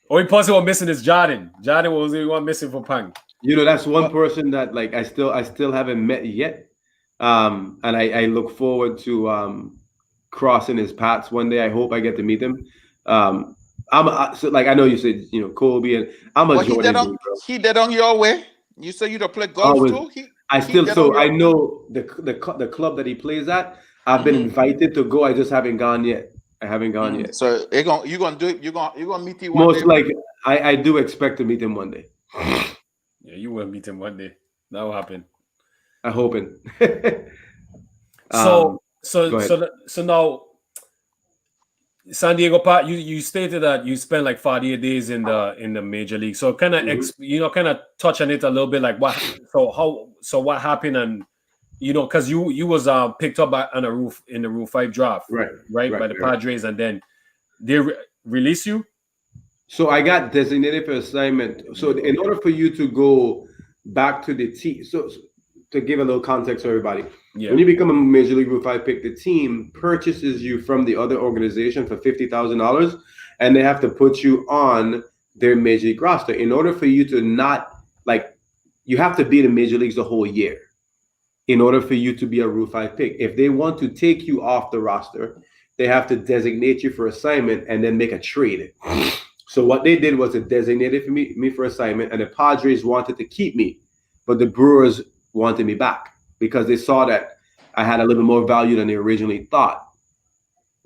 A: Only person we're missing is Jordan. Jordan was the one missing for Pang.
B: You know, that's one person that like I still haven't met yet. And I look forward to crossing his paths one day. I hope I get to meet him. So like I know you said, you know, Kobe, and I'm a Jordan dude, bro.
C: He did on your way. You say you don't play golf too.
B: I know the club that he plays at. I've been invited to go. I just haven't gone yet. I haven't gone yet.
C: So you're gonna do it. You're gonna meet him one
B: Most
C: day.
B: like I do expect to meet him one day.
A: Yeah, you will meet him one day. That will happen.
B: I'm hoping.
A: So now, San Diego Pat, you stated that you spent like 48 days in the major league. So kind of kind of touch on it a little bit, like what happened, and because you was picked up on a roof in the Rule 5 draft, right by the Padres, and then they release you. So
B: I got designated for assignment. So in order for you to go back to the team, so to give a little context to everybody, when you become a Major League Rule 5 pick, the team purchases you from the other organization for $50,000, and they have to put you on their Major League roster. In order for you to not, like, you have to be in the Major Leagues the whole year in order for you to be a Rule 5 pick. If they want to take you off the roster, they have to designate you for assignment and then make a trade. So what they did was they designated me for assignment, and the Padres wanted to keep me, but the Brewers wanted me back because they saw that I had a little bit more value than they originally thought.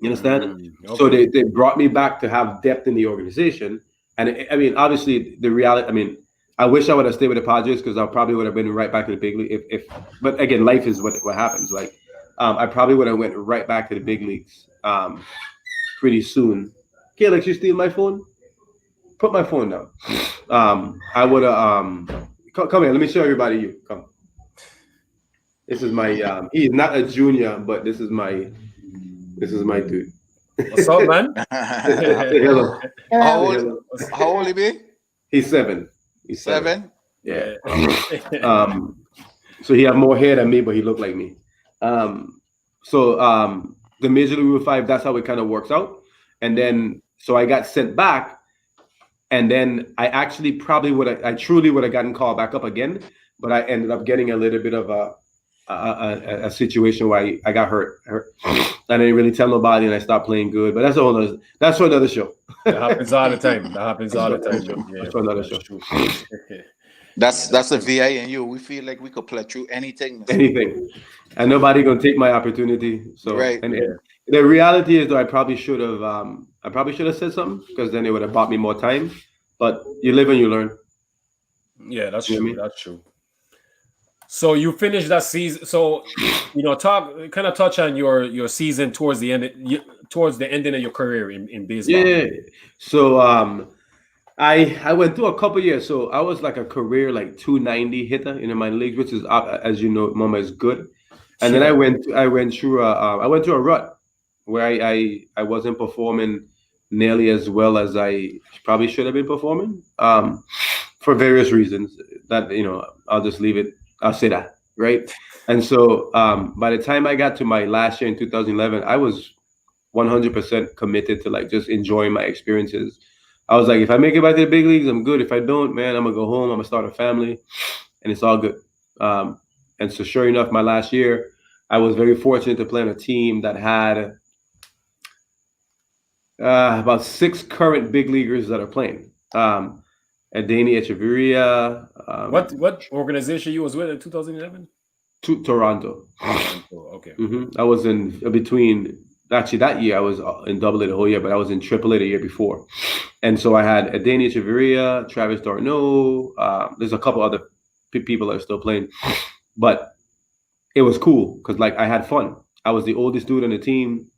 B: You understand? Okay. So they brought me back to have depth in the organization. And I mean, obviously the reality, I mean, I wish I would have stayed with the Padres because I probably would have been right back to the big league. But again, life is what happens. Like, I probably would have went right back to the big leagues pretty soon. Callix, you steal my phone? Put my phone down. I would have come here. Let me show everybody you. Come. This is my he's not a junior, but this is my dude.
A: What's up, man?
B: Hello.
C: How old he be?
B: He's 7. He's
C: 7?
B: Yeah. So he had more hair than me, but he looked like me. So the Major League Rule 5, that's how it kind of works out. And then so I got sent back. And then I actually I truly would have gotten called back up again, but I ended up getting a little bit of a situation where I got hurt. I didn't really tell nobody, and I stopped playing good. But that's for another show.
A: That happens all the time. Yeah,
B: that's for another show.
C: That's the VA and you. We feel like we could play through anything.
B: And nobody gonna take my opportunity. So
C: right.
B: And the reality is, though, I probably should have said something because then it would have bought me more time. But you live and you learn.
A: Yeah, that's true. That's true. So you finished that season. So touch on your season towards the ending of your career in baseball.
B: Yeah. So I went through a couple years. So I was like a career like 290 hitter in my leagues, which is, as you know, Mama, is good. And then I went through a rut where I wasn't performing nearly as well as I probably should have been performing for various reasons that, I'll just leave it. I'll say that. Right. And so by the time I got to my last year in 2011, I was 100% committed to like just enjoying my experiences. I was like, if I make it back to the big leagues, I'm good. If I don't, man, I'm going to go home. I'm going to start a family and it's all good. And so sure enough, my last year, I was very fortunate to play on a team that had about 6 current big leaguers that are playing. Adani Echeverria.
A: What organization you was with in 2011?
B: Toronto.
A: Okay.
B: I was in between actually that year I was in double A the whole year, but I was in triple A the year before. And so I had Adania Chavarria, Travis Darno. There's a couple other people that are still playing, but it was cool because like I had fun. I was the oldest dude on the team.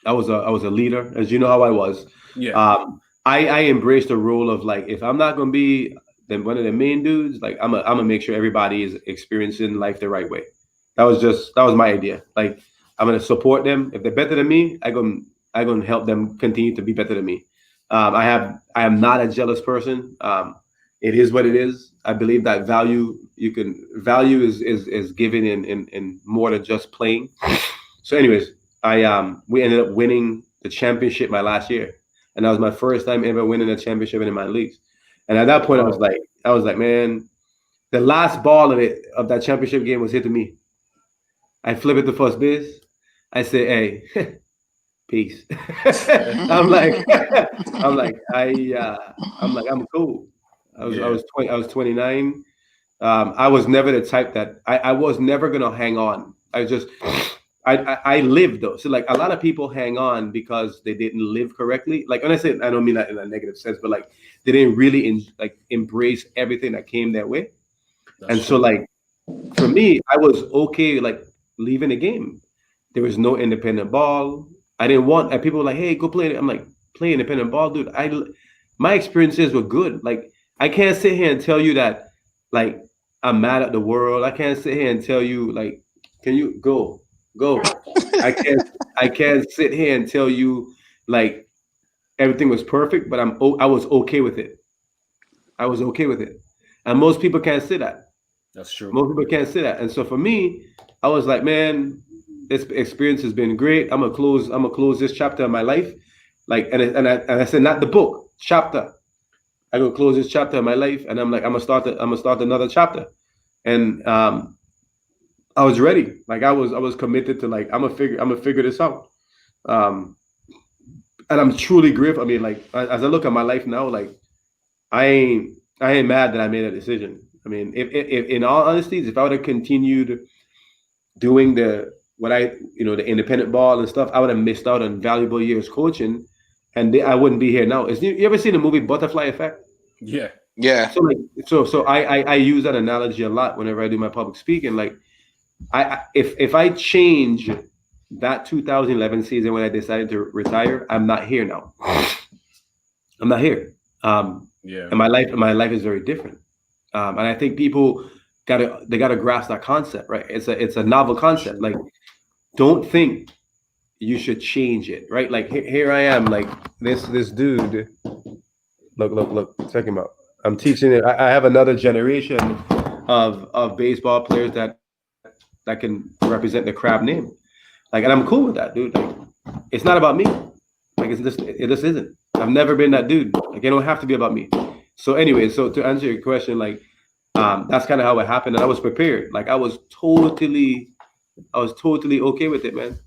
B: I was a leader, as you know how I was.
A: Yeah.
B: I embraced the role of like, if I'm not gonna be one of the main dudes, like I'm gonna make sure everybody is experiencing life the right way. That was my idea. Like I'm gonna support them. If they're better than me, I gonna help them continue to be better than me. I am not a jealous person. It is what it is. I believe that value is given in more than just playing. So, anyways, we ended up winning the championship my last year, and that was my first time ever winning a championship in my leagues. And at that point, I was like, man, the last ball of that championship game was hit to me. I flip it to first base. I say, hey, peace. I'm cool. I was 29. I was never the type that I was never gonna hang on. I lived though. So like a lot of people hang on because they didn't live correctly. Like when I say, I don't mean that in a negative sense, but like they didn't really embrace everything that came their way. So like for me, I was okay like leaving the game. There was no independent ball. I didn't want, and people were like, hey, go play it. I'm like, play independent ball, dude. My experiences were good. Like I can't sit here and tell you that like I'm mad at the world. I can't sit here and tell you like, can you go? I can't sit here and tell you like everything was perfect, but I was okay with it. I was okay with it. And most people can't say that.
A: That's true.
B: Most people can't say that. And so for me, I was like, man, this experience has been great. I'm gonna close this chapter of my life. Like and I said not the book, chapter. I'm gonna close this chapter of my life, and I'm like, I'm gonna start another chapter. And I was ready. Like I was committed to like I'm gonna figure this out. And I'm truly grateful. I mean, like as I look at my life now, like I ain't mad that I made a decision. I mean, if in all honesty, if I would have continued doing the independent ball and stuff, I would have missed out on valuable years coaching, and I wouldn't be here now. You ever seen the movie Butterfly Effect?
A: Yeah.
C: Yeah.
B: So I use that analogy a lot whenever I do my public speaking. Like if I change that 2011 season when I decided to retire, I'm not here now. I'm not here. And my life is very different. And I think people gotta grasp that concept, right? It's a novel concept. Like, don't think you should change it, right? Like here I am, like this dude. Look, check him out. I'm teaching it. I have another generation of baseball players that can represent the Crabbe name. Like, and I'm cool with that, dude. Like, it's not about me. Like, it just isn't. I've never been that dude. Like, it don't have to be about me. So anyway, so to answer your question, like, that's kind of how it happened, and I was prepared. Like, I was totally okay with it, man.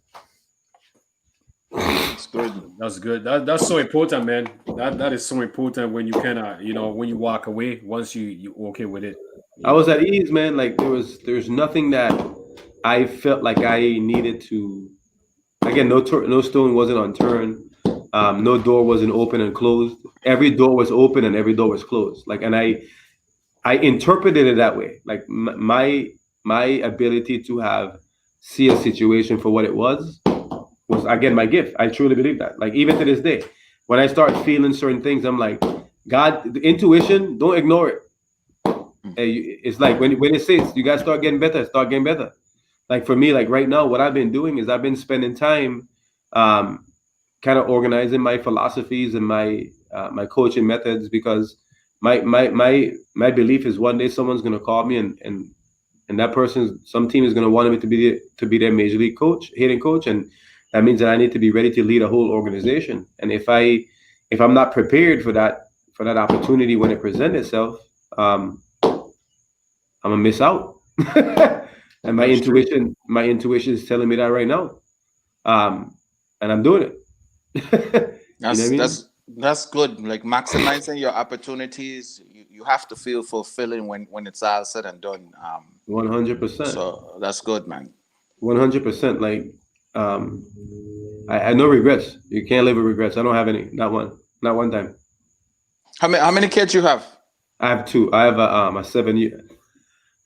C: That's good.
A: That's good. That's so important, man. That is so important when you when you walk away once you okay with it.
B: I was at ease, man. Like there's nothing that I felt like I needed to. Again, no stone wasn't unturned. No door wasn't open and closed. Every door was open and every door was closed. Like, and I interpreted it that way. Like my ability to see a situation for what it was again my gift. I truly believe that. Like even to this day, when I start feeling certain things, I'm like, God, the intuition, don't ignore it. It's like when it says you guys start getting better. Like for me, like right now, what I've been doing is I've been spending time kind of organizing my philosophies and my coaching methods, because my belief is one day someone's gonna call me and that some team is gonna want me to be their major league coach, hitting coach, and that means that I need to be ready to lead a whole organization. And if I'm not prepared for that opportunity when it presents itself, I'm gonna miss out. And my intuition is telling me that right now. And I'm doing it.
C: That's good. Like maximizing your opportunities, you have to feel fulfilling when it's all said and done.
B: 100%.
C: So that's good, man.
B: 100%. Like I no regrets. You can't live with regrets. I don't have any. Not one time.
C: How many kids you have?
B: I have two. I have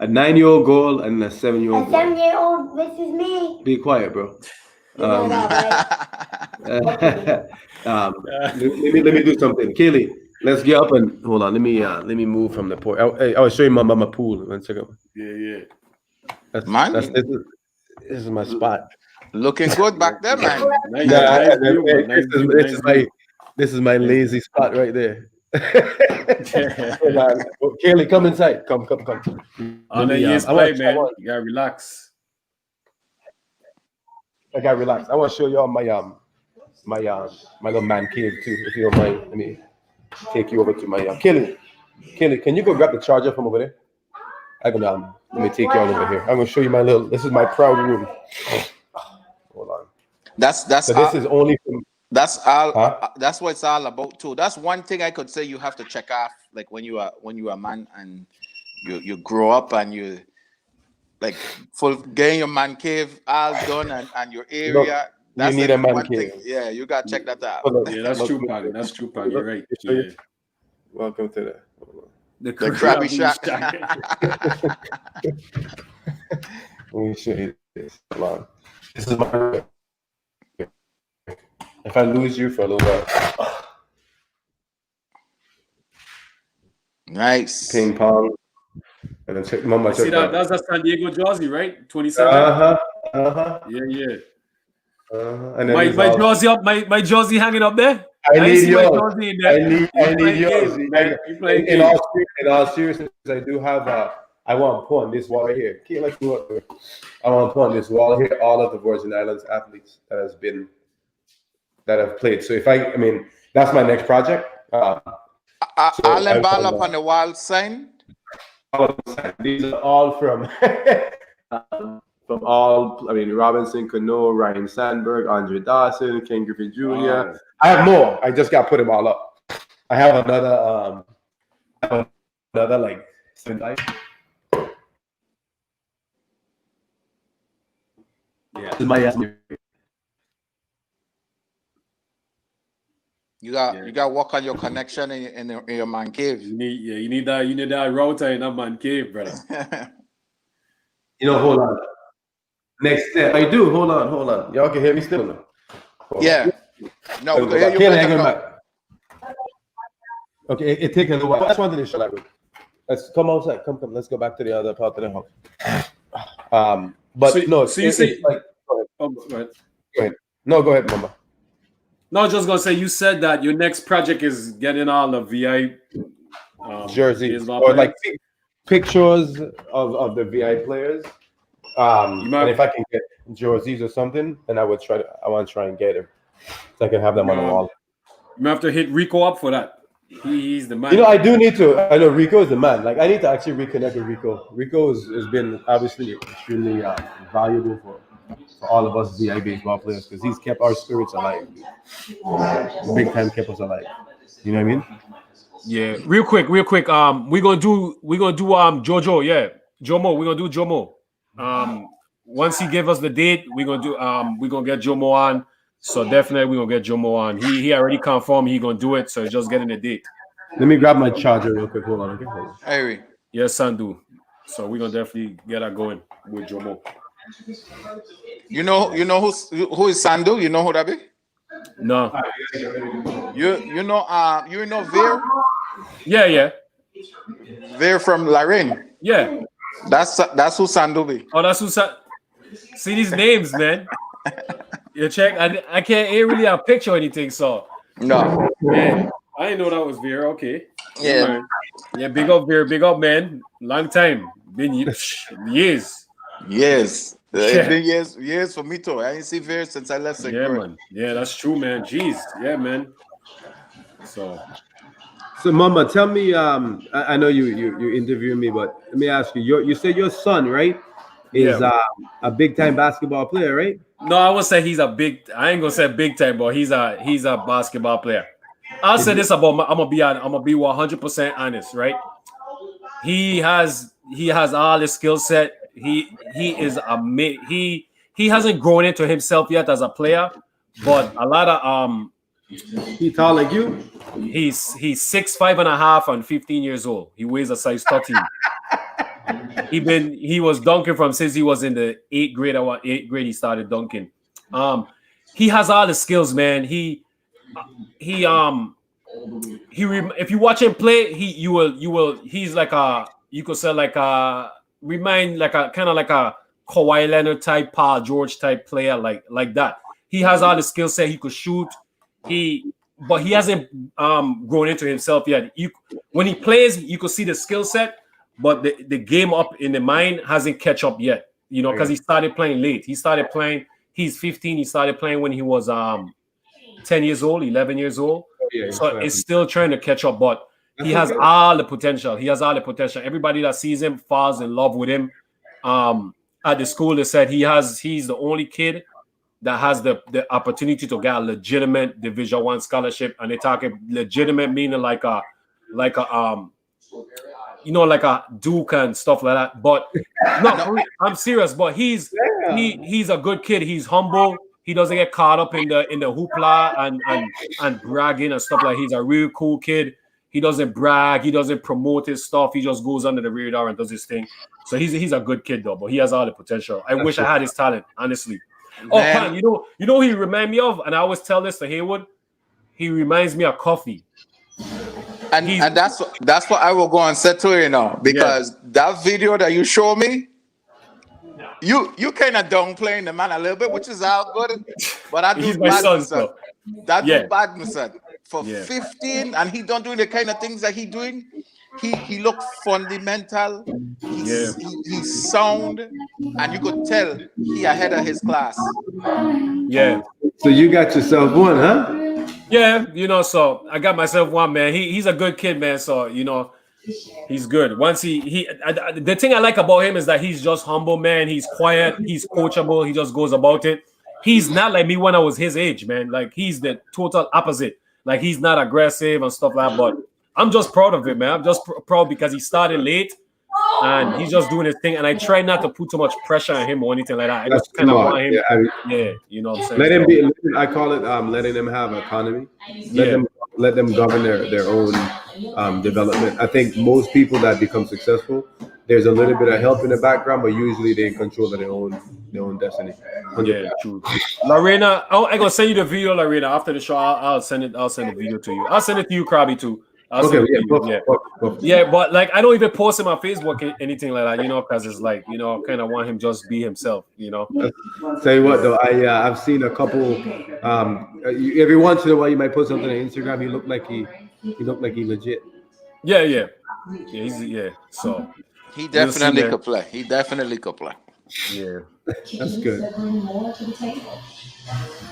B: a 9-year-old girl and a 7-year-old
D: A
B: boy.
D: 7-year-old, this is me.
B: Be quiet, bro.
D: You know that, right?
B: Let me do something. Kaylee, let's get up and hold on. Let me move from the porch. I was showing my pool. 1 second.
A: Yeah.
B: This is my spot.
C: Looking good back there, man.
A: Nice,
B: Yeah,
A: nice view, man. Nice view, nice view.
B: This is my lazy spot right there. Hold on. Kaylee, come inside. Come.
A: On the yes play, man. You gotta relax.
B: I gotta relax. I want to show y'all my little man cave too. If you don't mind, let me take you over to my Kaylee, can you go grab the charger from over there? I can let me take y'all over here. I'm gonna show you my little. This is my proud room. Hold on.
C: That's
B: So this is only from.
C: That's all.
B: Huh?
C: That's what it's all about too. That's one thing I could say you have to check off. Like when you are a man and you grow up and you like full getting your man cave all done and your area.
B: Look,
C: that's
B: you need a man
C: one
B: cave.
C: thing. Yeah, you gotta check that out.
A: Yeah, that's true, Pag. That's true, Pag. You're right. Yeah.
B: Welcome to
C: the Crabbe Shack.
B: Let me show you this. Hold on. This is my. If I lose you for a little while.
C: Nice.
B: Ping pong. And then check mama.
A: See that? That's a San Diego jersey, right? 27. Yeah.
B: And then
A: my jersey up, my jersey hanging up there.
B: I need yours.
A: I
B: need yours. In all seriousness, I do have I want to put on this wall right here. I want to put on this wall here all of the Virgin Islands athletes that have played. So I mean, that's my next project.
C: I'll ball up on the wall sign.
B: These are all from Robinson Cano, Ryan Sandberg, Andre Dawson, Ken Griffey Jr. Wow. I have more. I just got to put them all up. I have another like 7 Yeah, this is my
C: You got to work on your connection in your man cave.
A: You need that router in that man cave, brother.
B: Hold on. Next step. I do. Hold on. Y'all can hear me still now?
C: Yeah. No,
B: okay, it takes a little while. That's one thing to show that. Let's come outside. Come. Let's go back to the other part of the house. You say like. Go ahead. Go ahead. No, go ahead, Mama.
A: No, I was just gonna say you said that your next project is getting all the VI
B: jerseys or like pictures of the VI players. And if I can get jerseys or something, then I want to try and get them so I can have them on the wall.
A: You have to hit Rico up for that. He's the man.
B: I do need to. I know Rico is the man. Like I need to actually reconnect with Rico. Rico has been obviously extremely valuable for all of us VI baseball players because he's kept our spirits alive. Big time kept us alive. You know what I mean?
A: Yeah. Real quick. We're gonna do Jojo. Yeah, Jomo. We're gonna do Jomo. Once he give us the date, we're gonna get Jomo on. So definitely we're gonna get Jomo on. He already confirmed he gonna do it. So just getting the date.
B: Let me grab my charger real quick. Hold on. Okay. Hold on.
C: Hey.
A: Yes, Sandu. So we're gonna definitely get that going with Jomo.
C: You know who is Sandu? You know who that be?
A: No.
C: You know Veer?
A: Yeah.
C: Veer from Lorraine.
A: Yeah.
C: That's who Sandu be.
A: Oh, that's who see these names, man. You check. I can't really have a picture or anything, so
C: no.
A: Man, I didn't know that was Veer. Okay.
C: Yeah.
A: Yeah, big up Veer, big up man. Long time. Been years.
C: Yes. It's been years for me too. I ain't seen Veer since I left St.
A: Yeah, man. Yeah, that's true, man. Jeez. Yeah, man. So
B: Mama, tell me, I know you interviewing me, but let me ask you, you said your son, right, is a big time basketball player, right?
A: No, I would say I ain't gonna say big time, but he's a basketball player. I'll say this about I'm gonna be 100% honest, right? He has all the skill set. He is he hasn't grown into himself yet as a player, but a lot of
B: He tall like you?
A: he's 6'5.5" and 15 years old. He weighs a size 13. He was dunking from since he was in the 8th grade. He started dunking. He has all the skills, man. If you watch him play, he's like a, you could say like a, remind like a kind of like a Kawhi Leonard type, Paul George type player, like that. He has all the skill set. He could shoot. But he hasn't grown into himself yet. When he plays, you could see the skill set, but the game up in the mind hasn't catch up yet. You know, because he started playing late. He's 15. He started playing when he was 10 years old, 11 years old.
B: Yeah,
A: so it's still trying to catch up, but he has all the potential. Everybody that sees him falls in love with him. At the school, they said he's the only kid that has the opportunity to get a legitimate Division I scholarship, and they talking legitimate meaning like a Duke and stuff like that. But no, I'm serious. But he's a good kid. He's humble. He doesn't get caught up in the hoopla and bragging and stuff like. He's a real cool kid. He doesn't brag. He doesn't promote his stuff. He just goes under the radar and does his thing. So he's a good kid though. But he has all the potential. I wish I had his talent, honestly. Oh, Pan, you know who he remind me of, and I always tell this to Haywood. He reminds me of Coffee.
C: And that's what I will go and say to you now, because that video that you show me, you kind of downplaying the man a little bit, which is all good. But I do
A: He's my son, so.
C: That do badness for 15, and he don't do the kind of things that he doing. He look fundamental. He's sound, and you could tell he ahead of his class.
A: Yeah.
B: So you got yourself one, huh?
A: Yeah, so I got myself one, man. He's a good kid, man. So he's good. Once the thing I like about him is that he's just humble, man. He's quiet. He's coachable. He just goes about it. He's not like me when I was his age, man. Like he's the total opposite. Like he's not aggressive and stuff like that. But I'm just proud of him, man. I'm just proud because he started late and he's just doing his thing. And I try not to put too much pressure on him or anything like that. I just kind of want him. You know what I'm saying?
B: Let him be. I call it letting them have autonomy. Let them govern their own development. I think most people that become successful, there's a little bit of help in the background, but usually they in control of their own destiny. 100%.
A: Yeah, true. Lorena, I'm gonna send you the video, Lorena. After the show, I'll send the video to you. I'll send it to you, Crabbe, too. But like I don't even post him on Facebook anything like that, because it's like kind of want him just be himself,
B: Tell you what though, I've seen a couple. Every once in a while, you might put something on Instagram. He looked like he legit.
A: Yeah. So
C: he definitely could play.
A: Yeah,
B: that's good.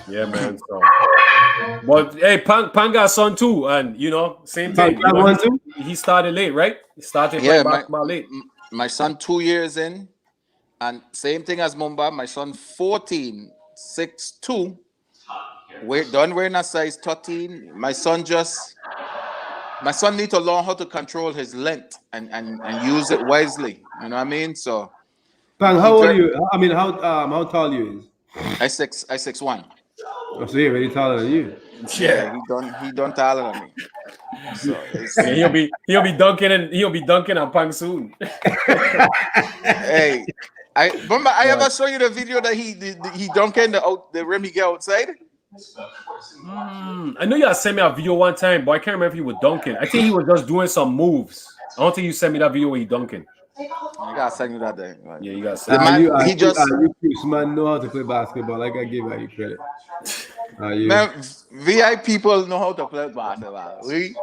A: Yeah, man. So, but hey, Pan got a son too, and same thing. He started late, right? He started playing basketball late.
C: My son 2 years in, and same thing as Mumba. My son 14, 6'2", done wearing a size 13. My son need to learn how to control his length and use it wisely. You know what I mean? So,
B: Pang, how old are you? I mean, how tall you is?
C: I 6'1".
B: Oh, so he's already taller than you.
C: Yeah, he done taller than me. So
A: he'll be dunking on Pang soon.
C: Hey, I ever show you the video that he dunking the rim he get outside?
A: I know you sent me a video one time, but I can't remember if he was dunking. I think he was just doing some moves. I don't think you sent me that video where he dunking.
C: I gotta send you that day.
A: Right? Yeah, you gotta send
B: you man know how to play basketball. I gotta give you credit.
C: Man, VI people know how to play basketball. We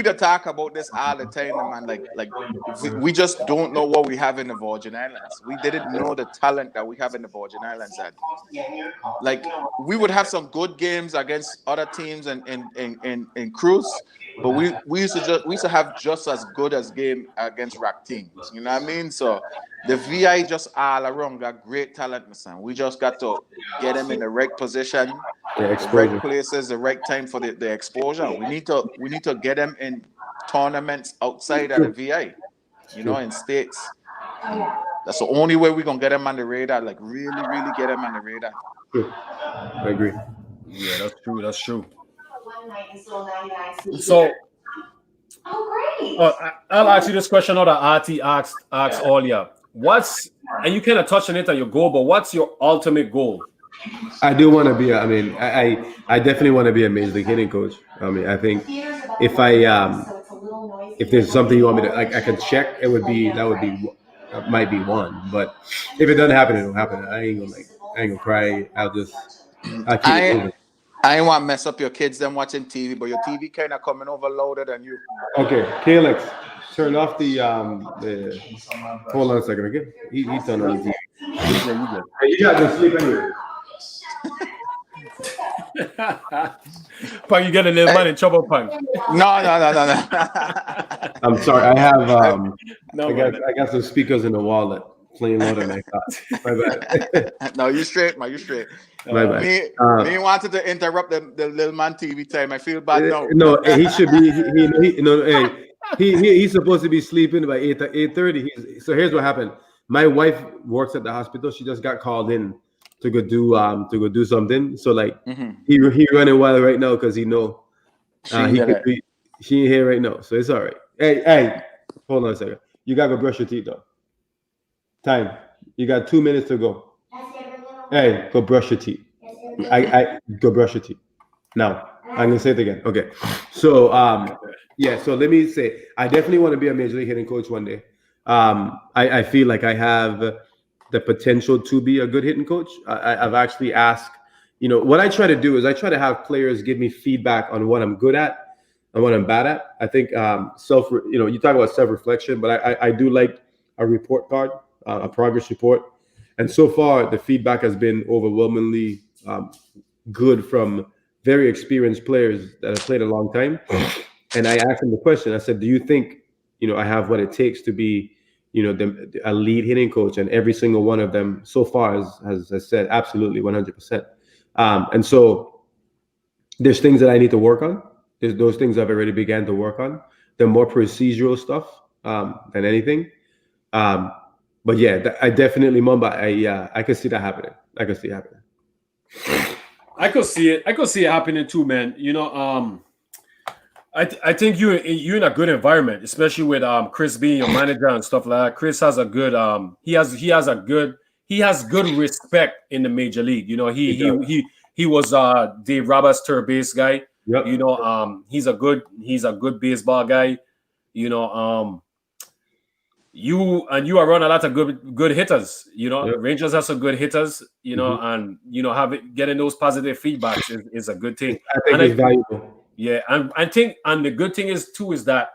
C: talk about this all the time, man. Like we just don't know what we have in the Virgin Islands. We didn't know the talent that we have in the Virgin Islands. That like we would have some good games against other teams in Cruise, but we used to have just as good as game against rack teams. You know what I mean? So the VI just all around got great talent, son. We just got to get them in the right position, the right places, the right time for the exposure. We need to get them in tournaments outside of the VI, in states. That's the only way we're gonna get him on the radar. Like really, really get him on the radar.
B: True. I agree.
A: Yeah, that's true. That's true.
D: One night is still 99
A: So,
D: Oh, great.
A: I'll ask you this question that Artie asked earlier. And you kind of touched on it at your goal, but what's your ultimate goal?
B: I do want to be. I definitely want to be a major league hitting coach. I mean, I think if if there's something you want me to, like, I can check, that might be one. But if it doesn't happen, it'll happen. I ain't gonna cry. I'll keep it moving.
C: I ain't want to mess up your kids them watching TV, but your TV kind of coming overloaded on you.
B: Okay, Callix, turn off the hold on a second, okay? He turned on the TV. Hey, you guys can sleep anyway.
A: Punk, you get a little man in trouble, Punk.
C: No.
B: I'm sorry, I have
A: No,
B: I got some speakers in the wall that playing louder than I thought. My bad.
C: No, you straight, man. You straight.
B: My bad.
C: Me wanted to interrupt the little man TV time. I feel bad now.
B: No, he should be. He's supposed to be sleeping by 8:30. So here's what happened. My wife works at the hospital. She just got called in to go do something. So like he running wild right now because he know she ain't here right now. So it's all right. Hey, hold on a second. You gotta go brush your teeth though. Time. You got 2 minutes to go. Hey, go brush your teeth. I go brush your teeth. Now, I'm gonna say it again. Okay. So so let me say I definitely want to be a major league hitting coach one day. I feel like I have the potential to be a good hitting coach. I've actually asked, what I try to do is I try to have players give me feedback on what I'm good at and what I'm bad at. I think you talk about self-reflection, but I do like a report card, a progress report. And so far, the feedback has been overwhelmingly good from very experienced players that have played a long time. And I asked them the question. I said, do you think, I have what it takes to be, a lead hitting coach? And every single one of them so far has said absolutely 100%. And so there's things that I need to work on. There's those things I've already began to work on. They're more procedural stuff than anything. But yeah, I definitely, Mamba, I could see that happening. I could see it happening.
A: I could see it happening too, man. I think you're in a good environment, especially with Chris being your manager and stuff like that. Chris has a good he has good respect in the major league. He was Dave Roberts' third base guy. Yep. He's a good baseball guy. You are around a lot of good hitters. Yep. Rangers have some good hitters. And getting those positive feedbacks is a good thing.
B: I think it's valuable.
A: Yeah, and I think, and the good thing is that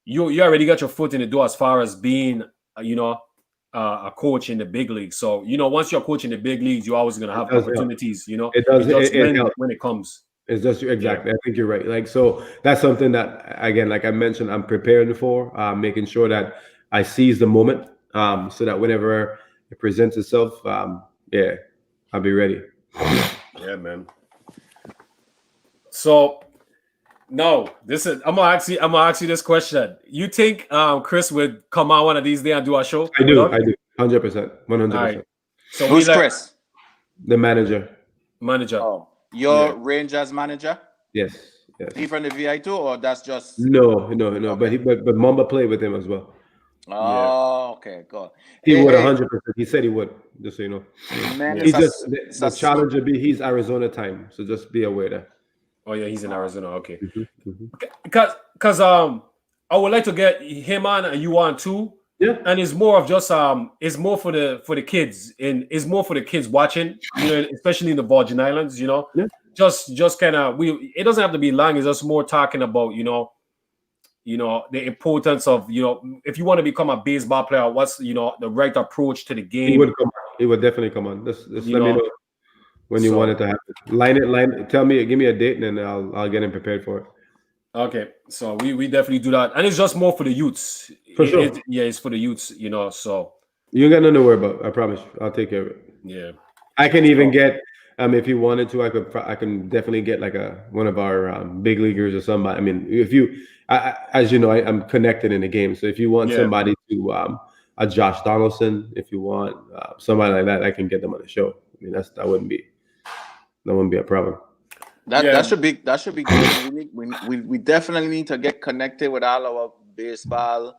A: you already got your foot in the door as far as being a coach in the big leagues. So once you're coaching the big leagues, you're always gonna have opportunities.
B: It does
A: when it comes.
B: It's just exactly. Yeah. I think you're right. Like, so that's something that, again, like I mentioned, I'm preparing for, making sure that I seize the moment, so that whenever it presents itself, I'll be ready.
A: Yeah, man. So. No, I'm gonna ask you this question. You think Chris would come out one of these days and do a show?
B: I do, 100%, 100%.
A: Right. So
C: who's Chris?
B: The manager.
C: Oh, your Rangers manager?
B: Yes.
C: He from the VI too, or that's just
B: no. Okay. But Mamba played with him as well.
C: Oh, okay, good.
B: He would 100%. He said he would. Just so you know.
C: Man,
B: he the challenge would be he's Arizona time, so just be aware that.
A: Oh yeah, he's in Arizona. Okay. Because I would like to get him on and you on too.
B: Yeah.
A: And it's more of just it's more for the kids, and it's more for the kids watching, especially in the Virgin Islands, Yeah. Just kind of it doesn't have to be long, it's just more talking about, the importance of, if you want to become a baseball player, what's the right approach to the game.
B: He would definitely come on. Just let me know. When you want it to happen, tell me, give me a date, and then I'll get him prepared for it.
A: Okay, so we definitely do that, and it's just more for the youths.
B: For sure.
A: It's for the youths, So
B: you got nothing to worry about. I promise. I'll take care of it.
A: Yeah,
B: I can even get if you wanted to, I can definitely get like one of our big leaguers or somebody. I mean, if you, as you know, I'm connected in the game, so if you want somebody to a Josh Donaldson if you want, somebody like that. I can get them on the show. I mean, that wouldn't be a problem.
C: That should be good. We definitely need to get connected with all our baseball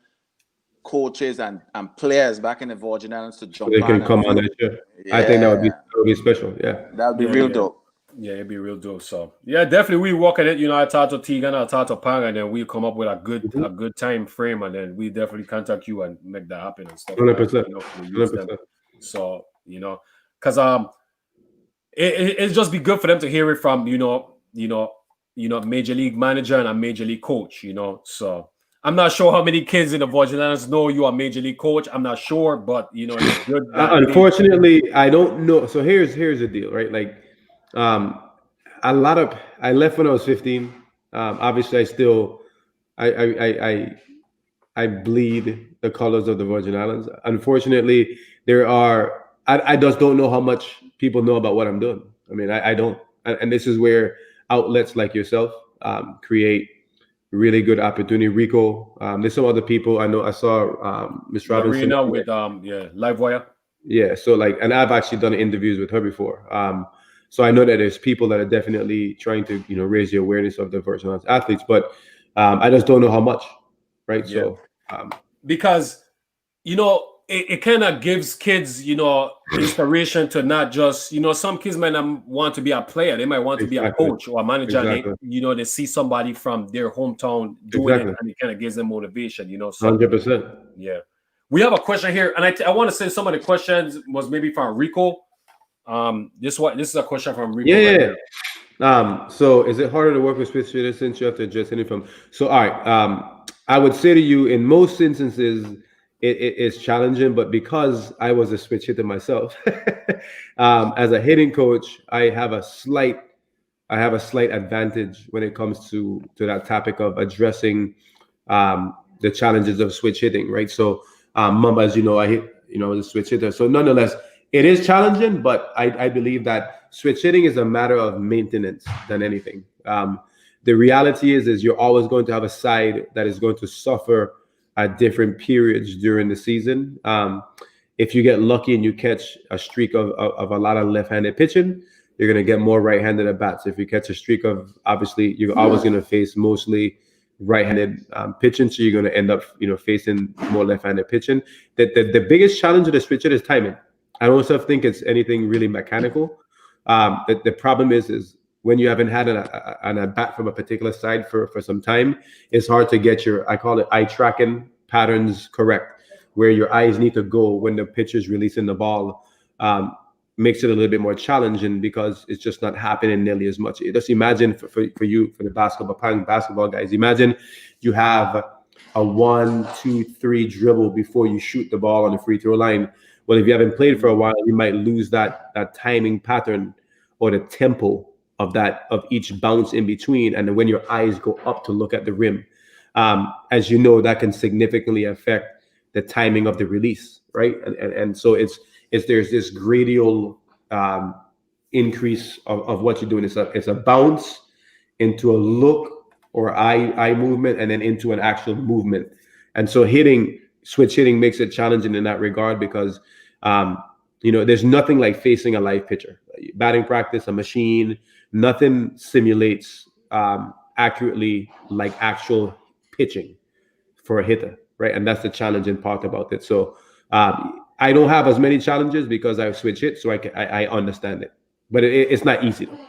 C: coaches and players back in the Virgin Islands to jump
B: so they can
C: on
B: come on that show.
C: Yeah.
B: I think that would be special. Yeah,
C: that would be real dope.
A: Yeah, it'd be real dope. So yeah, definitely we work at it. I talk to Tegan, I talk to Pang, and then we come up with a good time frame, and then we definitely contact you and make that happen and stuff.
B: 100%.
A: 100%. So because it's just be good for them to hear it from major league manager and a major league coach. So I'm not sure how many kids in the Virgin Islands know you are a major league coach. I'm not sure, but it's good.
B: Unfortunately, I don't know. So here's the deal, right? Like, I left when I was 15. Obviously, I bleed the colors of the Virgin Islands. Unfortunately, I just don't know how much people know about what I'm doing. I mean, I don't, and this is where outlets like yourself create really good opportunity. Rico, there's some other people I know. I saw Miss Robinson
A: with Livewire.
B: Yeah, so and I've actually done interviews with her before. So I know that there's people that are definitely trying to raise the awareness of the Virgin Islands athletes, but I just don't know how much, right? Yeah. So
A: because it kind of gives kids inspiration to not just some kids might not want to be a player, they might want to be a coach or a manager. Exactly. They see somebody from their hometown doing it, and it kind of gives them motivation. So
B: 100%.
A: Yeah, we have a question here, and I want to say some of the questions was maybe from Rico. This is a question from Rico.
B: Yeah. So is it harder to work with switch hitters since you have to adjust any from? So all right, I would say to you, in most instances, it's challenging, but because I was a switch hitter myself, as a hitting coach, I have a slight advantage when it comes to that topic of addressing the challenges of switch hitting, right? So, Mamba, as you know, I was a switch hitter. So nonetheless, it is challenging, but I believe that switch hitting is a matter of maintenance than anything. The reality is you're always going to have a side that is going to suffer at different periods during the season. If you get lucky and you catch a streak of a lot of left-handed pitching, you're going to get more right-handed at bats. If you catch a streak of, obviously, you're always going to face mostly right-handed pitching, so you're going to end up, facing more left-handed pitching. The biggest challenge of the switch hit is timing. I don't think it's anything really mechanical. The problem is when you haven't had an at bat from a particular side for some time, it's hard to get your, I call it eye tracking patterns correct, where your eyes need to go when the pitcher's releasing the ball. Makes it a little bit more challenging because it's just not happening nearly as much. Just imagine for you, for the basketball guys, imagine you have a 1, 2, 3 dribble before you shoot the ball on the free throw line. Well, if you haven't played for a while, you might lose that timing pattern or the tempo of each bounce in between. And then when your eyes go up to look at the rim, as you know, that can significantly affect the timing of the release, right? And so there's this gradual increase of what you're doing. It's a bounce into a look or eye movement, and then into an actual movement. And so switch hitting makes it challenging in that regard because there's nothing like facing a live pitcher. Batting practice, a machine, nothing simulates accurately like actual pitching for a hitter, right? And that's the challenging part about it. So I don't have as many challenges because I switch hit, so I understand it, but it's not easy though.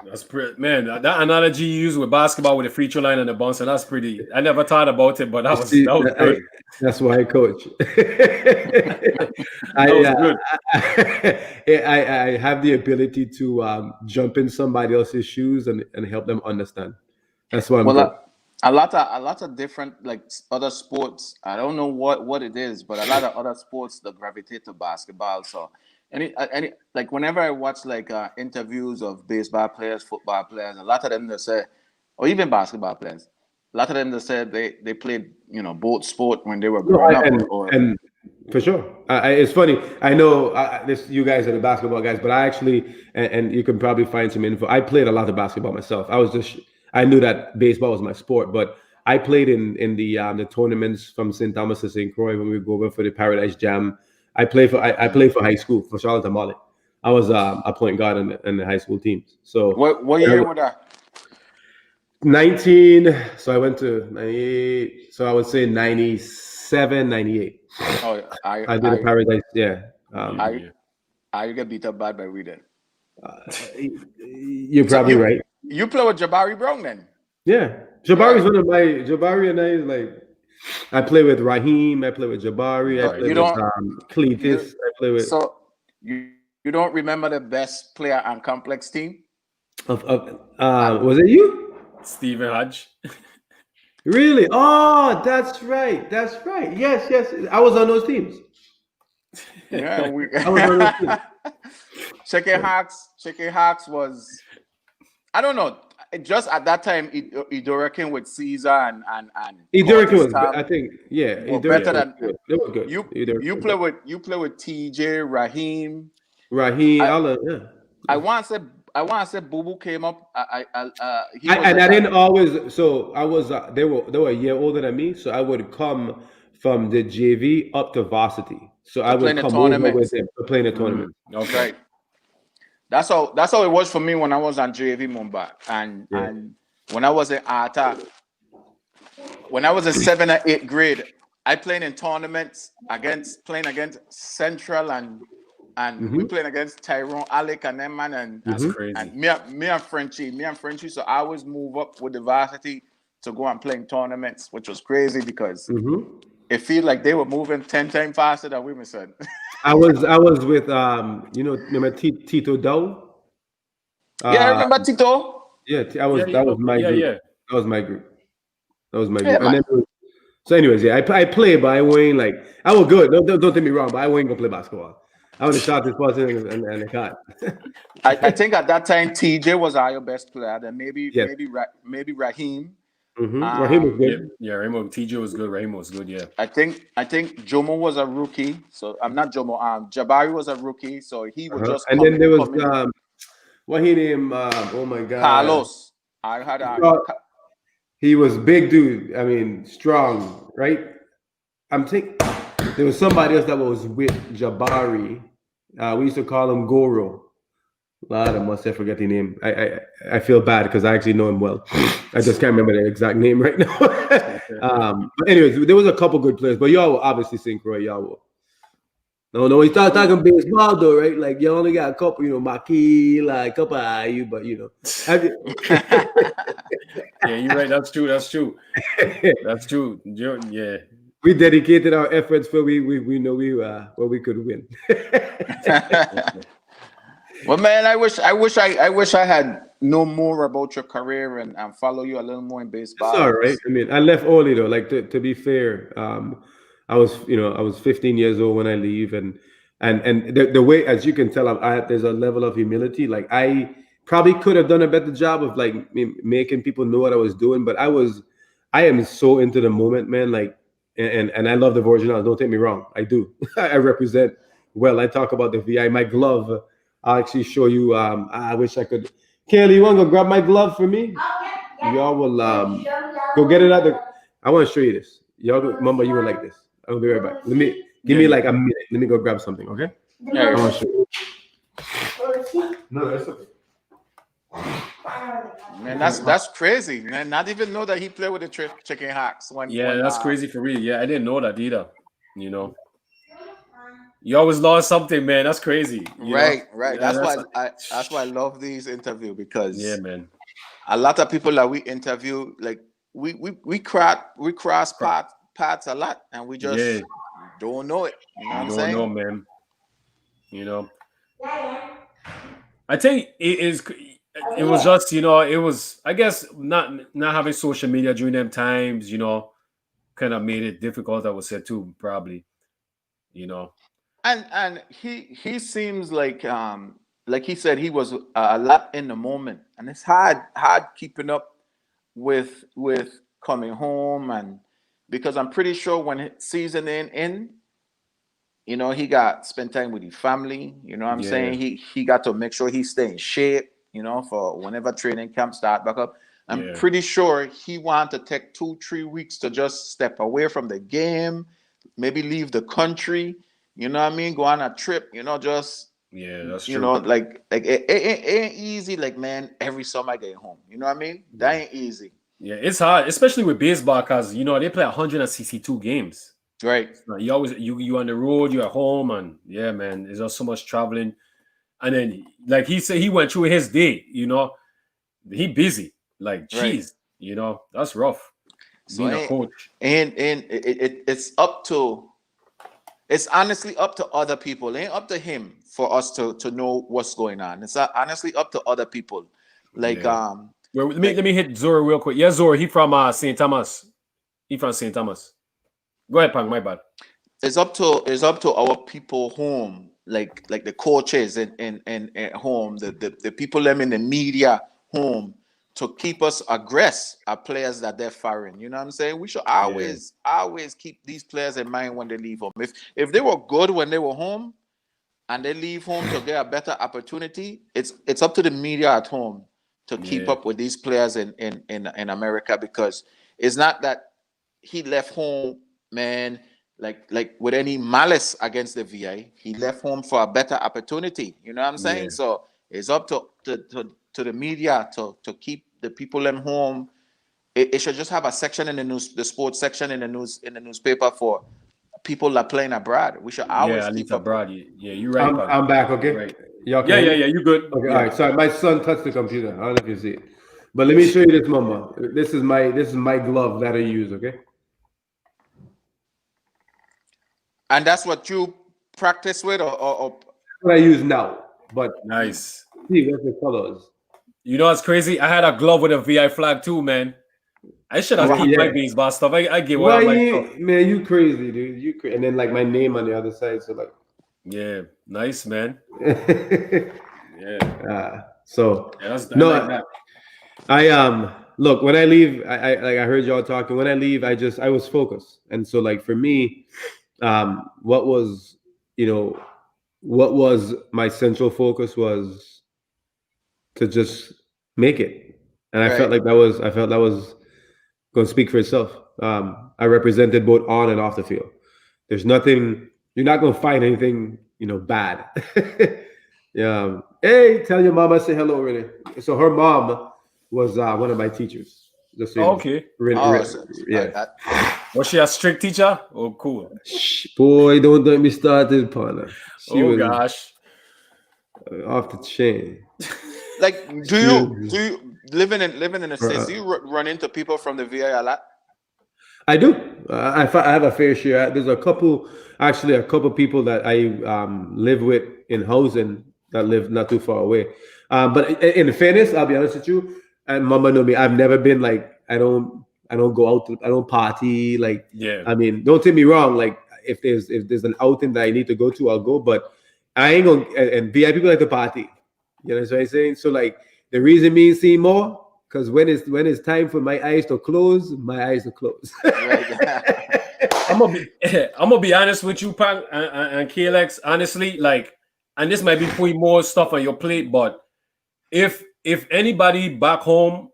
A: That's pretty, man. That analogy you use with basketball with the free throw line and the bounce, and that's pretty. I never thought about it, but that was good.
B: That's why I coach.
A: Good.
B: I have the ability to jump in somebody else's shoes and help them understand. That's why I'm good.
C: A lot of different other sports. I don't know what it is, but a lot of other sports that gravitate to basketball. So any whenever I watch interviews of baseball players, football players, a lot of them they say, or even basketball players, a lot of them they said they played both sport when they were growing up.
B: And for sure, it's funny. I know you guys are the basketball guys, but I actually and you can probably find some info. I played a lot of basketball myself. I knew that baseball was my sport, but I played in the tournaments from St. Thomas to St. Croix when we would go over for the Paradise Jam. I played for high school for Charlotte Molly. I was a point guard in the high school teams. So
C: What year was that?
B: 19. So I went to 98. So I would say 97, 98.
C: Oh,
B: I did a Paradise. Yeah.
C: You get beat up bad by we then.
B: You're probably right.
C: You play with Jabari Brown then?
B: Yeah. Jabari's one of my Jabari and I like. I play with Raheem. I play with Jabari. I play with Cletus. I play with.
C: So you don't remember the best player on Complex team?
B: Was it you?
A: Stephen Hodge.
B: Really? Oh, that's right. That's right. Yes, yes. I was on those teams.
C: Yeah,
B: I was on those teams.
C: Chicken Hawks was, I don't know. Just at that time, Idorican with Caesar and
B: Idorican was, I think, yeah.
C: Better than
B: they were good.
C: You play with TJ, Raheem,
B: yeah.
C: I want to say Boo Boo came up. I
B: didn't always. So I was. They were a year older than me. So I would come from the JV up to varsity. So I would come over with them to play in the tournament.
C: Okay. Right. That's how it was for me when I was on JV Mumbai, and when I was in Arta, when I was in 7th or 8th grade, I played in tournaments against Central and we playing against Tyrone Alec and them man and
A: that's crazy.
C: And me and Frenchie. So I always move up with the varsity to go and play in tournaments, which was crazy because it feels like they were moving 10 times faster than we were saying.
B: I was with remember Tito Dow?
C: I remember Tito.
B: Yeah, that was my group.
A: Yeah.
B: That was my group. And then so anyways, yeah, I play, but I wasn't like I was good. Don't take me wrong, but I wasn't gonna play basketball. I would have shot this person and a cut.
C: I think at that time TJ was our best player. Then maybe Raheem.
B: Raheem was good.
A: Yeah, TJ was good. Raheem was good. Yeah.
C: I think Jomo was a rookie. So I'm not Jomo. Jabari was a rookie. So he would just.
B: And then there was what he named? Oh my God.
C: Carlos. I had
B: he was big dude. I mean, strong, right? I'm thinking there was somebody else that was with Jabari. We used to call him Goro. I must have forget the name. I feel bad because I actually know him well. I just can't remember the exact name right now. But anyways, there was a couple good players, but y'all were obviously St. Croix. Y'all were. No, we start talking baseball though, right? Like you only got a couple, Maki, like a couple of IU, but
A: yeah, you're right. That's true. That's true. Yeah.
B: We dedicated our efforts for we know where we could win.
C: Well, man, I wish I had known more about your career and follow you a little more in baseball.
B: It's all right. I mean, I left early though. Like to be fair, I was 15 years old when I leave, and the way, as you can tell, there's a level of humility. Like I probably could have done a better job of like making people know what I was doing, but I am so into the moment, man. Like, and I love the Virginals. Don't take me wrong, I do. I represent well. I talk about the VI. My glove. I'll actually show you. I wish I could. Kaylee, you want to go grab my glove for me?
D: Yeah.
B: Y'all will go get it out. I want to show you this. Y'all, remember you were like this. I'll be right back. Give me like a minute. Let me go grab something, okay?
C: Yeah.
B: I want to show you. No, that's okay.
C: Man, that's crazy, man. Not even know that he played with the Chicken Hawks.
A: That's crazy for real. Yeah, I didn't know that either. You always lost something, man. That's crazy.
C: Right.
A: Yeah,
C: that's why I love these interviews because
A: man.
C: A lot of people that we interview, like we cross paths a lot, and we just don't know it. You know what I'm saying?
A: Don't know, man. I think it was just, it was, I guess, not having social media during them times, kind of made it difficult, I would say too, probably,
C: And he seems like he said, he was a lot in the moment, and it's hard keeping up with coming home, and because I'm pretty sure when season in, he got spent time with his family. You know what I'm saying? He got to make sure he stay in shape, for whenever training camp start back up. I'm pretty sure he wanted to take 2-3 weeks to just step away from the game, maybe leave the country. You know what I mean? Go on a trip. Just
A: that's
C: you
A: true.
C: know, like it ain't easy. Like, man, every summer I get home. You know what I mean? That ain't easy.
A: Yeah, it's hard, especially with baseball, because they play 162 games.
C: Right.
A: So you always you on the road, you're at home, and yeah, man, there's just so much traveling. And then, like he said, he went through his day. He busy. Like, geez, that's rough. Being a coach,
C: and it's honestly up to other people. It ain't up to him for us to know what's going on. It's honestly up to other people. Like
A: well, let me hit Zora real quick. Yeah, Zora, he from St. Thomas. He from St. Thomas. Go ahead, Pang. My bad.
C: It's up to our people home, like the coaches and at home, the people them in the media home, to keep us aggressive at players that they're firing. You know what I'm saying? We should always keep these players in mind when they leave home. If they were good when they were home and they leave home to get a better opportunity, it's up to the media at home to keep up with these players in America, because it's not that he left home, man, like with any malice against the VA. He left home for a better opportunity. You know what I'm saying?
A: Yeah.
C: So it's up to the media to keep the people in home. It should just have a section in the sports section in the newspaper for people that are playing abroad. We should always keep up
A: abroad. Yeah, you're right.
B: I'm back. Okay.
A: Right.
B: Yeah.
A: Yeah. You good?
B: Okay. All right. Sorry, my son touched the computer. I don't know if you see it, but let me show you this, Mama. This is my glove that I use. Okay.
C: And that's what you practice with, or
B: what I use now. But
A: nice.
B: See, what's the colors?
A: You know what's crazy? I had a glove with a VI flag too, man. I should have kept my baseball stuff. I give
B: Why
A: away my
B: stuff. Man, you crazy, dude. And then like my name on the other side. So like,
A: yeah, nice, man.
B: So
A: that's
B: no,
A: like that.
B: I look, when I leave, I heard y'all talking. When I leave, I was focused, and so like for me, what was my central focus was to just make it, and I felt that was going to speak for itself. I represented both on and off the field. There's nothing, you're not going to find anything bad. Yeah. Hey, tell your mom I say hello, really. So her mom was one of my teachers. Just so
A: okay.
B: Yeah.
A: Was she a strict teacher? Oh, cool.
B: Boy, don't get me started, partner. She was
A: gosh.
B: Off the chain.
C: Like, do you living in the States? Do you run into people from the VA a lot?
B: I do. I have a fair share. There's a couple people that I live with in housing that live not too far away. But in fairness, I'll be honest with you, and Mama know me. I've never been like, I don't go out. I don't party. Like,
A: yeah.
B: I mean, don't take me wrong. Like, if there's an outing that I need to go to, I'll go. But I ain't gonna. And VI people like to party. You know what I'm saying? So like, the reason me see more, because when it's time for my eyes to close, my eyes to close.
A: I'm gonna be honest with you, Pang and Callix. Honestly, like, and this might be putting more stuff on your plate, but if anybody back home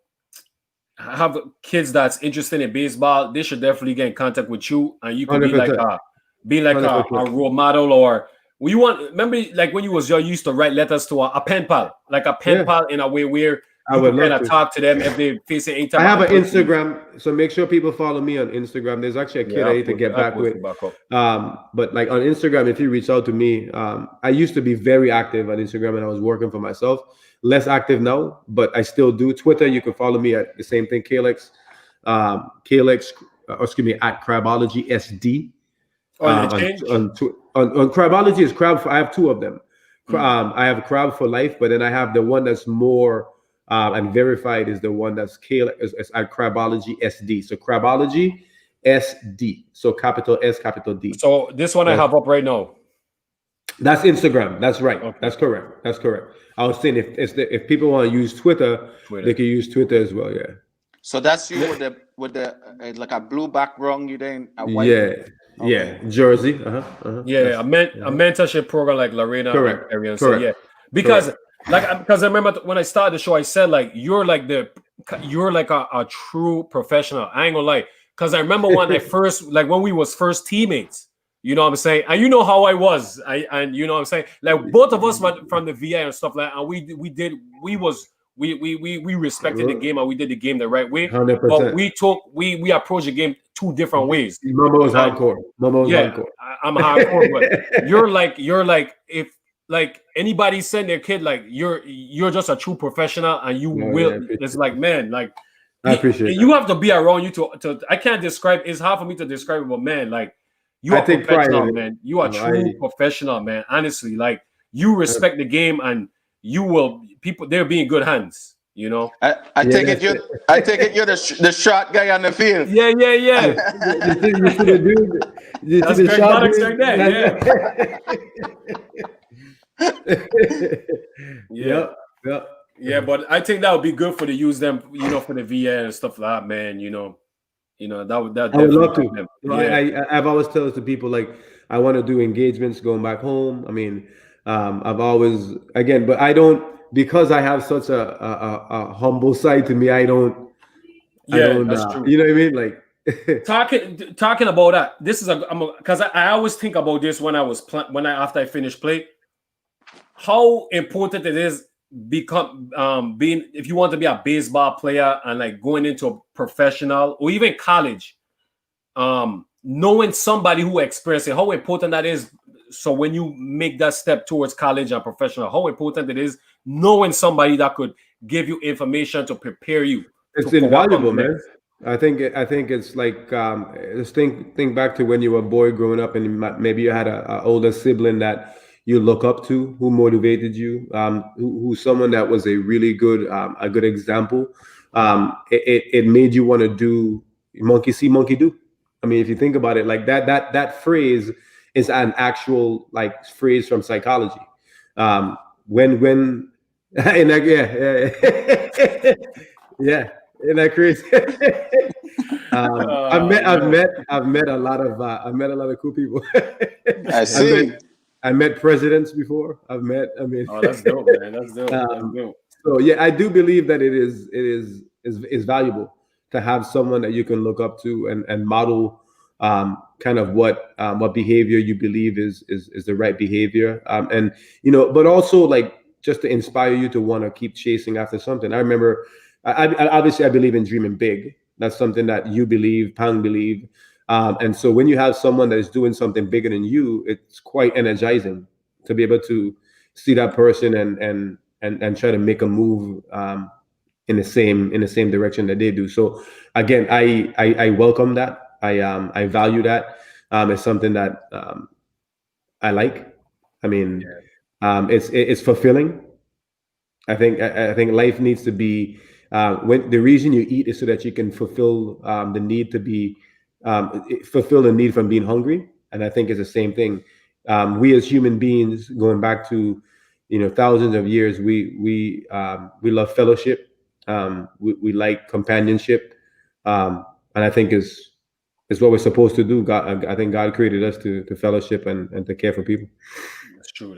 A: have kids that's interested in baseball, they should definitely get in contact with you, and you could
B: 100%.
A: be like a role model, or you want. Remember, like when you was young, you used to write letters to a pen pal, like a pen pal, in a way where
B: I
A: you
B: would
A: can kind of talk to them if they face it anytime.
B: I have an Instagram, so make sure people follow me on Instagram. There's actually a kid I need to get back with. But like on Instagram, if you reach out to me, I used to be very active on Instagram and I was working for myself. Less active now, but I still do. Twitter, you can follow me at the same thing, Callix, at Crabology SD. On Crabology is Crab. I have two of them. I have Crab for Life, but then I have the one that's more and verified is the one that's is at Crabology SD. So Crabology SD. So capital S, capital D.
A: So this one I have up right now.
B: That's Instagram. That's right.
A: Okay.
B: That's correct. I was saying if people want to use Twitter, they can use Twitter as well. Yeah.
C: So that's you with the like a blue background. You then a white.
B: Yeah. Yeah. Jersey.
A: Yeah. A mentorship program like Lorena.
B: Correct.
A: So, yeah. Because I remember when I started the show, I said like you're like the you're like a true professional. I ain't gonna lie, because I remember when I first, like when we was first teammates. You know what I'm saying? And you know how I was. And you know what I'm saying? Like both of us went from the VI and stuff like that. And we respected the game and we did the game the right way.
B: 100%.
A: But we approached the game two different ways.
B: Mama was hardcore. Hardcore.
A: I'm hardcore, but you're like if like anybody send their kid, like you're just a true professional and you will. It's like, man, like
B: I appreciate
A: you have to be around you to I can't describe. It's hard for me to describe it, but man, like you are professional, man. You are true professional, man. Honestly, like you respect the game and you will people. They'll be in good hands. You know.
C: I take it you're the shot guy on the field.
A: Yeah.
B: You see the dude.
A: That's Greg Maddox like that. Yeah. Yeah, but I think that would be good for the use them, you know, for the VA and stuff like that, man. You know that
B: I would love to. Yeah. I've always told to people like I want to do engagements going back home. I mean, I've always but I don't because I have such a humble side to me. I don't.
A: That's true.
B: You know what I mean? Like
A: talking about that. This is because I always think about this when after I finish play. How important it is being if you want to be a baseball player and like going into a professional or even college, knowing somebody who experienced it, how important that is. So when you make that step towards college and professional, how important it is knowing somebody that could give you information to prepare you.
B: It's invaluable, man. I think it's like just think back to when you were a boy growing up and maybe you had a older sibling that you look up to, who motivated you, who's someone that was a really good a good example. It made you want to do monkey see, monkey do. I mean, if you think about it, like that phrase is an actual like phrase from psychology. When and like, yeah, isn't that crazy? I've met a lot of cool people.
C: I see.
B: I met presidents before. Oh,
A: that's dope, man. That's dope.
B: So yeah, I do believe that it is valuable to have someone that you can look up to and model kind of what behavior you believe is the right behavior. And you know, but also like just to inspire you to want to keep chasing after something. I remember, I obviously I believe in dreaming big. That's something that you believe, Pang believe. And so when you have someone that is doing something bigger than you, it's quite energizing to be able to see that person and try to make a move in the same direction that they do. So again, I welcome that. I value that. It's something that I like. I mean, it's fulfilling. I think life needs to be when the reason you eat is so that you can fulfill the need to be fulfill the need from being hungry. And I think it's the same thing. We as human beings, going back to thousands of years, we love fellowship. We like companionship, and I think is what we're supposed to do. I think God created us to fellowship and to care for people.
A: That's true.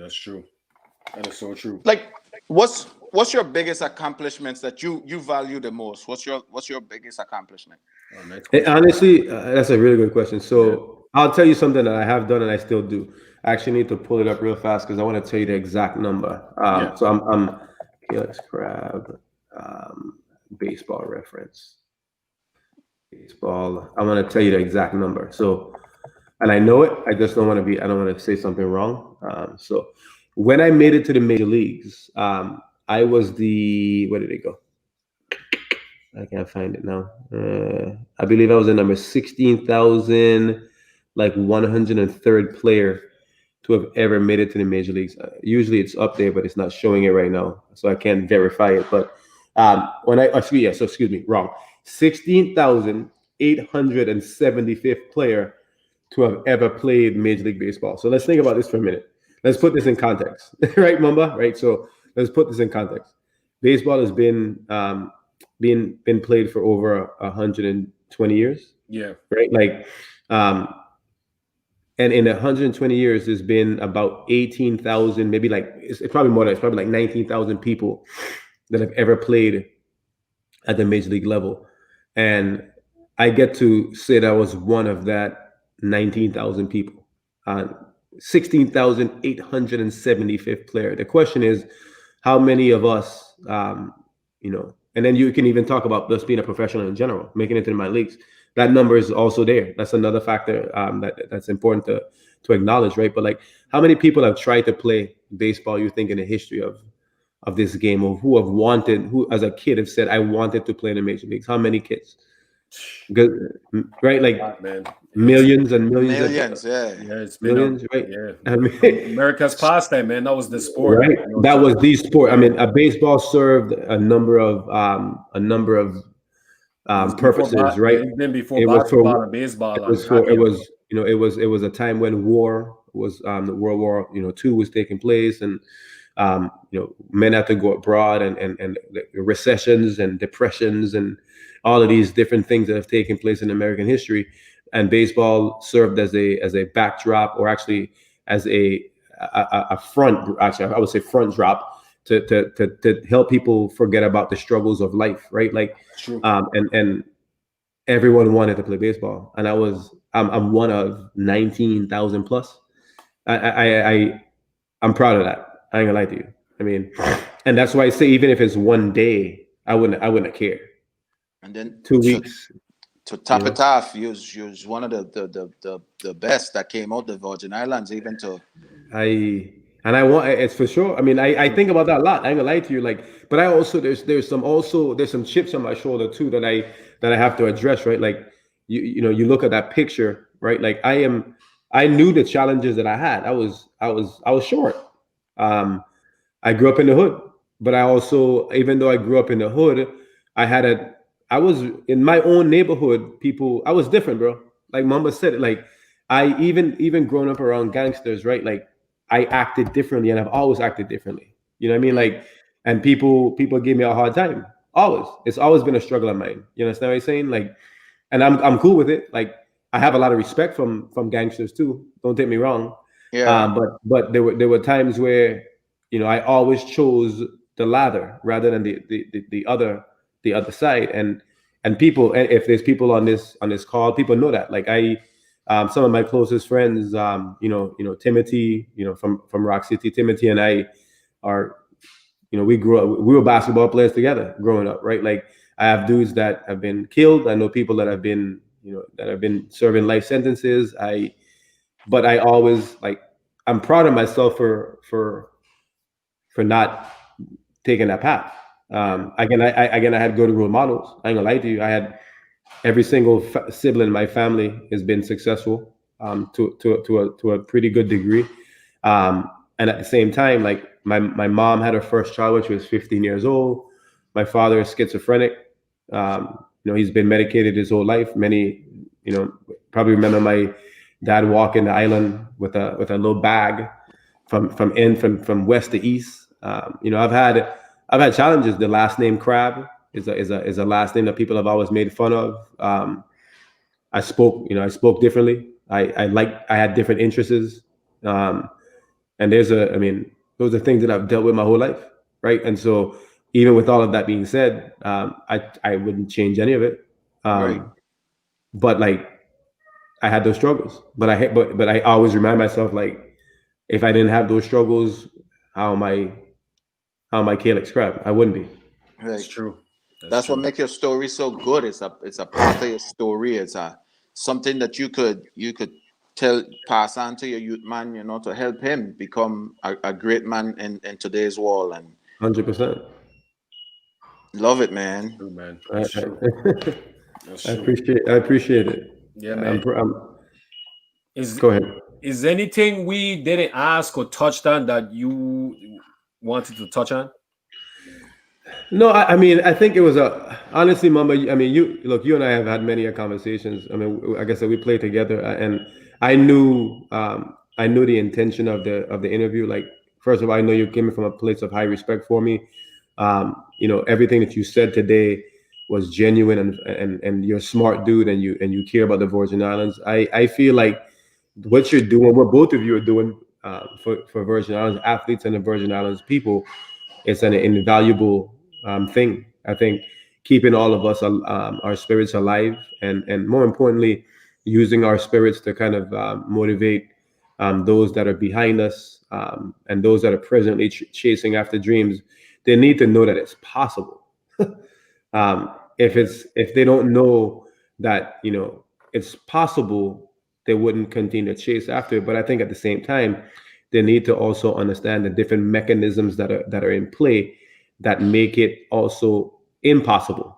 A: That is so true.
C: Like, what's your biggest accomplishments that you value the most? What's your biggest accomplishment?
B: Honestly, that's a really good question. So I'll tell you something that I have done and I still do. I actually need to pull it up real fast because I want to tell you the exact number. So I'm Callix Crabbe, baseball reference. Baseball. I want to tell you the exact number. So, and I know it. I just don't want to say something wrong. So when I made it to the major leagues, I was where did it go? I can't find it now. I believe I was the number 16,000, like 103rd player to have ever made it to the major leagues. Usually it's up there, but it's not showing it right now, so I can't verify it. But excuse me, wrong. 16,875th player to have ever played Major League Baseball. So let's think about this for a minute. Let's put this in context, right, Mamba? Right. So let's put this in context. Baseball has been played for over 120 years.
A: Yeah.
B: Right. Like, and in 120 years, there's been about 18,000, maybe like it's probably more than it's probably like 19,000 people that have ever played at the major league level, and I get to say that I was one of that 19,000 people, uh, 16,875th player. The question is, how many of us, and then you can even talk about just being a professional in general, making it to my leagues. That number is also there. That's another factor that's important to acknowledge, right? But like, how many people have tried to play baseball? You think in the history of this game, or who have wanted, who as a kid have said, I wanted to play in the major leagues? How many kids? Because, right, like
A: man.
B: millions and millions
C: Millions, yeah.
A: It's been
B: millions, right?
A: yeah.
B: I mean,
A: America's pastime, man. That was the sport,
B: right?
A: you know,
B: That
A: so-
B: was the sport. I mean, a baseball served a number of
A: it was before
B: purposes, right?
A: even before
B: It was for
A: basketball and baseball
B: it
A: and
B: was for
A: hockey.
B: it was a time when war was the World War II was taking place, and men had to go abroad, and the recessions and depressions and all of these different things that have taken place in American history, and baseball served as a backdrop, or actually as a front, actually I would say front drop, to help people forget about the struggles of life, right? Like,
A: True.
B: and everyone wanted to play baseball, and I'm one of 19,000 plus. I'm proud of that. I ain't gonna lie to you. I mean, and that's why I say, even if it's one day, I wouldn't care.
C: And then
B: 2 weeks.
C: to top
B: You know?
C: it off, you was one of the best that came out the Virgin Islands, even to
B: I want, it's for sure. I mean, I think about that a lot. I ain't gonna lie to you. Like, but I also there's some chips on my shoulder too that I have to address, right? Like, you look at that picture, right? Like, I knew the challenges that I had. I was short. I grew up in the hood, but I also, even though I grew up in the hood, I was in my own neighborhood. I was different, bro. Like Mamba said, like, I even growing up around gangsters, right? Like, I acted differently, and I've always acted differently. You know what I mean? Like, and people give me a hard time. Always, it's always been a struggle of mine. You understand what I'm saying? Like, and I'm cool with it. Like, I have a lot of respect from gangsters too. Don't take me wrong.
C: yeah.
B: But there were times where I always chose the latter rather than the other side. And people, if there's people on this call, people know that. Like, some of my closest friends, Timothy, from Rock City, Timothy and I are, we were basketball players together growing up, right? Like, I have dudes that have been killed. I know people that have been serving life sentences. But I always, like, I'm proud of myself for not taking that path. Again, I had good role models. I ain't gonna lie to you. I had every single sibling in my family has been successful, to a pretty good degree. And at the same time, like, my mom had her first child when she was 15 years old. My father is schizophrenic. He's been medicated his whole life. Many, probably remember my dad walking the island with a little bag from west to east. I've had challenges. The last name Crabbe is a last name that people have always made fun of. I spoke differently. I had different interests. And those are things that I've dealt with my whole life, right? And so, even with all of that being said, I wouldn't change any of it.
C: Right.
B: But, like, I had those struggles. But I always remind myself, like, if I didn't have those struggles, how am I Callix Crabbe? I wouldn't be.
A: That's
C: Right.
A: true.
C: That's
A: true.
C: what makes your story so good. It's a part of your story. It's something that you could pass on to your youth man, to help him become a great man in today's world. And
B: 100%.
C: love it, man.
A: True, man.
B: I,
A: That's true.
B: I,
A: That's
B: I
A: true.
B: appreciate it.
A: Yeah, man. Is
B: Go ahead.
A: is anything we didn't ask or touched on that you wanted to touch on?
B: No, I mean, I think it was honestly, Mama. I mean, you and I have had many conversations. I mean, like I said, we played together, and I knew the intention of the interview. Like, first of all, I know you came from a place of high respect for me. Everything that you said today was genuine, and you're a smart dude, and you care about the Virgin Islands. I feel like what you're doing, what both of you are doing, for Virgin Islands athletes and the Virgin Islands people, it's an invaluable thing. I think keeping all of us our spirits alive, and more importantly, using our spirits to kind of motivate those that are behind us, and those that are presently chasing after dreams. They need to know that it's possible. If they don't know that, it's possible, they wouldn't continue to chase after it. But I think at the same time, they need to also understand the different mechanisms that are in play that make it also impossible,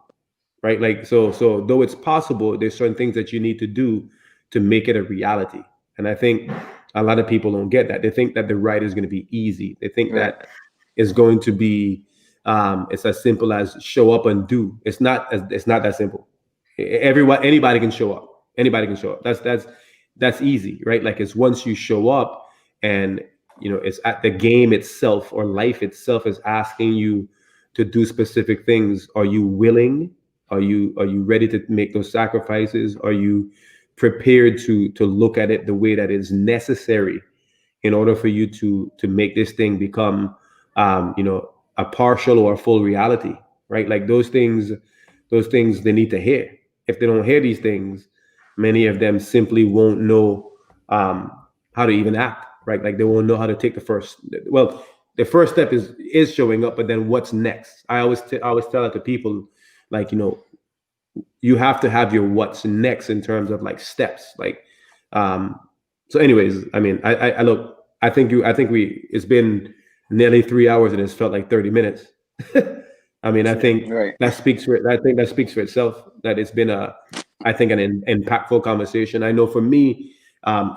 B: right? Like, so though it's possible, there's certain things that you need to do to make it a reality. And I think a lot of people don't get that. They think that the ride is going to be easy. They think that it's going to be it's as simple as show up and do. It's not that simple. Anybody can show up. Anybody can show up. That's easy, right? Like, it's once you show up, and it's at the game itself or life itself is asking you to do specific things. Are you willing? Are you ready to make those sacrifices? Are you prepared to look at it the way that is necessary in order for you to make this thing become a partial or a full reality, right? Like, those things they need to hear. If they don't hear these things, many of them simply won't know how to even act, right? Like, they won't know how to take the first step is showing up, but then what's next? I always tell it to people, like, you have to have your what's next in terms of like steps, like so anyways, I mean, I look, I think it's been nearly 3 hours and it's felt like 30 minutes. I mean, I think that speaks for it. I think that speaks for itself, that it's been an impactful conversation. I know for me,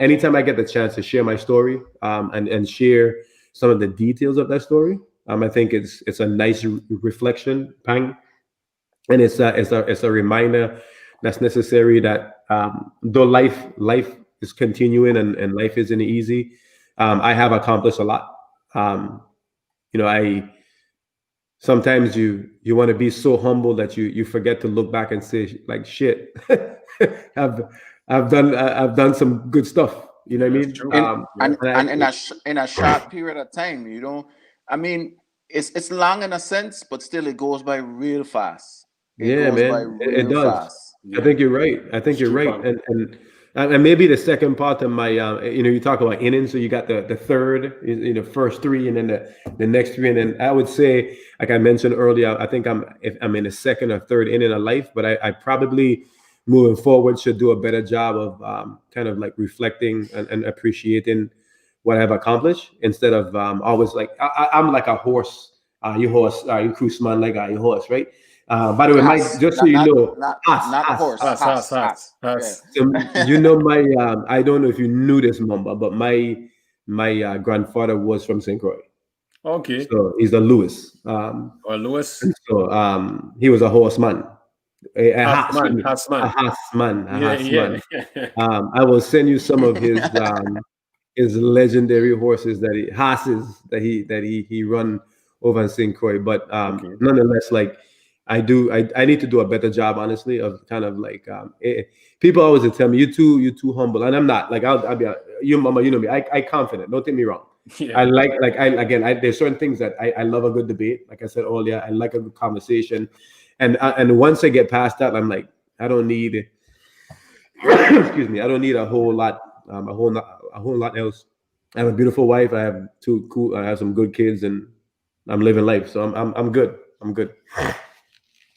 B: anytime I get the chance to share my story and share some of the details of that story, I think it's a nice reflection, Pang, and it's a reminder that's necessary that though life is continuing and life isn't easy, I have accomplished a lot. I sometimes you want to be so humble that you forget to look back and say, like, shit, I've done some good stuff. You know what I mean?
C: And in a short period of time, I mean, it's long in a sense, but still it goes by real fast.
B: It does. I think you're right. And maybe the second part of my, you talk about innings. So you got the third, first three, and then the next three, and then I would say, like I mentioned earlier, I think I'm in the second or third inning of life, but I probably moving forward should do a better job of kind of like reflecting and appreciating what I've accomplished, instead of always like I'm like a horse. You cruise man, like a horse, right? By the way, Mike, just so you know,
C: horse.
B: My I don't know if you knew this, Mamba, but my grandfather was from St. Croix.
A: Okay.
B: So he's a Lewis.
A: Lewis.
B: So he was a horseman. A
A: Hassman.
B: I will send you some of his legendary horses that he run over in St. Croix. But nonetheless, like, I need to do a better job, honestly, of kind of like people always tell me, you're too humble, and I'm not. Like, I'll be you, Mama, you know me. I confident. Don't take me wrong. Yeah. There's certain things that I love a good debate. Like I said earlier, I like a good conversation, and once I get past that, I'm like, I don't need excuse me, I don't need a whole lot else. I have a beautiful wife. I have I have some good kids, and I'm living life. So I'm good. I'm good.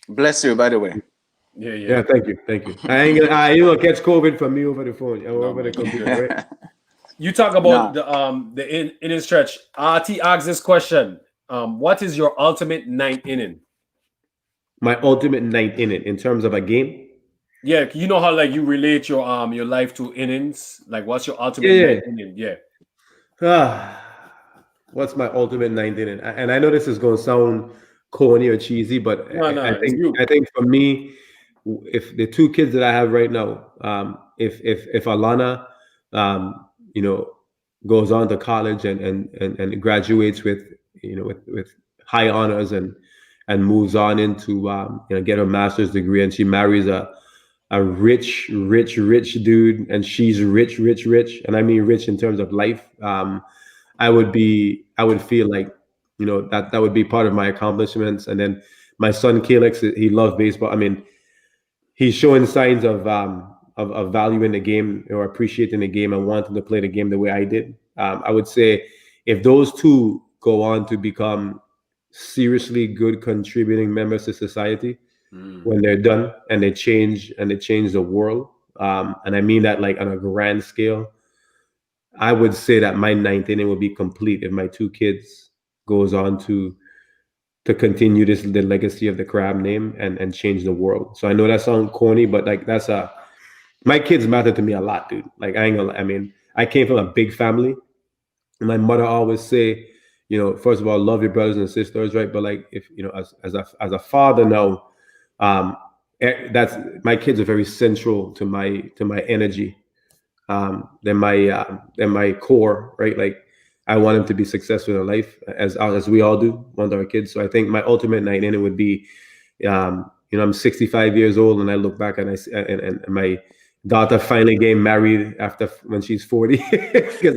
C: Bless you, by the way.
B: Yeah. Thank you. I ain't gonna catch COVID from me over the phone or over the computer. Right?
A: You talk about the inning stretch. RT asks this question: what is your ultimate ninth inning?
B: My ultimate ninth inning in terms of a game.
A: Yeah, you know how like you relate your life to innings. Like, what's your ultimate ninth inning? Yeah.
B: What's my ultimate ninth inning? And I know this is gonna sound corny or cheesy, but I think for me, if the two kids that I have right now, if Alana, goes on to college and graduates with high honors and moves on into get her master's degree, and she marries a rich dude, and she's rich, and I mean rich in terms of life, I would feel like that would be part of my accomplishments. And then My son Callix, he loves baseball. I mean, he's showing signs of valuing the game or appreciating the game and wanting to play the game the way I did. I would say if those two go on to become seriously good contributing members to society when they're done and they change the world, and I mean that like on a grand scale, I would say that my ninth inning will be complete if my two kids goes on to continue the legacy of the Crab name and change the world. So I know that sounds corny, but like my kids matter to me a lot, dude. Like I mean, I came from a big family. And my mother always say, first of all, love your brothers and sisters, right? But like if as a father now, that's my kids are very central to my energy. They're my core, right? Like I want them to be successful in life as we all do, want our kids. So I think my ultimate night in it would be, I'm 65 years old and I look back and and my daughter finally getting married when she's 40 because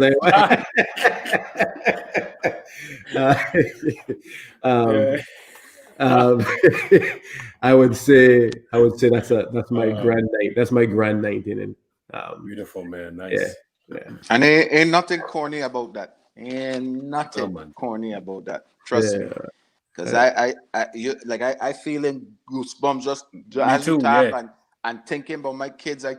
B: I would say that's my grand night. That's my grand night in.
A: Beautiful, man. Nice.
B: Yeah.
C: And ain't nothing corny about that. Ain't nothing corny about that. Trust me. Because I feeling goosebumps just as you talk and thinking about my kids. I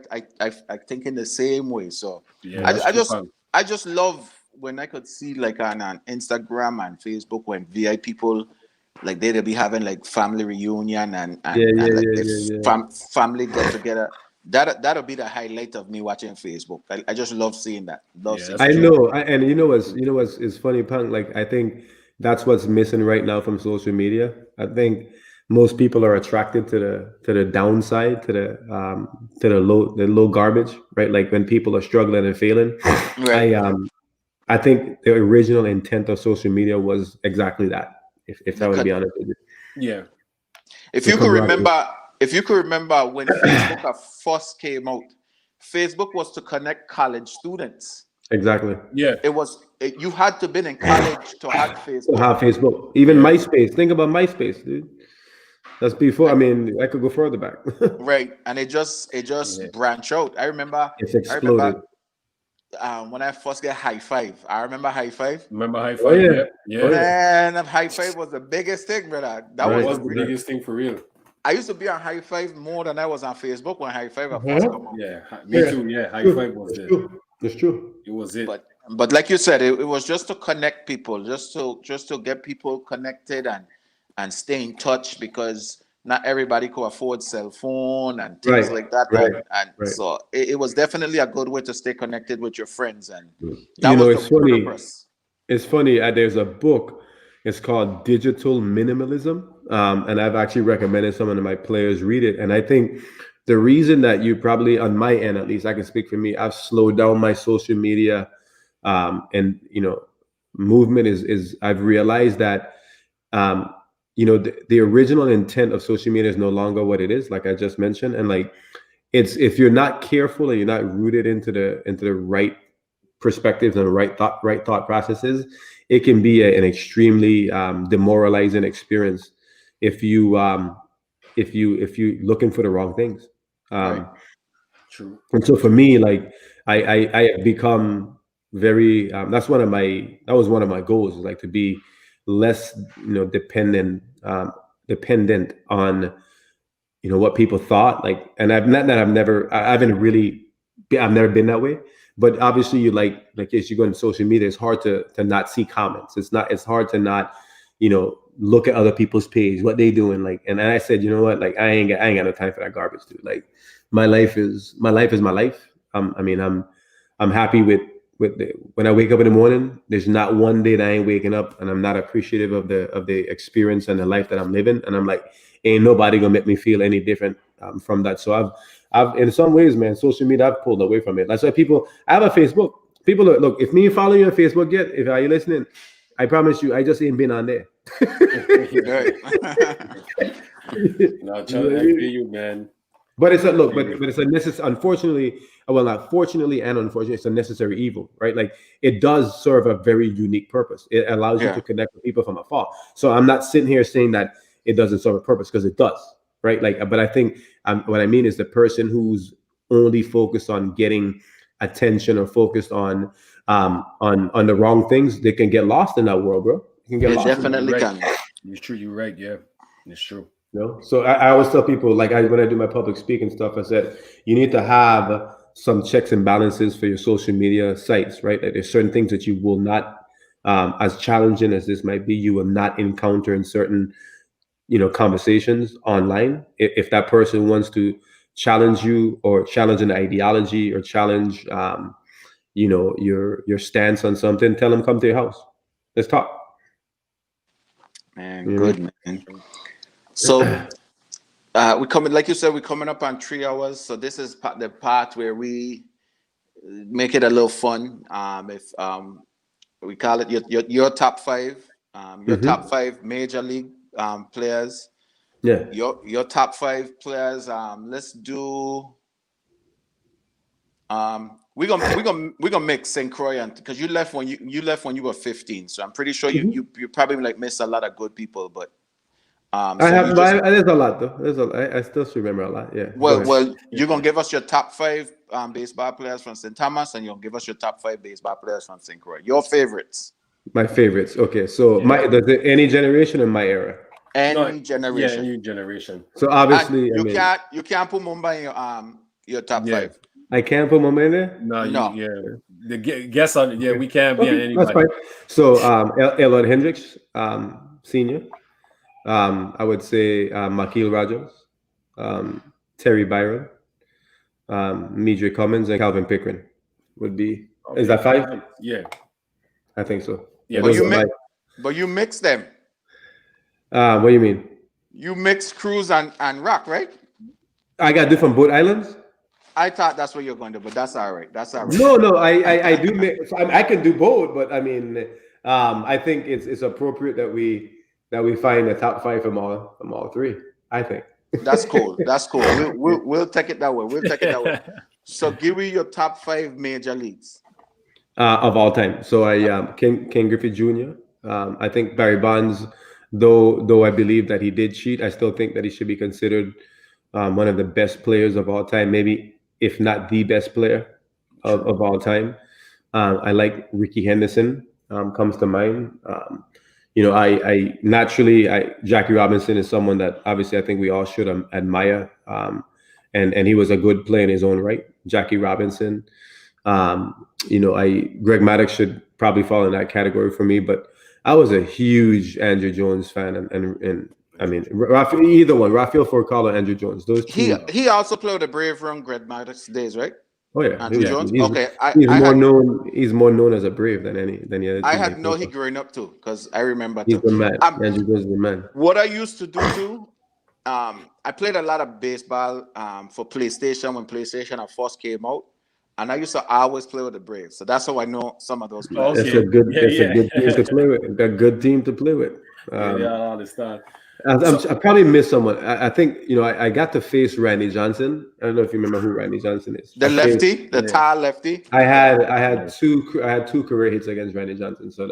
C: think in the same way. So I just love when I could see like on Instagram and Facebook when VI people like they'll be having like family reunion and family get together. That'll be the highlight of me watching Facebook. I just love seeing that.
B: I know, and you know what's funny, Punk. Like I think that's what's missing right now from social media. I think most people are attracted to the downside, to the low garbage, right? Like when people are struggling and failing. Right. I think the original intent of social media was exactly that. If I would be honest with you.
A: Yeah.
C: If you could remember when Facebook first came out, Facebook was to connect college students.
B: Exactly.
A: Yeah.
C: You had to be in college to have
B: Facebook. Even MySpace. Think about MySpace, dude. That's before. I mean, I could go further back.
C: Right, and it just branched out. I remember.
B: It's exploded.
C: When I first get High Five, I remember High Five.
A: Remember High Five?
B: Oh, yeah.
C: Man, High Five was the biggest thing, brother. That was
A: the biggest thing for real.
C: I used to be on High Five more than I was on Facebook when High Five first came out.
A: Yeah, me too. Yeah, High Five was there.
B: It's true.
A: It was it.
C: But like you said, it was just to connect people, just to get people connected and stay in touch because not everybody could afford cell phone and things like that. Right. So it was definitely a good way to stay connected with your friends. And that was
B: it's funny. Purpose. It's funny. There's a book. It's called Digital Minimalism. And I've actually recommended some of my players read it. And I think the reason that you probably, on my end, at least I can speak for me, I've slowed down my social media and movement is I've realized that the original intent of social media is no longer what it is, like I just mentioned. And like it's if you're not careful and you're not rooted into the right perspectives and right thought processes, it can be an extremely demoralizing experience if you looking for the wrong things.
A: True.
B: And so for me, like I have become very that was one of my goals, is like to be less dependent on what people thought, like, and I've never been that way, but obviously you like as you go on social media, it's hard to not see comments. It's hard to not look at other people's page, what they doing, like, and I said, you know what, like I ain't got no time for that garbage, dude. Like my life is my life. I'm happy with when I wake up in the morning. There's not one day that I ain't waking up and I'm not appreciative of the experience and the life that I'm living. And I'm like, ain't nobody gonna make me feel any different from that. So I've in some ways, man, social media, I've pulled away from it. That's why I have a Facebook. People look, if me follow you on Facebook yet, if are you listening, I promise you, I just ain't been on there.
A: No, Charlie, I feel you, man.
B: But it's it's a necessary. Unfortunately, well, not fortunately and unfortunately, it's a necessary evil, right? Like it does serve a very unique purpose. It allows you to connect with people from afar. So I'm not sitting here saying that it doesn't serve a purpose, because it does, right? Like, but I think what I mean is the person who's only focused on getting attention or focused on the wrong things, they can get lost in that world, bro. You can get
C: They
B: lost.
C: definitely
A: Right.
C: can.
A: It's true. You're right. Yeah, it's true.
B: You know? So I always tell people, like when I do my public speaking stuff, I said you need to have some checks and balances for your social media sites, right? Like there's certain things that you will not, as challenging as this might be, you will not encounter in certain, conversations online. If that person wants to challenge you or challenge an ideology or challenge, your stance on something, tell them come to your house. Let's talk.
C: Man, good, man. So we coming, like you said, we're coming up on 3 hours. So this is the part where we make it a little fun. If we call it your top five, your top five major league players.
B: Yeah.
C: Your top five players. Let's do. We're gonna mix St. Croix, because you left when you were 15. So I'm pretty sure you probably like miss a lot of good people, but.
B: There's a lot though. I still remember a lot. Yeah.
C: Well, you're gonna give us your top five baseball players from St. Thomas, and you'll give us your top five baseball players from St. Croix. Your favorites.
B: My favorites. Okay, so does it any generation in my era?
C: Any generation.
A: Yeah, any generation.
B: So obviously,
C: you can't put Mumbai in your top five.
B: I can't put Mumbai in there.
A: No. The guess on we can't be anybody.
B: That's fine. So Elon Hendricks, senior. I would say Makil Rogers, Terry Byron, Midre Cummins, and Calvin Pickering would be. Okay. Is that five?
A: Yeah,
B: I think so.
C: Yeah, but you mix them.
B: What do you mean?
C: You mix Cruz and Rock, right?
B: I got different boat islands.
C: I thought that's what you're going to do, but that's all right. That's all right.
B: No, I do mix. I can do both, but I mean, I think it's appropriate that we find the top five from all three. I think
C: that's cool. That's cool. We'll take it that way. So give me your top five major leagues
B: of all time. So King Griffey Jr. I think Barry Bonds, though I believe that he did cheat, I still think that he should be considered one of the best players of all time, maybe if not the best player of all time. I like Ricky Henderson, comes to mind. I naturally, Jackie Robinson is someone that obviously I think we all should admire. And he was a good player in his own right. Jackie Robinson. Greg Maddux should probably fall in that category for me, but I was a huge Andrew Jones fan, and I mean, either one, Rafael Furcal or Andrew Jones. Those two.
C: He also played the Brave run Greg Maddux days, right?
B: Oh yeah,
C: Andrew Jones.
B: He's more known as a Brave than the other.
C: I had no he growing up too, because I remember
B: he's the man. Andrew Jones is the man.
C: What I used to do too, I played a lot of baseball for PlayStation when PlayStation first came out. And I used to always play with the Braves, so that's how I know some of those players.
B: It's a good team to play with. A good team to play with.
A: I understand.
B: I probably missed someone. I think I got to face Randy Johnson. I don't know if you remember who Randy Johnson is.
C: The lefty, tall lefty.
B: I had two career hits against Randy Johnson, so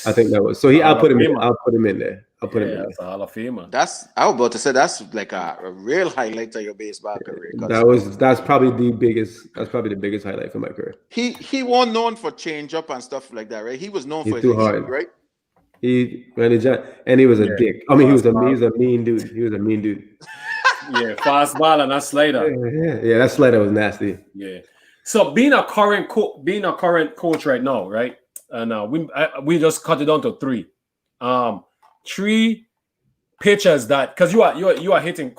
B: I think that was. So I'll put him in. I'll put him in there. I'll put him in there.
A: That's a Hall of Famer.
C: I was about to say that's like a real highlight of your baseball career.
B: That's probably the biggest. That's probably the biggest highlight for my career.
C: He wasn't known for change up and stuff like that, right? He was known for
B: too hard,
C: right?
B: Randy Johnson, and he was a dick. I mean, he was a mean dude. He was a mean dude.
A: Yeah, fastball and that slider.
B: Yeah, that slider was nasty.
A: Yeah. So being a current coach right now, right? And we just cut it down to three. Three pitchers that, because you are hitting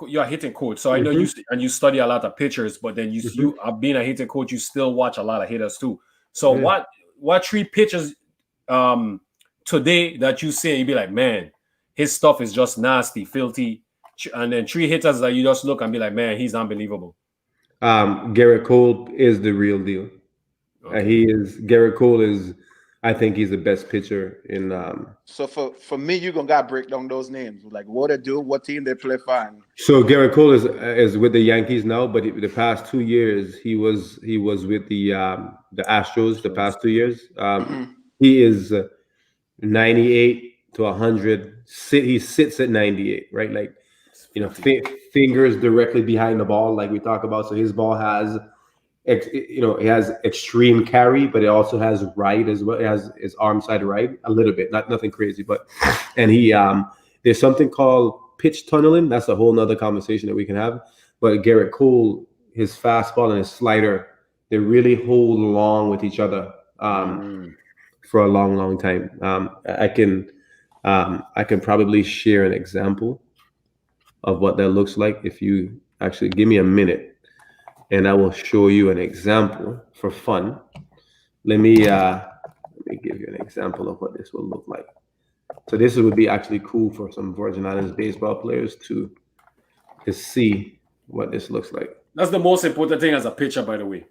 A: coach, so I know you study a lot of pitchers, but then you being a hitting coach, you still watch a lot of hitters too. So what three pitchers today that you see, you'd be like, man, his stuff is just nasty, filthy, and then three hitters that you just look and be like, man, he's unbelievable.
B: Garrett Cole is the real deal. Okay. Garrett Cole is. I think he's the best pitcher in.
C: So for me, you're gonna break down those names, like what they do, what team they play for.
B: So Garrett Cole is with the Yankees now, but the past 2 years he was with the Astros. The past 2 years, he is 98 to 100 he sits at 98, right? Like, fingers directly behind the ball, like we talk about. So his ball has, it has extreme carry, but it also has right as well. It has his arm side right a little bit, nothing crazy, but and he there's something called pitch tunneling. That's a whole nother conversation that we can have. But Garrett Cole, his fastball and his slider, they really hold along with each other for a long time. I can probably share an example of what that looks like if you actually give me a minute, and I will show you an example for fun. Let me give you an example of what this will look like. So this would be actually cool for some Virgin Islands baseball players to see what this looks like.
A: That's the most important thing as a pitcher, by the way.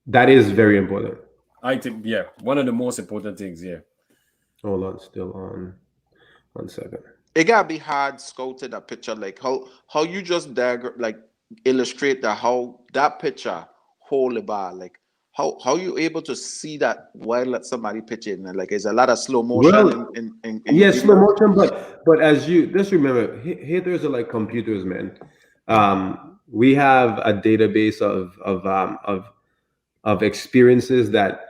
B: That is very important.
A: I think, yeah, one of the most important things, yeah.
B: Hold on, still on. 1 second.
C: It gotta be hard scouted a picture, like how you just illustrate that how that picture hold the ball, like how you able to see that while somebody pitching, and like there's a lot of slow motion in
B: yes, slow motion, but as you just remember, hitters are like computers, man. We have a database of experiences that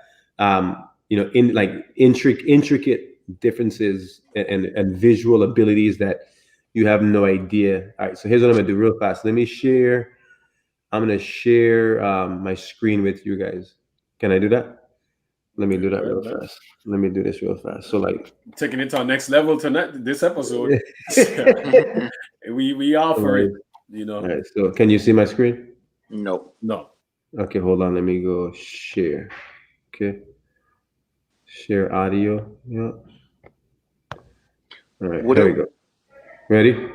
B: in like intricate differences and visual abilities that you have no idea. All right, so here's what I'm gonna do real fast. Let me share. I'm gonna share my screen with you guys. Can I do that? Let me do that real fast. Let me do this real fast. So like
A: taking it to our next level tonight, this episode. we offer it,
B: All right, so can you see my screen?
C: No.
B: Okay, hold on. Let me go share. Okay. Share audio. Yeah. All right, here we go. Ready?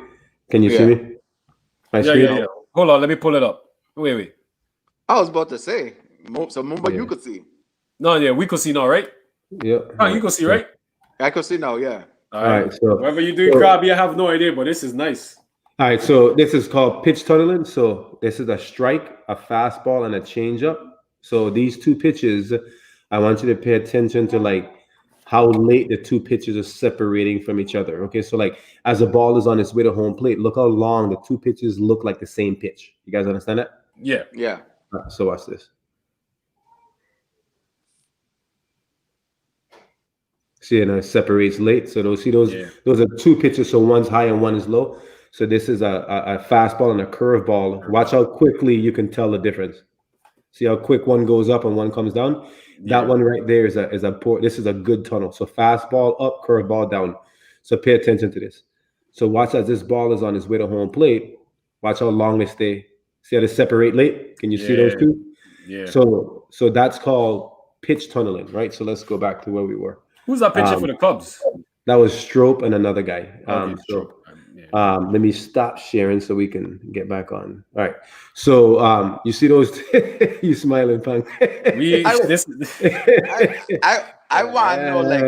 B: Can you see me? My screen?
A: Yeah. Hold on, let me pull it up. Wait.
C: I was about to say, so Mumba, you could see.
A: No, yeah, we could see now, right?
B: Yeah.
A: Oh, you can see, right?
C: I could see now, yeah.
A: All right. So whatever you do, Crabbe, I have no idea, but this is nice.
B: All right, so this is called pitch tunneling. So this is a strike, a fastball, and a changeup. So these two pitches, I want you to pay attention to like how late the two pitches are separating from each other. Okay, so like as the ball is on its way to home plate, look how long the two pitches look like the same pitch. You guys understand that?
A: Yeah.
B: So watch this. See, and it separates late. So those are two pitches. So one's high and one is low. So this is a fastball and a curveball. Watch how quickly you can tell the difference. See how quick one goes up and one comes down. That one right there is this is a good tunnel. So fastball up, curveball down. So pay attention to this. So watch as this ball is on its way to home plate. Watch how long they stay. See how they separate late? Can you see those two?
A: Yeah.
B: So that's called pitch tunneling, right? So let's go back to where we were.
A: Who's that pitcher for the Cubs?
B: That was Strope and another guy.
A: Okay,
B: let me stop sharing so we can get back on. All right. So you see those? You smiling, Punk?
C: I want to know, like,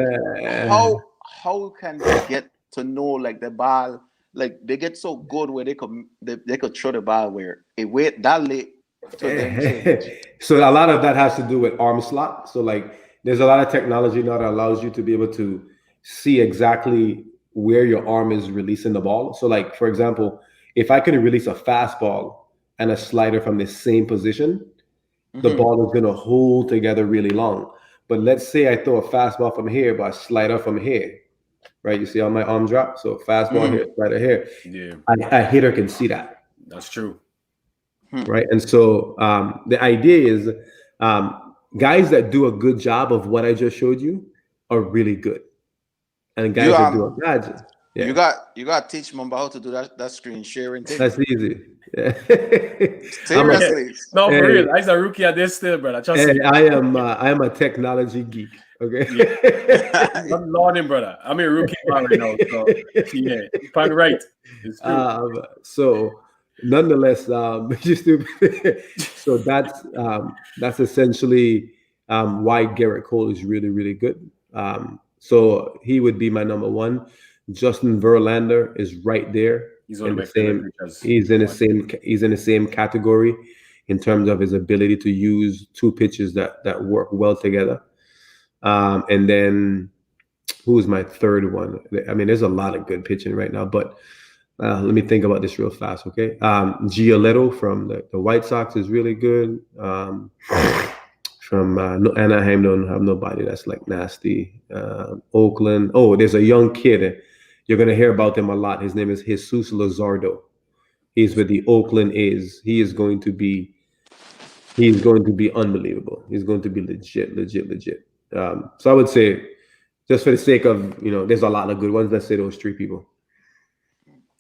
C: how can they get to know, like, the ball, like they get so good where they could throw the ball where it wait that late to them change.
B: So a lot of that has to do with arm slot. So like there's a lot of technology now that allows you to be able to see exactly where your arm is releasing the ball. So like, for example, if I could release a fastball and a slider from the same position, the ball is going to hold together really long. But let's say I throw a fastball from here, but a slider from here, right? You see how my arm drop? So fastball here, slider here.
A: Yeah.
B: A hitter can see that.
A: That's true.
B: Right. And so the idea is guys that do a good job of what I just showed you are really good. And guys that do a bad job. Yeah.
C: You got to teach Mumba how to do that screen sharing thing.
B: That's easy. Yeah.
C: Seriously.
A: No, for real. I'm a rookie at this still, brother.
B: I am a technology geek. Okay.
A: Yeah. I'm learning, brother. I'm a rookie right now. So yeah, you're right. It's true.
B: So nonetheless, so that's essentially why Garrett Cole is really, really good. So he would be my number one. Justin Verlander is right there. He's in the same category in terms of his ability to use two pitches that work well together. And then who is my third one? I mean, there's a lot of good pitching right now, but let me think about this real fast, okay? Giolito from the White Sox is really good. From Anaheim, don't have nobody that's like nasty. Oakland. Oh, there's a young kid. You're gonna hear about him a lot. His name is Jesus Luzardo. He's with the Oakland A's. He's going to be unbelievable. He's going to be legit. So I would say, just for the sake of, there's a lot of good ones. Let's say those three people.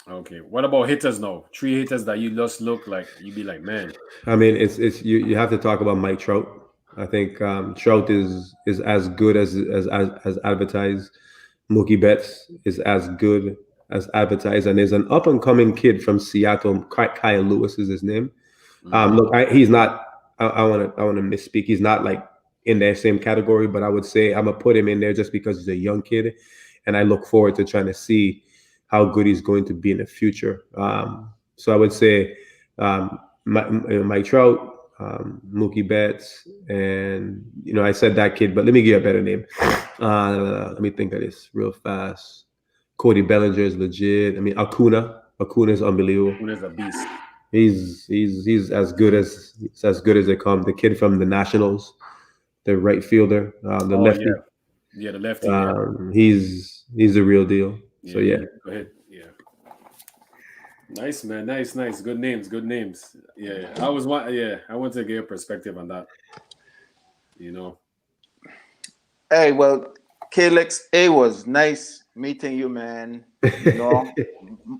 A: Okay. What about hitters now? Three hitters that you just look like you'd be like, man.
B: I mean, it's you have to talk about Mike Trout. I think Trout is as good as advertised. Mookie Betts is as good as advertised, and there's an up and coming kid from Seattle. Kyle Lewis is his name. Look, he's not. I want to misspeak. He's not like in that same category, but I would say I'm gonna put him in there just because he's a young kid, and I look forward to trying to see how good he's going to be in the future. So I would say Mike Trout. Mookie Betts, and I said that kid, but let me give you a better name. Let me think of this real fast. Cody Bellinger is legit. I mean, Acuna is unbelievable.
A: Acuna's a beast.
B: He's as good as they come. The kid from the Nationals, the right fielder, the lefty.
A: Yeah, the lefty.
B: He's the real deal. So yeah.
A: Go ahead. Yeah. Nice, man. Nice. Good names. Yeah. I want to get your perspective on that.
C: Hey, well, Callix, it was nice meeting you, man.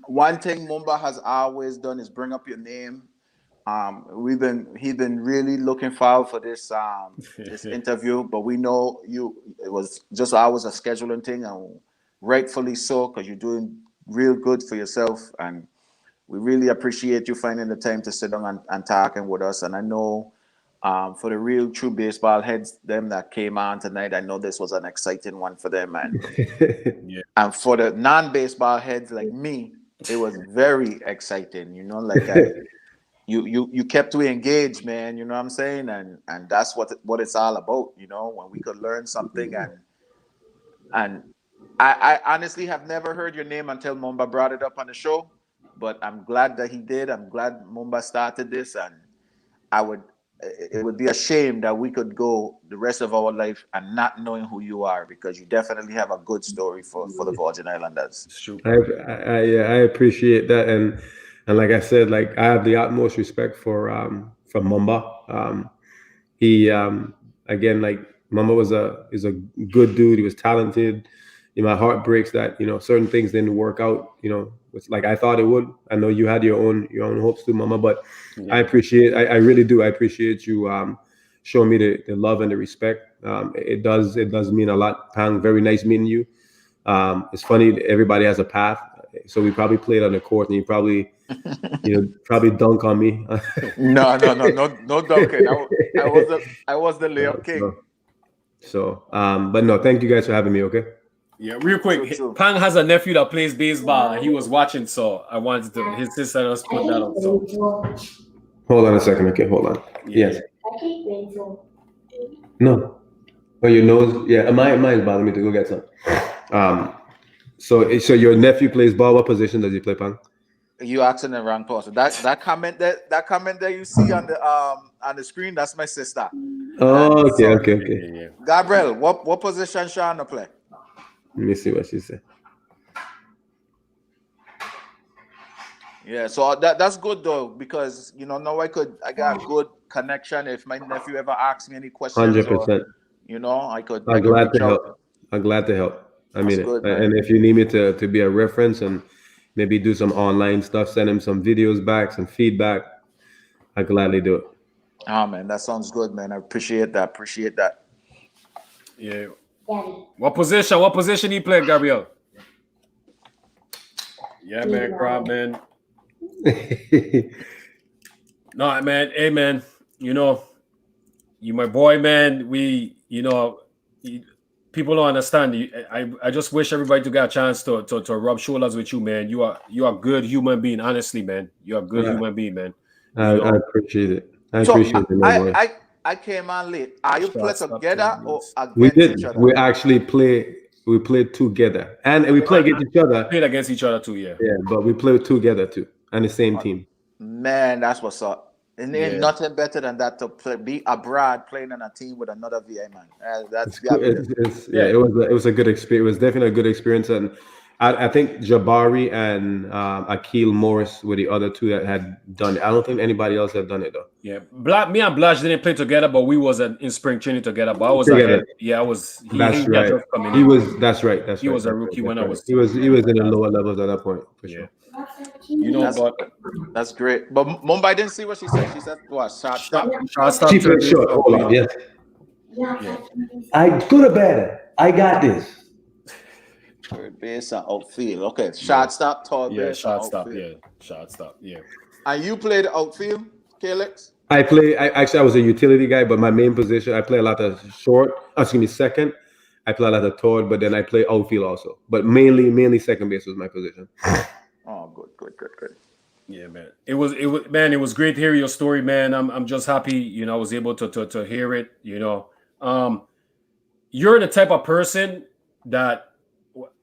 C: One thing Mumba has always done is bring up your name. He's been really looking forward for this this interview, but we know it was just always a scheduling thing, and rightfully so, because you're doing real good for yourself, and we really appreciate you finding the time to sit down and talking with us. And I know for the real true baseball heads, them that came on tonight, I know this was an exciting one for them. And and for the non-baseball heads like me, it was very exciting. You kept me engaged, man. You know what I'm saying? And that's what it's all about. When we could learn something. And I honestly have never heard your name until Mumba brought it up on the show. But I'm glad that he did. I'm glad Mumba started this, and it would be a shame that we could go the rest of our life and not knowing who you are, because you definitely have a good story for the Virgin Islanders.
B: I appreciate that, and like I said, like I have the utmost respect for Mumba. He again, like Mumba is a good dude. He was talented. My heart breaks that certain things didn't work out. It's like I thought it would. I know you had your own hopes too, Mama, but I appreciate. I really do. I appreciate you showing me the love and the respect. It does mean a lot. Pang, very nice meeting you. It's funny. Everybody has a path, so we probably played on the court, and you probably probably dunk on me.
C: No dunking. I was the layup king.
B: So, but no, thank you guys for having me. Okay.
A: Yeah, real quick. True. Pang has a nephew that plays baseball, and he was watching, so I wanted to. His sister just put that on. So.
B: Hold on a second, okay? Hold on.
A: Yeah.
B: Yes. No. Oh, your nose? Yeah, mine's bothering me to go get some. So your nephew plays ball. What position does he play, Pang?
C: You asking the wrong person. That comment that you see on the screen, that's my sister.
B: Oh, okay. Yeah.
C: Gabriel, what position Shauna play?
B: Let me see what she said.
C: Yeah, so that's good though, because now I got good connection. If my nephew ever asks me any questions,
B: 100%.
C: I could.
B: I'm glad to help. I'm glad to help. I mean, and if you need me to be a reference and maybe do some online stuff, send him some videos back, some feedback, I gladly do it.
C: Oh man, that sounds good, man. I appreciate that.
A: Yeah. What position he played, Gabriel? Yeah, man, Crabbe, man. No, man. Hey, man. You my boy, man. We, people don't understand. I just wish everybody to get a chance to rub shoulders with you, man. You are a good human being, honestly, man. You are a good human being, man.
B: I appreciate it. I appreciate it, my boy.
C: I came on late. Are you play together or against
B: we did.
C: each other?
B: We actually play We played together, and we played against each other.
A: Played against each other too, yeah.
B: Yeah, but we played together too, and the same team.
C: Man, that's what's up. And
A: Yeah.
C: ain't nothing better than that to be abroad playing on a team with another VA man. That's
B: Cool. Yeah, it was a good experience. It was definitely a good experience, and I think Jabari and Akil Morris were the other two that had done it. I don't think anybody else had done it though.
A: Yeah, me and Blash didn't play together, but we was in spring training together. But I was
B: Together.
A: ahead. Yeah, I was.
B: That's
A: He
B: right.
A: just coming
B: He
A: in.
B: was. That's right. That's
A: He
B: right.
A: was a
B: that's
A: rookie
B: right,
A: when I
B: that's
A: was.
B: right. He was in the lower levels at that point for sure.
A: You know, but
C: that's great. But Mumbai didn't see what she said. She said, "What shot stop?"
A: shot stop.
B: She played short. Hold on. Yes. I go to bed. I got this.
C: Third base and outfield. Okay, shot stop, third
A: Yeah,
C: base,
A: shot
C: and
A: stop.
C: outfield.
A: Yeah, shot stop. Yeah.
C: And you played outfield, Callix?
B: I was a utility guy, but my main position, I play a lot of short. Excuse me, second. I play a lot of third, but then I play outfield also. But mainly second base was my position.
C: Oh, good.
A: Yeah, man. It was great to hear your story, man. I'm just happy, you know, I was able to hear it, you know. You're the type of person that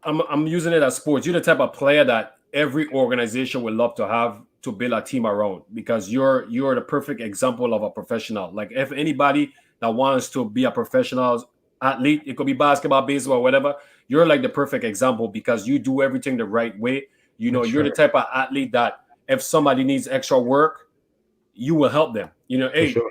A: I'm using it as sports. You're the type of player that every organization would love to have to build a team around, because you're the perfect example of a professional. Like, if anybody that wants to be a professional athlete, it could be basketball, baseball, whatever, you're like the perfect example, because you do everything the right way. You know, you're the type of athlete that if somebody needs extra work, you will help them. You know, hey,
B: sure.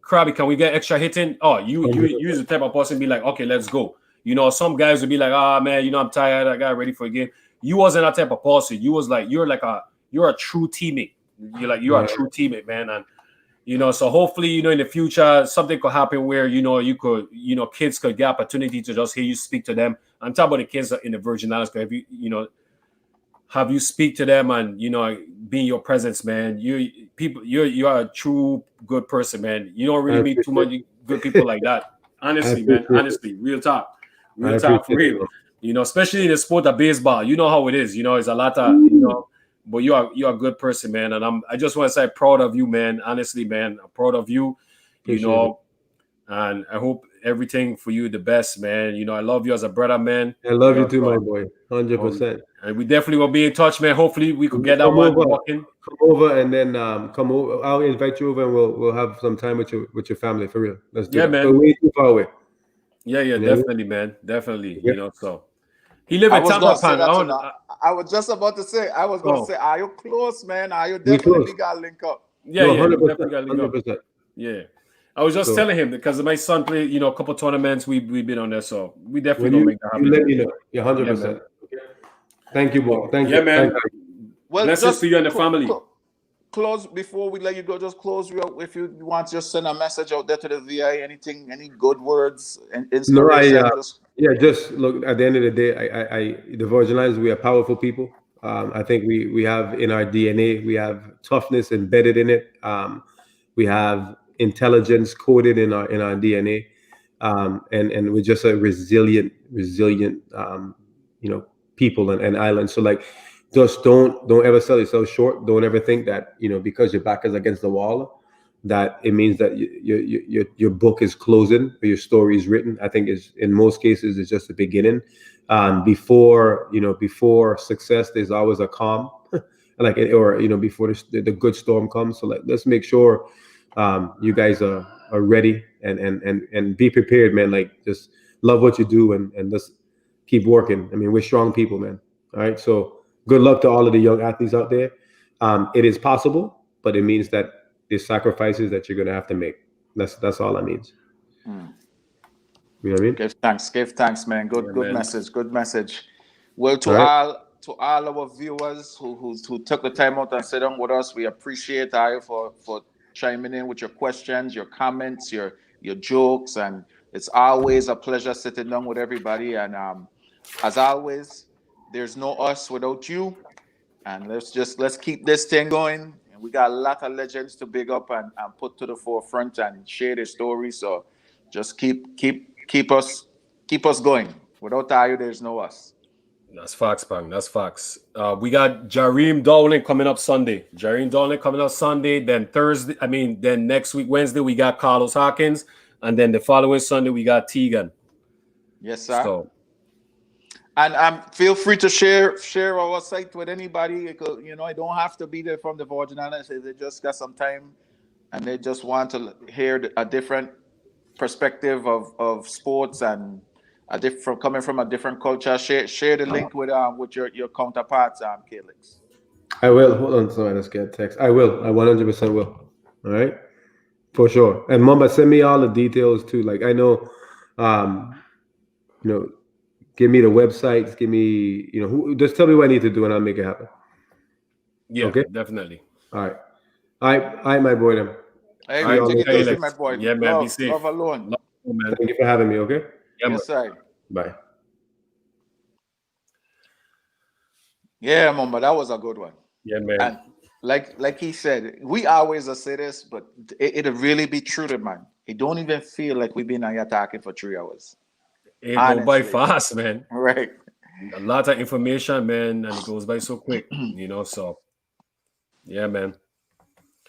A: Crabbe, can we get extra hitting? Oh, you're the type of person be like, okay, let's go. You know, some guys would be like, ah, man, you know, I'm tired. I got ready for a game. You wasn't that type of person. You're a true teammate. You're a true teammate, man. And, you know, so hopefully, you know, in the future, something could happen where, you know, kids could get opportunity to just hear you speak to them. I'm talking about the kids in the Virgin Islands. Have you speak to them and, you know, be in your presence, man. You are a true good person, man. You don't really meet too many good people like that. Honestly, man. Honestly, real talk for real. You know, especially in the sport of baseball. You know how it is. You know, it's a lot of, you know, but you're a good person, man. And I just want to say proud of you, man. Honestly, man, I'm proud of you. You know, and I hope everything for you the best, man. You know, I love you as a brother, man.
B: I love you too, my boy. 100%.
A: And we definitely will be in touch, man. Hopefully we could get that one walking.
B: Come over and then come over. I'll invite you over and we'll have some time with your family for real. Let's do it.
A: Man.
B: We're way too far away.
A: Yeah, definitely, man. Definitely. You know, so he live in Tampa.
C: I was just about to say, are you close, man? Are you definitely got to link up?
A: Yeah,
B: 100%,
A: definitely got to link
B: 100%.
A: up. Yeah. I was just telling him because my son played, you know, a couple tournaments. We've been on there, so we definitely gonna make that happen.
B: Let me know. Yeah, 100%. Thank you, boy. Thank you.
A: Yeah, man.
C: Well,
A: blessings to you and the family.
C: Close before we let you go. Just close if you want. Just send a message out there to the VA. Anything, any good words and inspiration.
B: Just look. At the end of the day, the Virgin Islands, we are powerful people. I think we have in our DNA, we have toughness embedded in it. We have intelligence coded in our DNA, and we're just a resilient, you know, people and island. So like, just don't ever sell yourself short. Don't ever think that, you know, because your back is against the wall, that it means that your book is closing or your story is written. I think in most cases it's just the beginning. Before success, there's always a calm, before the good storm comes. So like, let's make sure you guys are ready and be prepared, man. Like, just love what you do and just keep working. I mean, we're strong people, man. All right. So good luck to all of the young athletes out there. It is possible, but it means that there's sacrifices that you're going to have to make. That's all that means. You know what I mean?
C: Give thanks, man. Good message. Well, to all our viewers who took the time out and sit down with us, we appreciate you for chiming in with your questions, your comments, your jokes, and it's always a pleasure sitting down with everybody. And as always, there's no us without you. And let's keep this thing going. And we got a lot of legends to big up and put to the forefront and share their stories. So just keep us going. Without you, there's no us.
A: That's facts, bang. That's facts. We got Jareem Dowling coming up Sunday. Then next week, Wednesday, we got Carlos Hawkins. And then the following Sunday, we got Tegan.
C: Yes, sir.
A: So
C: And feel free to share our site with anybody. Because, you know, I don't have to be there from the Virgin Islands. If they just got some time and they just want to hear a different perspective of sports and coming from a different culture, share the link with your counterparts, Callix.
B: I will. Hold on, sorry, let's get a text. I will. I 100% will. All right, for sure. And Mamba, send me all the details too. Like I know, you know, give me the websites. Give me, you know, just tell me what I need to do, and I'll make it happen.
A: Yeah,
B: okay,
A: definitely.
B: All right. I my boy them.
C: Hey,
B: All right,
C: take it easy,
A: Alex.
C: my boy.
A: Yeah, man, be safe.
C: Love alone.
A: Love you, man.
B: Thank you for having me. Okay.
A: Yeah, man.
C: Yes, sir.
B: Bye.
C: Yeah, man, but that was a good one.
A: Yeah, man.
C: And like he said, we always say this, but it'll really be true to man. It don't even feel like we've been on here talking for 3 hours.
A: It go by
C: Honestly.
A: fast, man.
C: Right.
A: A lot of information, man, and it goes by so quick, you know. So, yeah, man.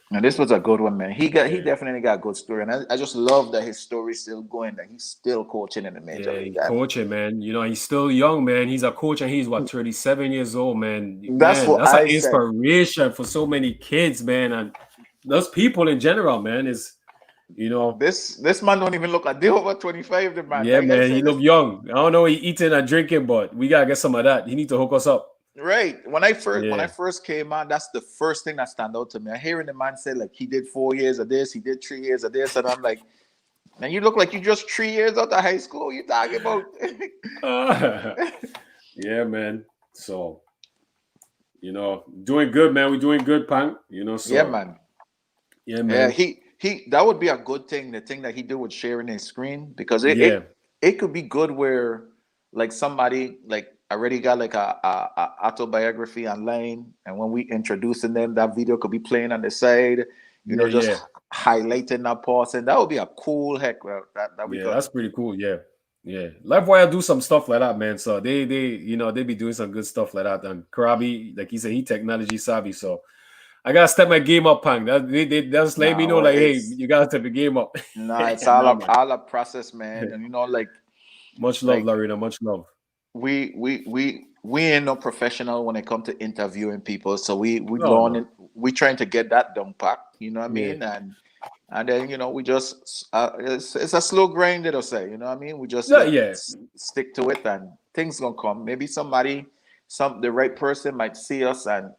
C: And this was a good one, man. He definitely got a good story, and I just love that his story's still going. That he's still coaching in the major
A: Yeah,
C: league.
A: he's coaching, man. You know, he's still young, man. He's a coach, and he's what 37 years old, man.
C: That's
A: Man,
C: what
A: that's
C: I
A: an
C: said.
A: inspiration for so many kids, man, and those people in general, man. Is you know,
C: This man don't even look like they're over 25. The man,
A: yeah,
C: like I
A: man.
C: said,
A: He look young. I don't know he eating and drinking, but we gotta get some of that. He need to hook us up.
C: right. When I
A: Yeah.
C: first came on, that's the first thing that stand out to me. I hearing the man say like he did 4 years of this, he did 3 years of this, and I'm like, man, you look like you just 3 years out of high school. You talking about?
A: Yeah, man. So, you know, doing good, man. We're doing good, Pang. You know, so
C: Yeah, man.
A: Yeah, man.
C: Yeah, he that would be a good thing. The thing that he did with sharing his screen, because
A: Yeah.
C: it could be good where like somebody like already got like a autobiography online, and when we introducing them, that video could be playing on the side. You know,
A: Yeah,
C: just
A: yeah.
C: highlighting that part, and that would be a cool heck. That we
A: Yeah,
C: could.
A: that's pretty cool. Yeah. Yeah. Livewire do some stuff like that, man. So they you know, they be doing some good stuff like that. And Crabbe, like he said, he technology savvy. So I gotta step my game up, Pang. They just let me know, like, hey, you gotta step the game up.
C: Nah, it's all
A: man.
C: all a process, man. And you know, like
A: Much love,
C: like,
A: Lorena. Much love.
C: we ain't no professional when it comes to interviewing people. So we
A: No,
C: learning, we trying to get that done pack, you know what I
A: Yeah.
C: mean? And then, you know, we just it's a slow grind, it'll say, you know what I mean? We just
A: Yeah, yeah.
C: stick to it, and things gonna come. Maybe the right person might see us and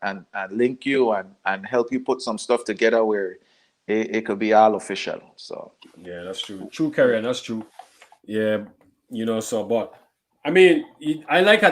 C: link you and help you put some stuff together where it could be all official. So
A: Yeah, that's true. True, Karen. That's true. Yeah, you know. So, but I mean, I like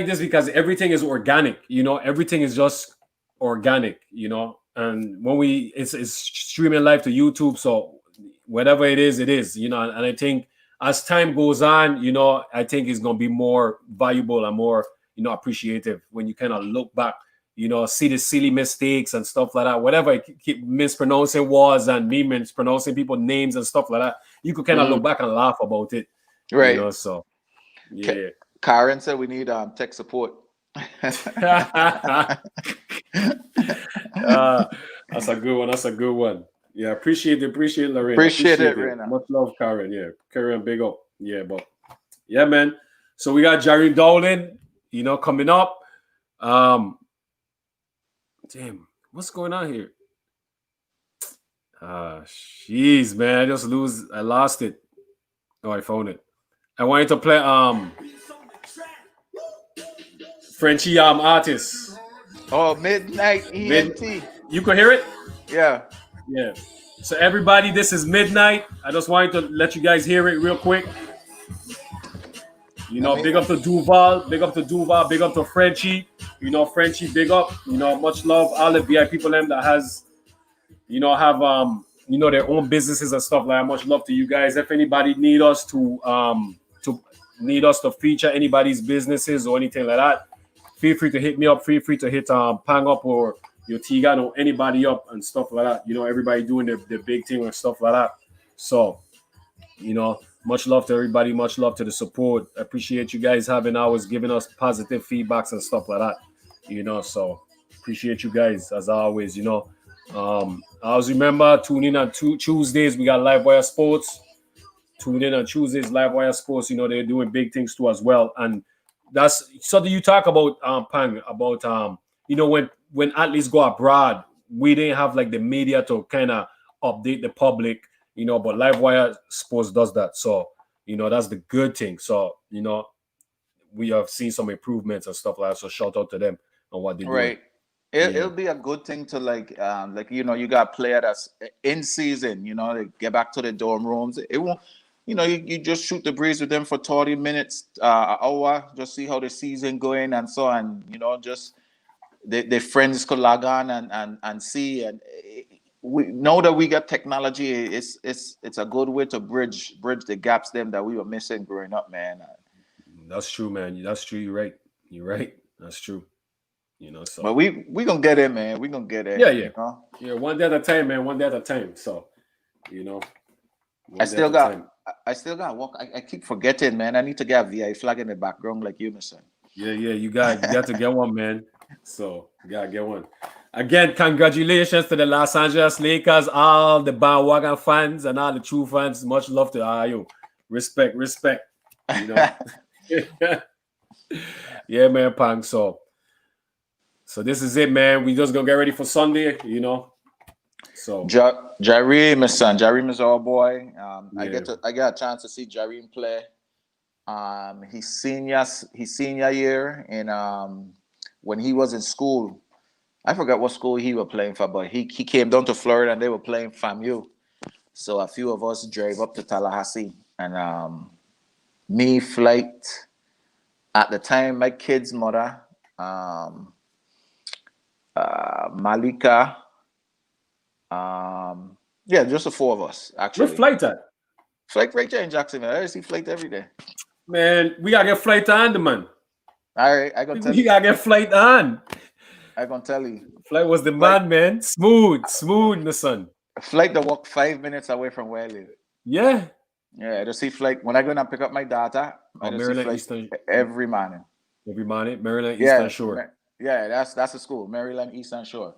A: this because everything is organic. You know, everything is just organic. You know, and when it's streaming live to YouTube. So whatever it is, it is. You know, and I think as time goes on, you know, I think it's gonna be more valuable and more, you know, appreciative when you kind of look back. You know, see the silly mistakes and stuff like that. Whatever I keep mispronouncing was and me mispronouncing people's names and stuff like that. You could kind of look back and laugh about it.
C: right.
A: You know, so yeah.
C: Karen said we need tech support.
A: That's a good one. That's a good one. Yeah, appreciate it, Lorena.
C: Appreciate it, Rena.
A: Much love, Karen. Yeah, Karen, big up. Yeah, but yeah, man. So we got Jerry Dolan, you know, coming up. Damn, what's going on here? Jeez, man, I lost it. Oh, I found it. I wanted to play Frenchie artist.
C: Oh, Midnight ENT.
A: You could hear it?
C: Yeah.
A: Yeah. So everybody, this is Midnight. I just wanted to let you guys hear it real quick. You know, big up to Duval, big up to Frenchie. You know, Frenchie, big up. You know, much love. All the VIP people them that has, you know, have you know, their own businesses and stuff like that. Much love to you guys. If anybody need us to feature anybody's businesses or anything like that, feel free to hit me up. Feel free to hit Pang up or your Tigan or anybody up and stuff like that. You know, everybody doing their big thing and stuff like that. So, you know, much love to everybody. Much love to the support. I appreciate you guys giving us positive feedbacks and stuff like that. You know, so appreciate you guys as always. You know, I always remember tune in on Tuesdays. We got Livewire Sports. Tune in on Tuesdays, Livewire Sports. You know, they're doing big things too as well. And that's so. Do you talk about Pang about when athletes go abroad, we didn't have like the media to kind of update the public, but Livewire Sports does that. So that's the good thing. So we have seen some improvements and stuff like that. So shout out to them on what they're doing.
C: Right. It'll be a good thing to like you got player that's in season, they get back to the dorm rooms. It won't, you just shoot the breeze with them for 30 minutes, an hour, just see how the season going and so on, just the friends could log on and see. And we know that we got technology. It's a good way to bridge the gaps them that we were missing growing up, man.
A: That's true, man. That's true. You're right. That's true. So.
C: But we gonna get it, man. We gonna get it.
A: Yeah. Yeah, one day at a time, man. One day at a time. So,
C: I still got walk. I keep forgetting, man. I need to get a VI flag in the background like Unison.
A: Yeah. You got to get one, man. So you gotta get one. Again, congratulations to the Los Angeles Lakers, all the bandwagon fans and all the true fans. Much love to you. Respect. Yeah, man, Pang. So this is it, man. We just gonna get ready for Sunday, So
C: Jareem, my son. Jareem is our boy. I get a chance to see Jareem play. His senior year in when he was in school. I forgot what school he was playing for, but he came down to Florida and they were playing FAMU. So a few of us drove up to Tallahassee and me flight. At the time, my kid's mother, Malika, just the four of us actually.
A: Where flight at?
C: Flight right there in Jacksonville. I see flight every day.
A: Man, we gotta get flight on, man.
C: All right, I gonna tell you.
A: We gotta get flight on.
C: I gonna tell you.
A: Flight was the man. Smooth, my son.
C: Flight to walk 5 minutes away from where I live.
A: Yeah.
C: Yeah, I just see flight when I go and pick up my daughter. I just see flight
A: Eastern
C: every morning.
A: Maryland Eastern Shore.
C: Yeah, that's the school, Maryland Eastern Shore.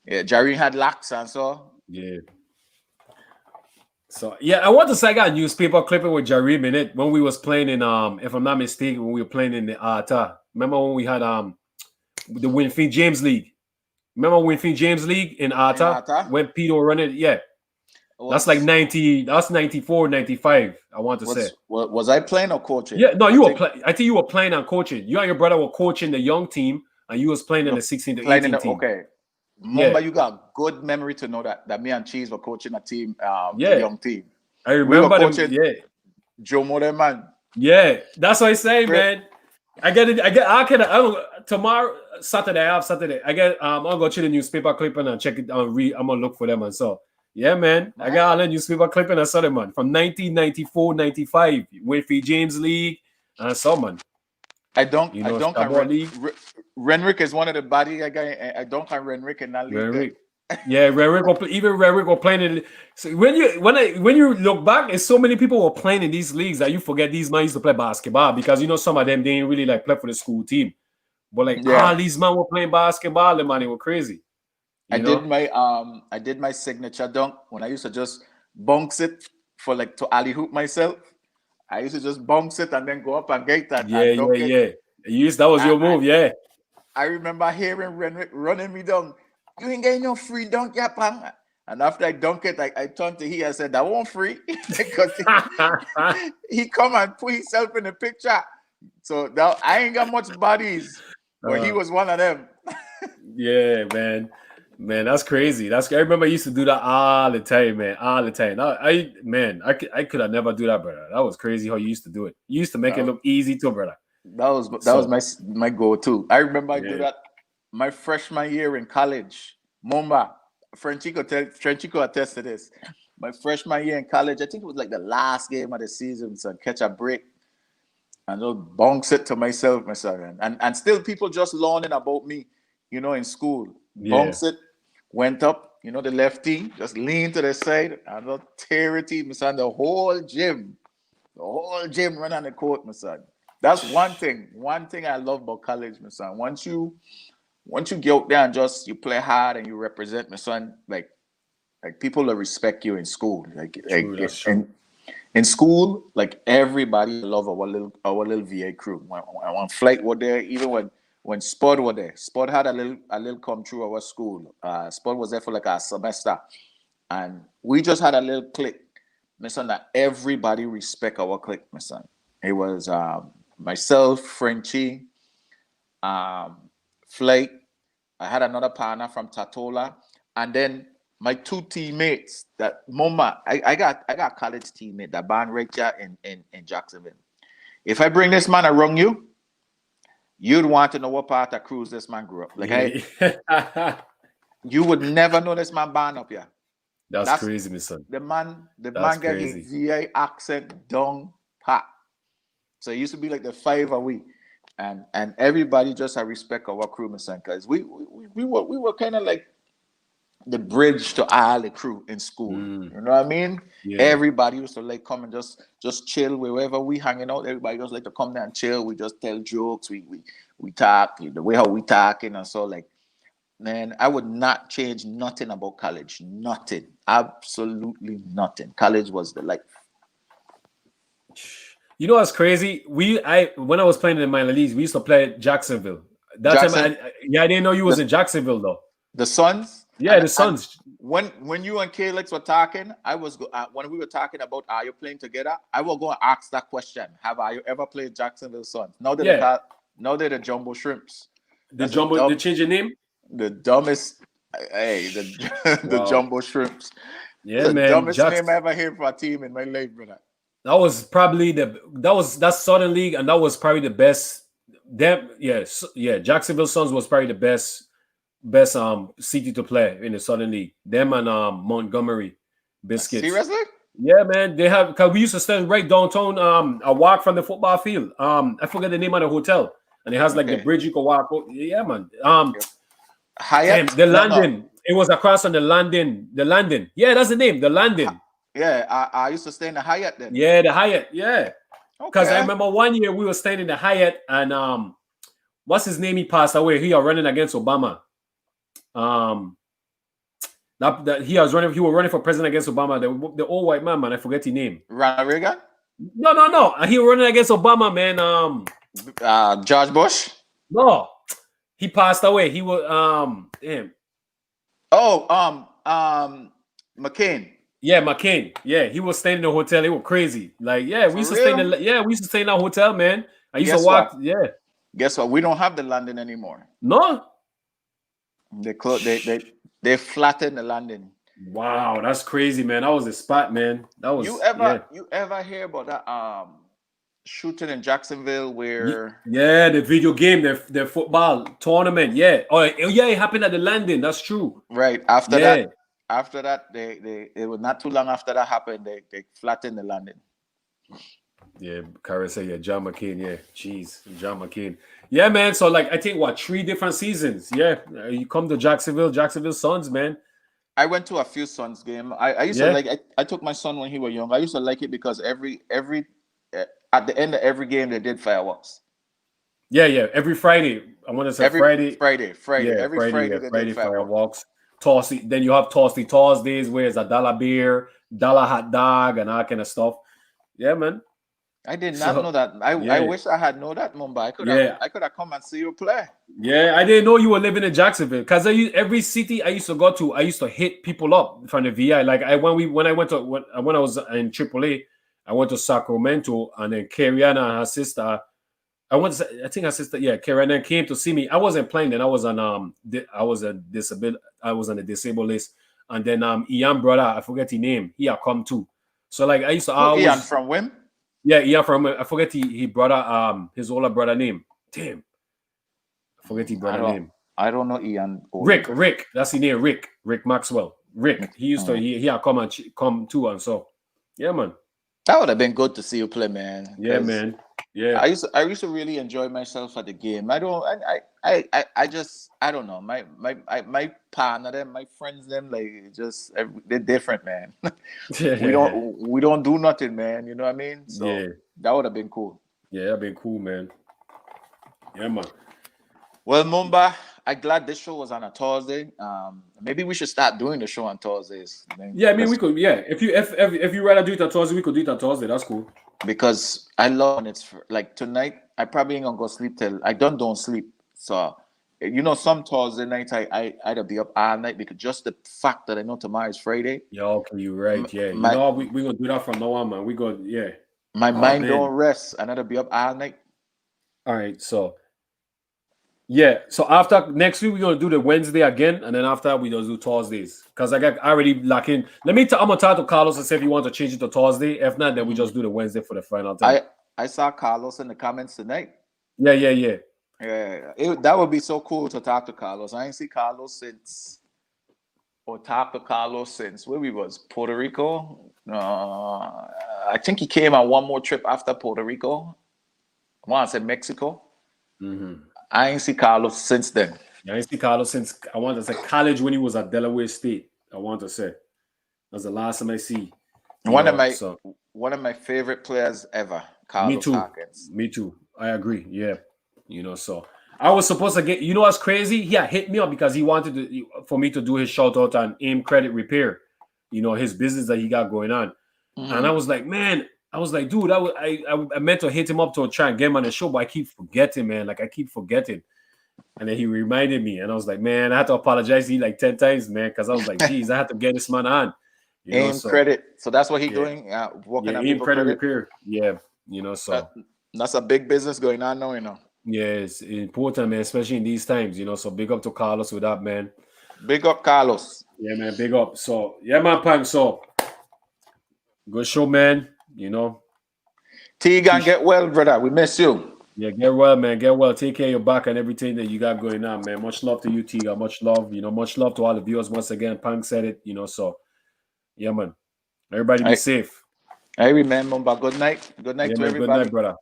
C: Yeah, Jareem had locks and so.
A: Yeah. So I want to say I got a newspaper clipping with Jareem in it when we was playing in if I'm not mistaken, when we were playing in the ATA. Remember when we had the Winfield James League? Remember Winfield James League in ATA? When Peter run it? Yeah. That's like 90. That's 94, 95. I want to say.
C: Was I playing or coaching?
A: Yeah, no, you were playing. I think you were playing and coaching. You and your brother were coaching the young team, and you was playing in the 16 to 18 team.
C: Okay. Remember, you got good memory to know that me and Cheese were coaching a team, the young team.
A: I remember
C: them. Yeah. Joe Moore, man.
A: Yeah, that's what I say, man. I get it. Tomorrow, Saturday. I'm gonna go check the newspaper clipping and check it and read. I'm gonna look for them and so. Yeah, man. I got all the newspaper clipping and saw them, man. From 1994, 95. Winfield James League and I saw, man.
C: I don't Renrick is one of the body I don't have Renrick in that league.
A: Yeah, Renrick were playing in. So when you look back, it's so many people were playing in these leagues that you forget these men used to play basketball because some of them didn't really like play for the school team. But all these men were playing basketball, and man, they were crazy.
C: I did my signature dunk when I used to just bounce it for to alley hoop myself. I used to just bounce it and then go up and get that.
A: Yeah. That was your move, yeah.
C: I remember hearing Renwick running me down. You ain't getting no free dunk yet, Pang. And after I dunk it, I turned to he. I said, that won't free. Because he come and put himself in the picture. So now I ain't got much bodies, but he was one of them.
A: Yeah, man. Man, that's crazy. I remember I used to do that all the time, man. All the time. I could have never do that, brother. That was crazy how you used to do it. You used to make it look easy too, brother.
C: That was my go-to. I remember I did that my freshman year in college. Momba, Franchico attests to this. My freshman year in college, I think it was like the last game of the season, so catch a break. And just bounce it to myself, my son. And still people just learning about me, in school. Bounce it, went up, the lefty, just lean to the side, and not tear it, my son. The whole gym run on the court, my son. That's one thing. One thing I love about college, my son. Once you get out there and just you play hard and you represent, my son, like people will respect you in school. in school, like everybody loved our little VA crew. When Flight were there, even when Spud were there, Spud had a little come through our school. Spud was there for like a semester, and we just had a little clique. My son, that everybody respect our clique. My son, it was myself, Frenchie, Flight. I had another partner from Tatola, and then my two teammates. That Moma, I got college teammate that band Rachel in Jacksonville. If I bring this man around you, you'd want to know what part of cruise this man grew up. Like you would never know this man band up here.
A: That's crazy, my son.
C: The man got his VA accent down pat. So it used to be like the 5 a week. And everybody just had respect of our crew, my son, because we were kind of like the bridge to all the crew in school. You know what I mean? Yeah. Everybody used to like come and just chill wherever we hanging out. Everybody just like to come down and chill. We just tell jokes. We talk the way how we talking, and so like, man, I would not change nothing about college. Nothing. Absolutely nothing. College was the life.
A: You know what's crazy? When I was playing in the minor leagues, we used to play at Jacksonville. Time I didn't know you was in Jacksonville though.
C: The Suns?
A: Yeah, the Suns.
C: When you and Callix were talking, I was when we were talking about are you playing together, I will go and ask that question. Have I ever played Jacksonville Suns? Now they're the Jumbo Shrimps.
A: They changed your name?
C: The dumbest, the Jumbo Shrimps.
A: Yeah,
C: the
A: man.
C: Dumbest name I ever heard for a team in my life, brother.
A: That was probably that Southern League, and that was probably the best. Jacksonville Suns was probably the best city to play in the Southern League. Them and Montgomery Biscuits.
C: Seriously?
A: Yeah, man. They have, because we used to stand right downtown, a walk from the football field. I forget the name of the hotel, and it has like the bridge you can walk. Yeah, man.
C: Hyatt.
A: The Landon. No. It was across on the Landon. The Landon. Yeah, that's the name. The Landon.
C: Yeah, I used to stay in the Hyatt then.
A: Yeah, the Hyatt. Yeah. Because I remember one year we were staying in the Hyatt, and what's his name? He passed away. He was running against Obama. He was running for president against Obama. The old white man, I forget his name.
C: Ronald Reagan?
A: No. He was running against Obama, man.
C: George Bush?
A: No, he passed away. He was damn.
C: Oh, McCain.
A: Yeah, McCain. Yeah, he was staying in the hotel. It was crazy. Like, yeah, we used to stay in that hotel, man. I used to walk.
C: What?
A: Yeah.
C: Guess what? We don't have the London anymore.
A: No.
C: They flattened the London.
A: Wow, that's crazy, man. That was the spot, man. That was.
C: You ever hear about that shooting in Jacksonville where?
A: Yeah, the video game, the football tournament. Yeah. Oh, yeah, it happened at the Landing. That's true.
C: Right after that. After that, it was not too long after that happened. They flattened the London.
A: Yeah, Kara said, yeah, John McCain. Yeah, jeez, John McCain. Yeah, man. So like, I think 3 different seasons. Yeah, you come to Jacksonville Suns, man.
C: I went to a few Suns game. I used to like. I took my son when he was young. I used to like it because every at the end of every game they did fireworks.
A: Yeah. Every Friday, I want to say Friday.
C: Yeah, every Friday they did
A: fireworks. Tossy. Then you have Tossy Thursdays where it's $1 beer, $1 hot dog, and all kind of stuff. Yeah, man.
C: I did not know that. I wish I had known that, Mumbai. I could have come and see you play.
A: Yeah, I didn't know you were living in Jacksonville because every city I used to go to, I used to hit people up from the VI. Like when I was in AAA, I went to Sacramento, and then Kariana and her sister. I think her sister, Kariana came to see me. I wasn't playing then. I was on the disabled list, and then Ian brother, I forget his name. He had come too. So like I used to always.
C: Ian from when?
A: Yeah, Ian from I forget he brother his older brother name. Damn, I forget his brother name.
C: I don't know Ian.
A: Rick. That's his name. Rick Maxwell. Rick. He used to he had come too, and so yeah, man.
C: That would have been good to see you play, man.
A: Yeah, man. Yeah.
C: I used to really enjoy myself at the game. I don't know. My partner, them, my friends, them, like they're different, man. we don't do nothing, man. You know what I mean? So that would have been cool.
A: Yeah, that'd been cool, man. Yeah, man.
C: Well, Mumba, I'm glad this show was on a Thursday. Maybe we should start doing the show on Thursdays.
A: Yeah, I mean we could. Yeah, if you rather do it on Thursday, we could do it on Thursday. That's cool.
C: Because I love when it's like tonight. I probably ain't gonna go sleep till I don't sleep. So, some Thursday nights I'd be up all night because just the fact that I know tomorrow is Friday.
A: Yeah, okay, you're right. Yeah, we gonna do that from now on, man. We go. Yeah.
C: My mind don't rest, and I'd be up all night.
A: All right, so. Yeah, so after next week we're gonna do the Wednesday again, and then after that we just do Thursdays. Cause I already lock in. I'm gonna talk to Carlos and see if he wants to change it to Thursday. If not, then we just do the Wednesday for the final time.
C: I saw Carlos in the comments tonight.
A: Yeah.
C: Yeah, that would be so cool to talk to Carlos. I ain't see Carlos since where we was Puerto Rico. I think he came on one more trip after Puerto Rico. I want to say Mexico.
A: Mm-hmm.
C: I ain't see Carlos since then.
A: I ain't see Carlos since I want to say college when he was at Delaware State. I want to say that's the last time I see.
C: One of my favorite players ever. Carlos Hawkins.
A: Me too. I agree. Yeah. So I was supposed to get. What's crazy? He hit me up because he wanted for me to do his shout out on AIM Credit Repair. His business that he got going on, and I was like, man. I was like, dude, I meant to hit him up to try and get him on the show, but I keep forgetting, man. Like, I keep forgetting. And then he reminded me, and I was like, man, I had to apologize to you like 10 times, man, because I was like, geez, I had to get this man on.
C: AIM Credit. So that's what he's doing? Working on
A: AIM Credit Repair. Yeah, so.
C: That's a big business going on now,
A: Yeah, it's important, man, especially in these times, So big up to Carlos with that, man.
C: Big up, Carlos.
A: Yeah, man, big up. So, yeah, man, Pang, so. Good show, man.
C: Tegan, get well, brother. We miss you.
A: Yeah, get well, man. Get well. Take care of your back and everything that you got going on, man. Much love to you, Tegan. Much love. Much love to all the viewers. Once again, Pang said it. So yeah, man. Everybody be safe.
C: Hey, man, Mumba. Good night. Good night to everybody.
A: Good night, brother.